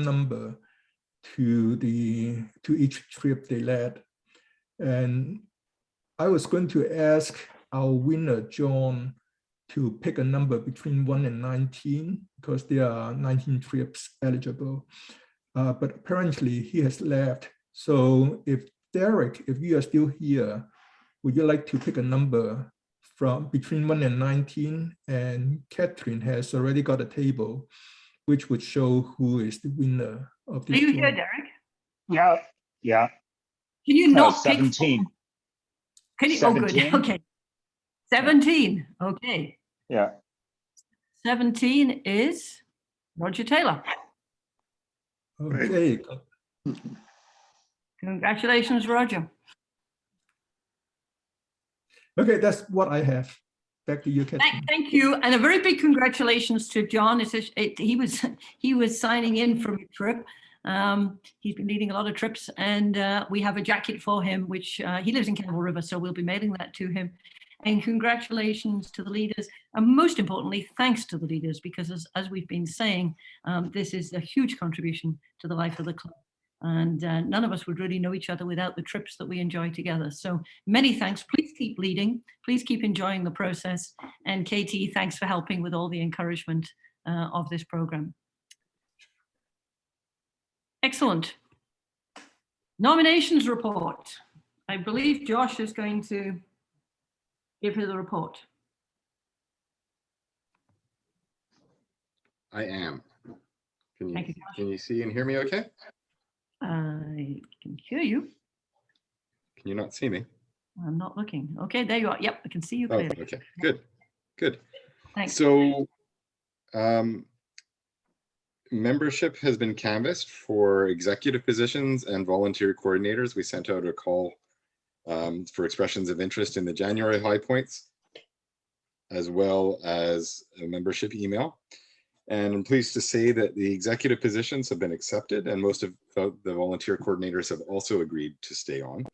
number to each trip they led. And I was going to ask our winner, John, to pick a number between 1 and 19 because there are 19 trips eligible. But apparently he has left. So if Derek, if you are still here, would you like to pick a number from between 1 and 19? And Catherine has already got a table, which would show who is the winner of this. Are you here, drawing. Derek? Yeah, yeah. Can you not pick 17. Can you? 17. Oh, good. Okay. 17. Okay. Yeah. 17 is Roger Taylor. Okay. Congratulations, Roger. Okay, that's what I have. Back to you, Catherine. Thank you, and a very big congratulations to John. He was signing in from a trip. He's been leading a lot of trips, and we have a jacket for him, which he lives in Campbell River, so we'll be mailing that to him. And congratulations to the leaders, and most importantly, thanks to the leaders, because as we've been saying, this is a huge contribution to the life of the club. And none of us would really know each other without the trips that we enjoy together. So many thanks. Please keep leading. Please keep enjoying the process. And Katie, thanks for helping with all the encouragement of this program. Excellent. Nominations report. I believe Josh is going to give you the report. I am. Thank you, Can you see and hear me okay? I can hear you. Can you not see me? I'm not looking. Okay, there you are. Yep, I can see you Oh, clearly. okay, good, good. Thanks. So membership has been canvassed for executive positions and volunteer coordinators. We sent out a call for expressions of interest in the January high points, as well as a membership email. And I'm pleased to say that the executive positions have been accepted, and most of the volunteer coordinators have also agreed to stay on.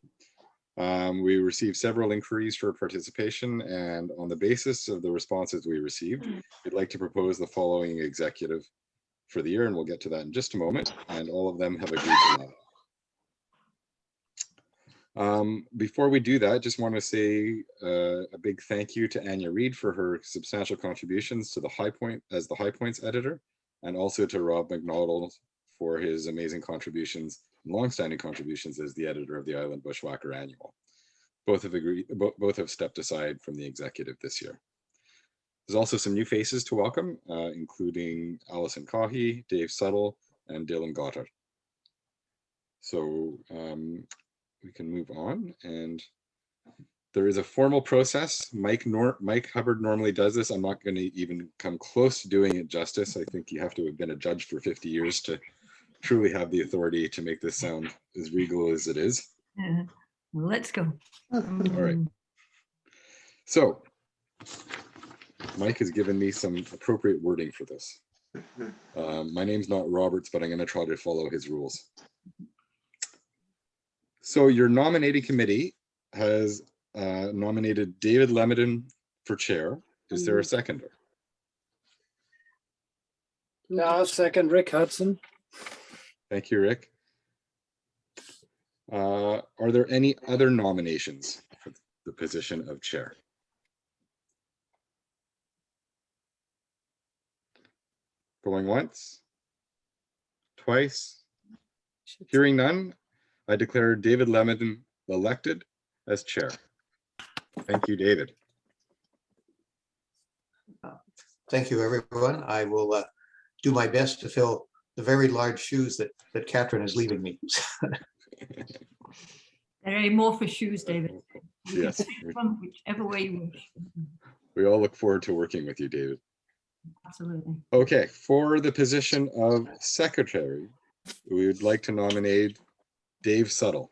We received several inquiries for participation, and on the basis of the responses we received, we'd like to propose the following executive for the year, and we'll get to that in just a moment, and all of them have agreed to that. Before we do that, just want to say a big thank you to Anya Reed for her substantial contributions to the High Point as the High Points editor, and also to Rob McNaughton for his amazing contributions, longstanding contributions as the editor of the Island Bushwhacker Annual. Both have agreed, both have stepped aside from the executive this year. There's also some new faces to welcome, including Alison Cahy, Dave Suttle, and Dylan Goddard. So we can move on, and there is a formal process. Mike Hubbard normally does this. I'm not going to even come close to doing it justice. I think you have to have been a judge for 50 years to truly have the authority to make this sound as regal as it is. Well, let's go. All right. So Mike has given me some appropriate wording for this. My name's not Roberts, but I'm going to try to follow his rules. So your nominating committee has nominated David Lemedon for chair. Is there a seconder? Yeah, I'll second Rick Hudson. Thank you, Rick. Are there any other nominations for the position of chair? Going once, twice, hearing none, I declare David Lemedon elected as chair. Thank you, David. Thank you, everyone. I will do my best to fill the very large shoes that Catherine is leaving me. There are amorphous shoes, David. You Yes. can pick from whichever way you wish. We all look forward to working with you, David. Absolutely. Okay, for the position of secretary, we would like to nominate Dave Suttle.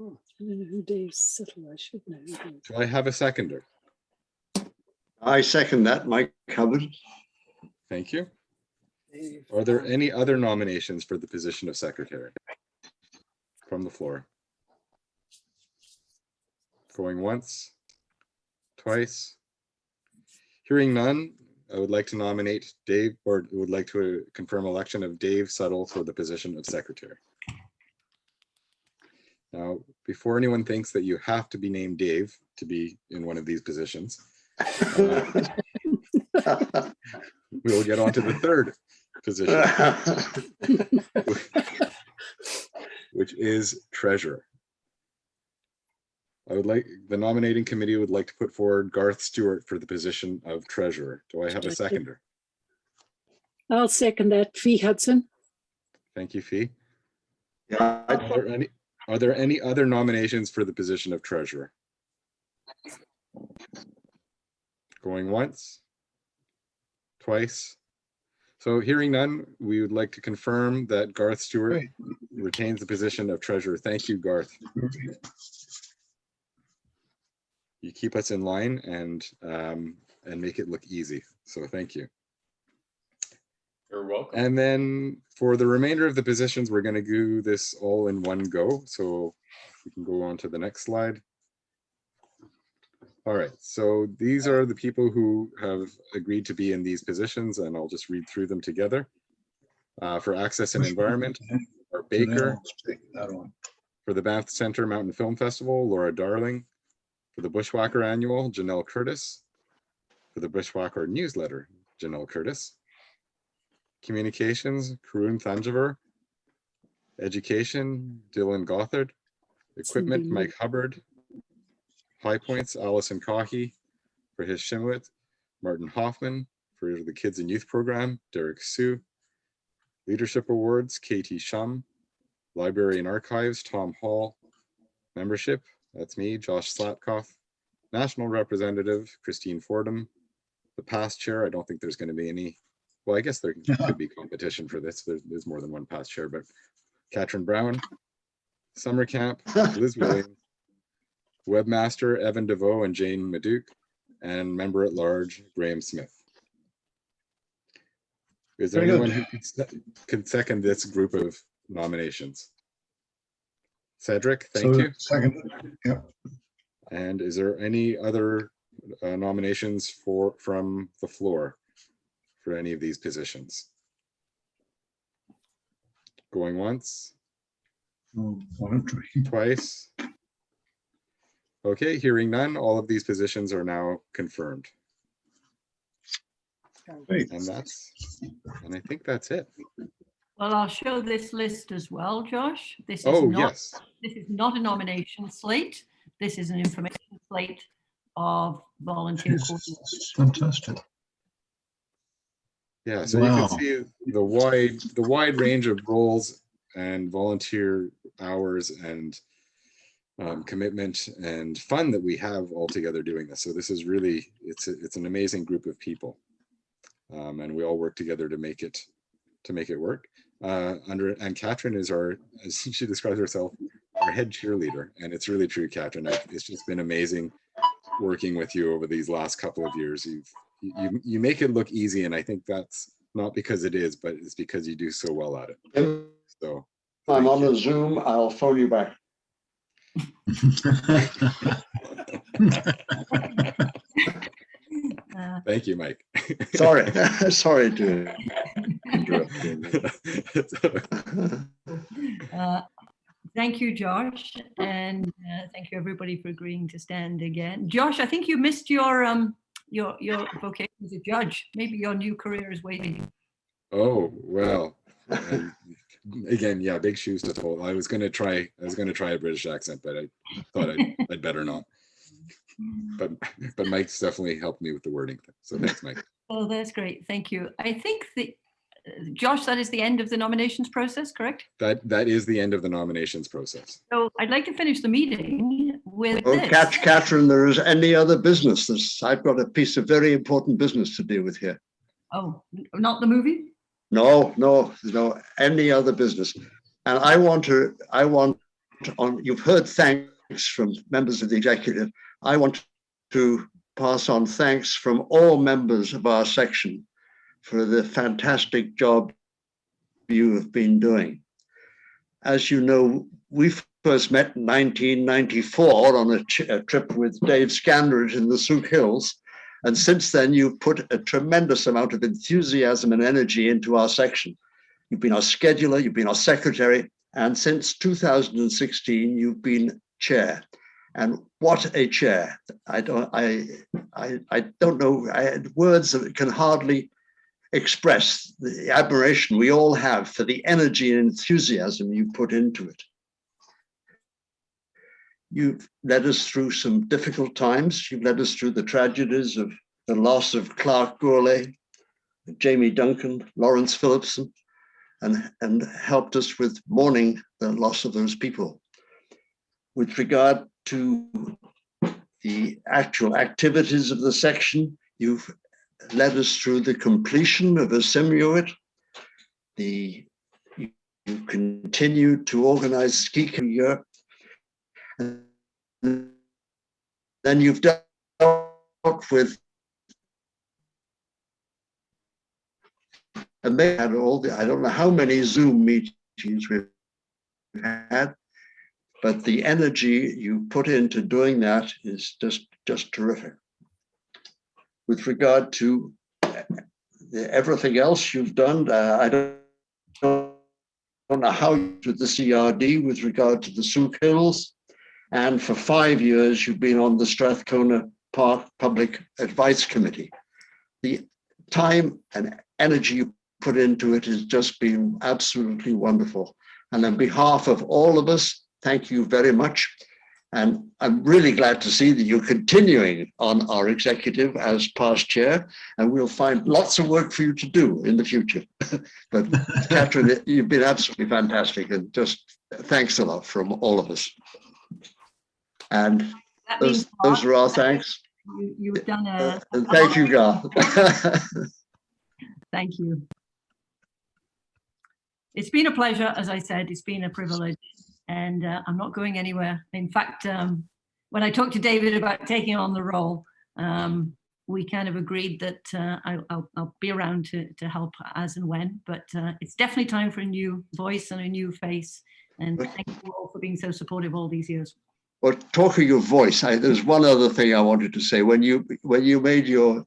Oh, I don't know who Dave Suttle. I should know. Do I have a seconder? I second that, Mike Hubbard. Thank you. Are there any other nominations for the position of secretary? From the floor. Going once, twice. Hearing none, I would like to nominate Dave, or would like to confirm election of Dave Suttle for the position of secretary. Now, before anyone thinks that you have to be named Dave to be in one of these positions, we'll get on to the third position, which is treasurer. The nominating committee would like to put forward Garth Stewart for the position of treasurer. Do I have a seconder? I'll second that. Fee Hudson. Thank you, Fee. Yeah. Are there any other nominations for the position of treasurer? Going once, twice. So hearing none, we would like to confirm that Garth Stewart retains the position of treasurer. Thank you, Garth. You keep us in line and make it look easy. So thank you. You're welcome. And then for the remainder of the positions, we're going to do this all in one go. So we can go on to the next slide. All right, so these are the people who have agreed to be in these positions, and I'll just read through them together. For Access and Environment, Laura Baker. For the Banff Center Mountain Film Festival, Laura Darling. For the Bushwhacker Annual, Janelle Curtis. For the Bushwhacker Newsletter, Janelle Curtis. Communications, Karun Thanjavur. Education, Dylan Gothard. Equipment, Mike Hubbard. High Points, Allison Coffey. For his Shimwit, Martin Hoffman. For the Kids and Youth Program, Derek Sue. Leadership Awards, Katie Shum. Library and Archives, Tom Hall. Membership, that's me, Josh Slatkoff. National Representative, Christine Fordham. The past chair, I don't think there's going to be any. Well, I guess there could be competition for this. There's more than one past chair, but Katrin Brown. Summer Camp, Liz Williams. Webmaster, Evan DeVoe and Jane Maduke. And Member at Large, Graham Smith. Is there anyone who can second this group of nominations? Cedric, thank you. Second, yep. And is there any other nominations from the floor for any of these positions? Going once? Twice? Okay, hearing none, all of these positions are now confirmed. And I think that's it. Well, I'll show this list as well, Josh. This is yes. This is not a nomination slate. This is an information slate of volunteer coordinators. Fantastic. Yeah, so Wow. you can see the wide range of roles and volunteer hours and commitment and fun that we have all together doing this. So this is really, it's an amazing group of people, and we all work together to make it work. And Katrin is as she describes herself, our head cheerleader, and it's really true, Katrin. It's just been amazing working with you over these last couple of years. You make it look easy, and I think that's not because it is, but it's because you do so well at it. So I'm on a Zoom. I'll phone you back. Thank you, Mike. Sorry, sorry to interrupt you. Thank you, Josh, and thank you everybody for agreeing to stand again. Josh, I think you missed your vocation as a judge. Maybe your new career is waiting. Oh well. Again, yeah, big shoes to fill. I was gonna try a British accent, but I thought I'd better not. But Mike's definitely helped me with the wording. So thanks, Mike. Oh, that's great. Thank you. I think Josh, that is the end of the nominations process, correct? That is the end of the nominations process. So I'd like to finish the meeting with Oh, this. Katrin, there is any other business? I've got a piece of very important business to deal with here. Oh, not the movie? No, any other business. And I want you've heard thanks from members of the executive. I want to pass on thanks from all members of our section for the fantastic job you have been doing. As you know, we first met in 1994 on a trip with Dave Scandridge in the Souk Hills. And since then, you've put a tremendous amount of enthusiasm and energy into our section. You've been our scheduler, you've been our secretary, and since 2016, you've been chair. And what a chair. I don't know, words that can hardly express the admiration we all have for the energy and enthusiasm you put into it. You've led us through some difficult times. You've led us through the tragedies of the loss of Clark Gourlay, Jamie Duncan, Lawrence Phillipson, and helped us with mourning the loss of those people. With regard to the actual activities of the section, you've led us through the completion of a Simuit. You continue to organize ski year. And then you've dealt with and they had all the, I don't know how many Zoom meetings we've had, but the energy you put into doing that is just terrific. With regard to everything else you've done, I don't know how you did the CRD with regard to the Souk Hills. And for 5 years, you've been on the Strathcona Park Public Advice Committee. The time and energy you put into it has just been absolutely wonderful. And on behalf of all of us, thank you very much. And I'm really glad to see that you're continuing on our executive as past chair, and we'll find lots of work for you to do in the future. But Catherine, you've been absolutely fantastic, and just thanks a lot from all of us. And those are our thanks. You've done a thank you, Gar. Thank you. It's been a pleasure, as I said, it's been a privilege, and I'm not going anywhere. In fact, when I talked to David about taking on the role, we kind of agreed that I'll be around to help as and when, but it's definitely time for a new voice and a new face. And thank you all for being so supportive all these years. Well, talk of your voice, there's one other thing I wanted to say. When you made your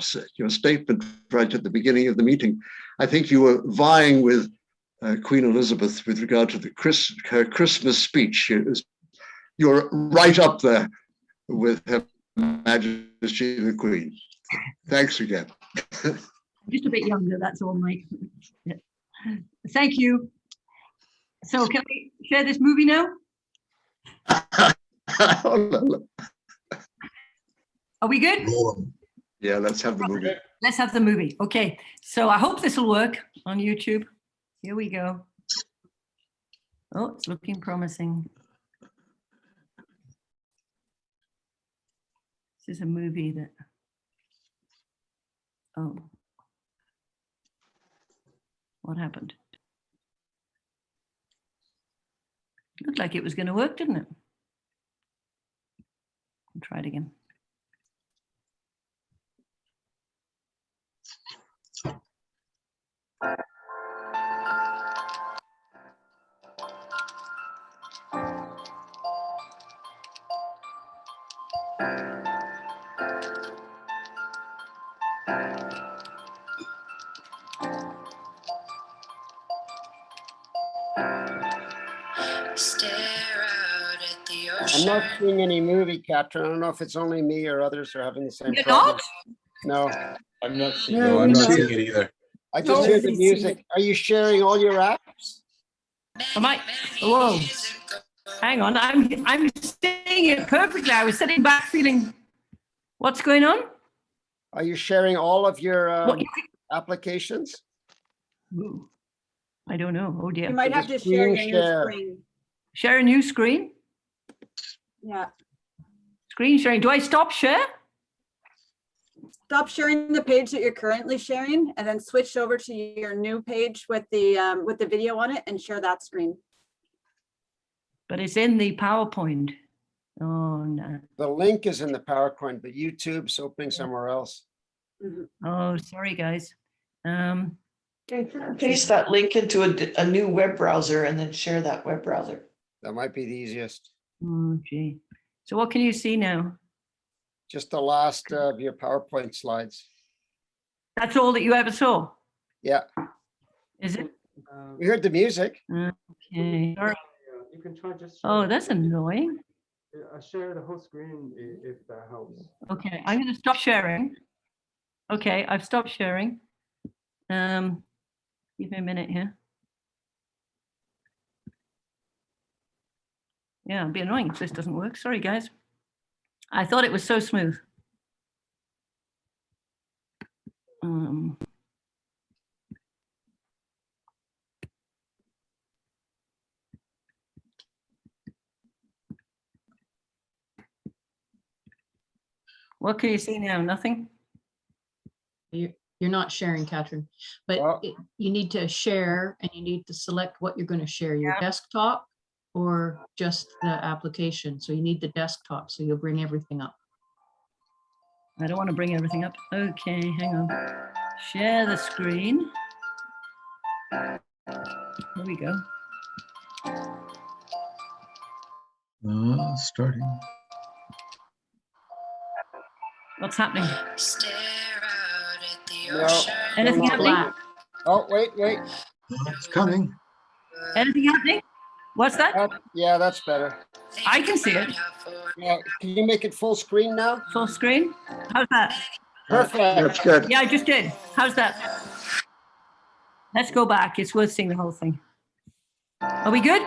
statement right at the beginning of the meeting, I think you were vying with Queen Elizabeth with regard to her Christmas speech. You're right up there with Her Majesty the Queen. Thanks again. Just a bit younger, that's all, Mike. Yeah. Thank you. So can we share this movie now? Are we good? Yeah, let's have the movie. Let's have the movie. Okay, so I hope this will work on YouTube. Here we go. Oh, it's looking promising. This is a movie that, oh, what happened? Looked like it was going to work, didn't it? I'll try it again. I'm not seeing any movie, Catherine. I don't know if it's only me or others are having the same You're problem. not? No. I'm not seeing No, I'm not seeing it either. I just hear the music. Are you sharing all your apps? Am I? Whoa. Hang on. I'm seeing it perfectly. I was sitting back feeling, what's going on? Are you sharing all of your applications? Ooh, I don't know. Oh dear. You might have to share your new screen. Share a new screen? Yeah. Screen sharing. Do I stop share? Stop sharing the page that you're currently sharing and then switch over to your new page with the video on it and share that screen. But it's in the PowerPoint. Oh no. The link is in the PowerPoint, but YouTube's opening somewhere else. Oh, sorry guys. Paste that link into a new web browser and then share that web browser. That might be the easiest. Oh gee. So what can you see now? Just the last of your PowerPoint slides. That's all that you ever saw? Yeah. Is it? We heard the music. Okay. Sorry. You can try just. Oh, that's annoying. Share the whole screen if that helps. Okay, I'm going to stop sharing. Okay, I've stopped sharing. Give me a minute here. Yeah, it'd be annoying if this doesn't work. Sorry, guys. I thought it was so smooth. What can you see now? Nothing? You're not sharing, Catherine, but you need to share and you need to select what you're going to share, your desktop or just the application. So you need the desktop, so you'll bring everything up. I don't want to bring everything up. Okay, hang on. Share the screen. Here we go. Starting. What's happening? No, Anything no, happening? Oh, wait. It's coming. Anything happening? What's that? Yeah, that's better. I can see it. Yeah, can you make it full screen now? Full screen? How's that? Perfect. That's good. Yeah, I just did. How's that? Let's go back. It's worth seeing the whole thing. Are we good?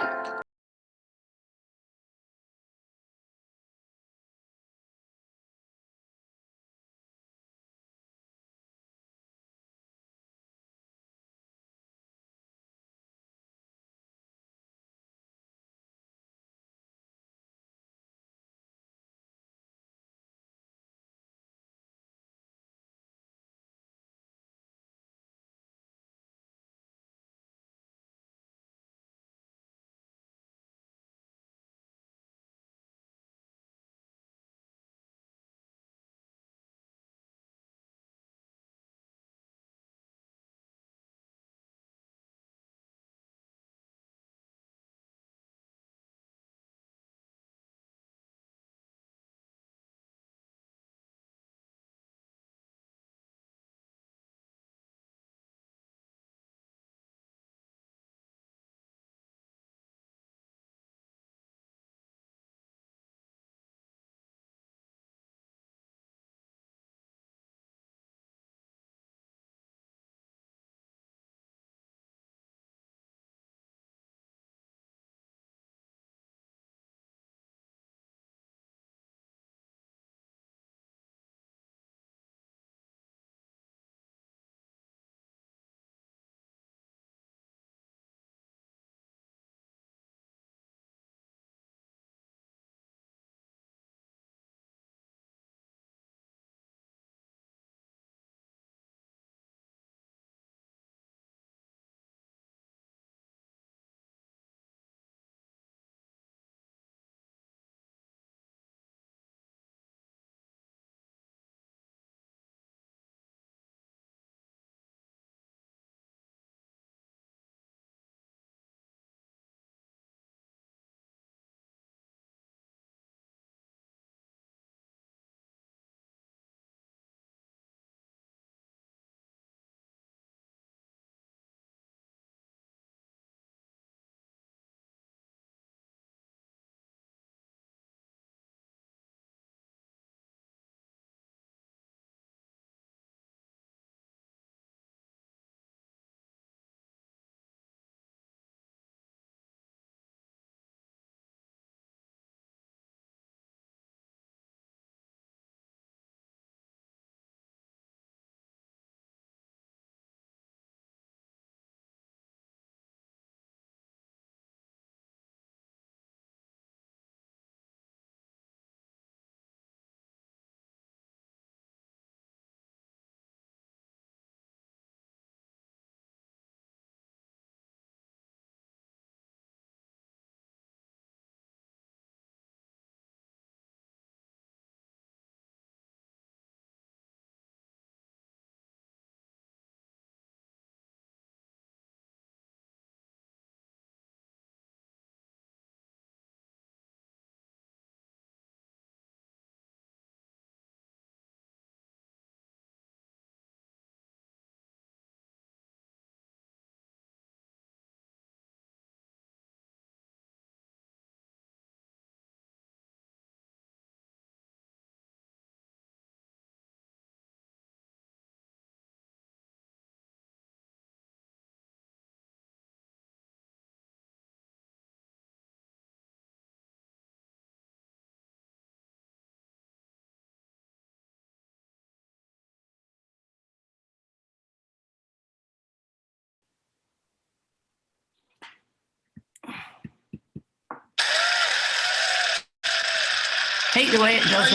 Hate the way it does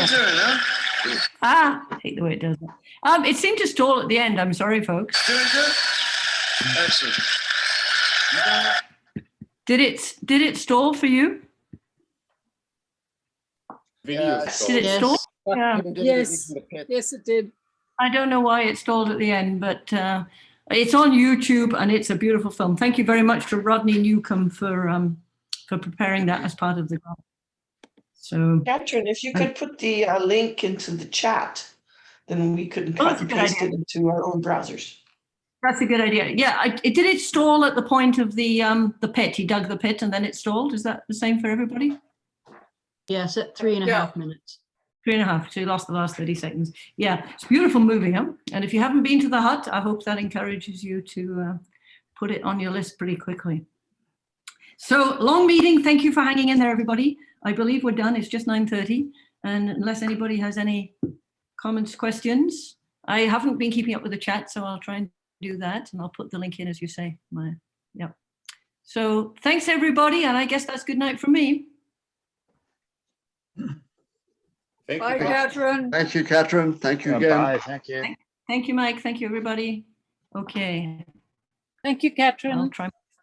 that. Hate the way it does that. It seemed to stall at the end. I'm sorry, folks. Doing good? Excellent. Did it stall for you? Video Did stalled. it stall? Yeah. Yes, yes, it did. I don't know why it stalled at the end, but it's on YouTube and it's a beautiful film. Thank you very much to Rodney Newcomb for preparing that as part of the grant. So, Catherine, if you could put the link into the chat, then we could cut and paste it into our own browsers. That's a good idea. Yeah, did it stall at the point of the pit? He dug the pit and then it stalled. Is that the same for everybody? Yes, at 3.5 minutes. 3.5. So you lost the last 30 seconds. Yeah, it's a beautiful movie, huh? And if you haven't been to the hut, I hope that encourages you to put it on your list pretty quickly. So long meeting. Thank you for hanging in there, everybody. I believe we're done. It's just 9:30. And unless anybody has any comments, questions, I haven't been keeping up with the chat, so I'll try and do that. And I'll put the link in as you say. Yeah. So thanks, everybody. And I guess that's good night from me. Bye, Catherine. Thank you, Catherine. Thank you again. Bye, thank you. Thank you, Mike. Thank you, everybody. Okay. Thank you, Catherine. I'll try.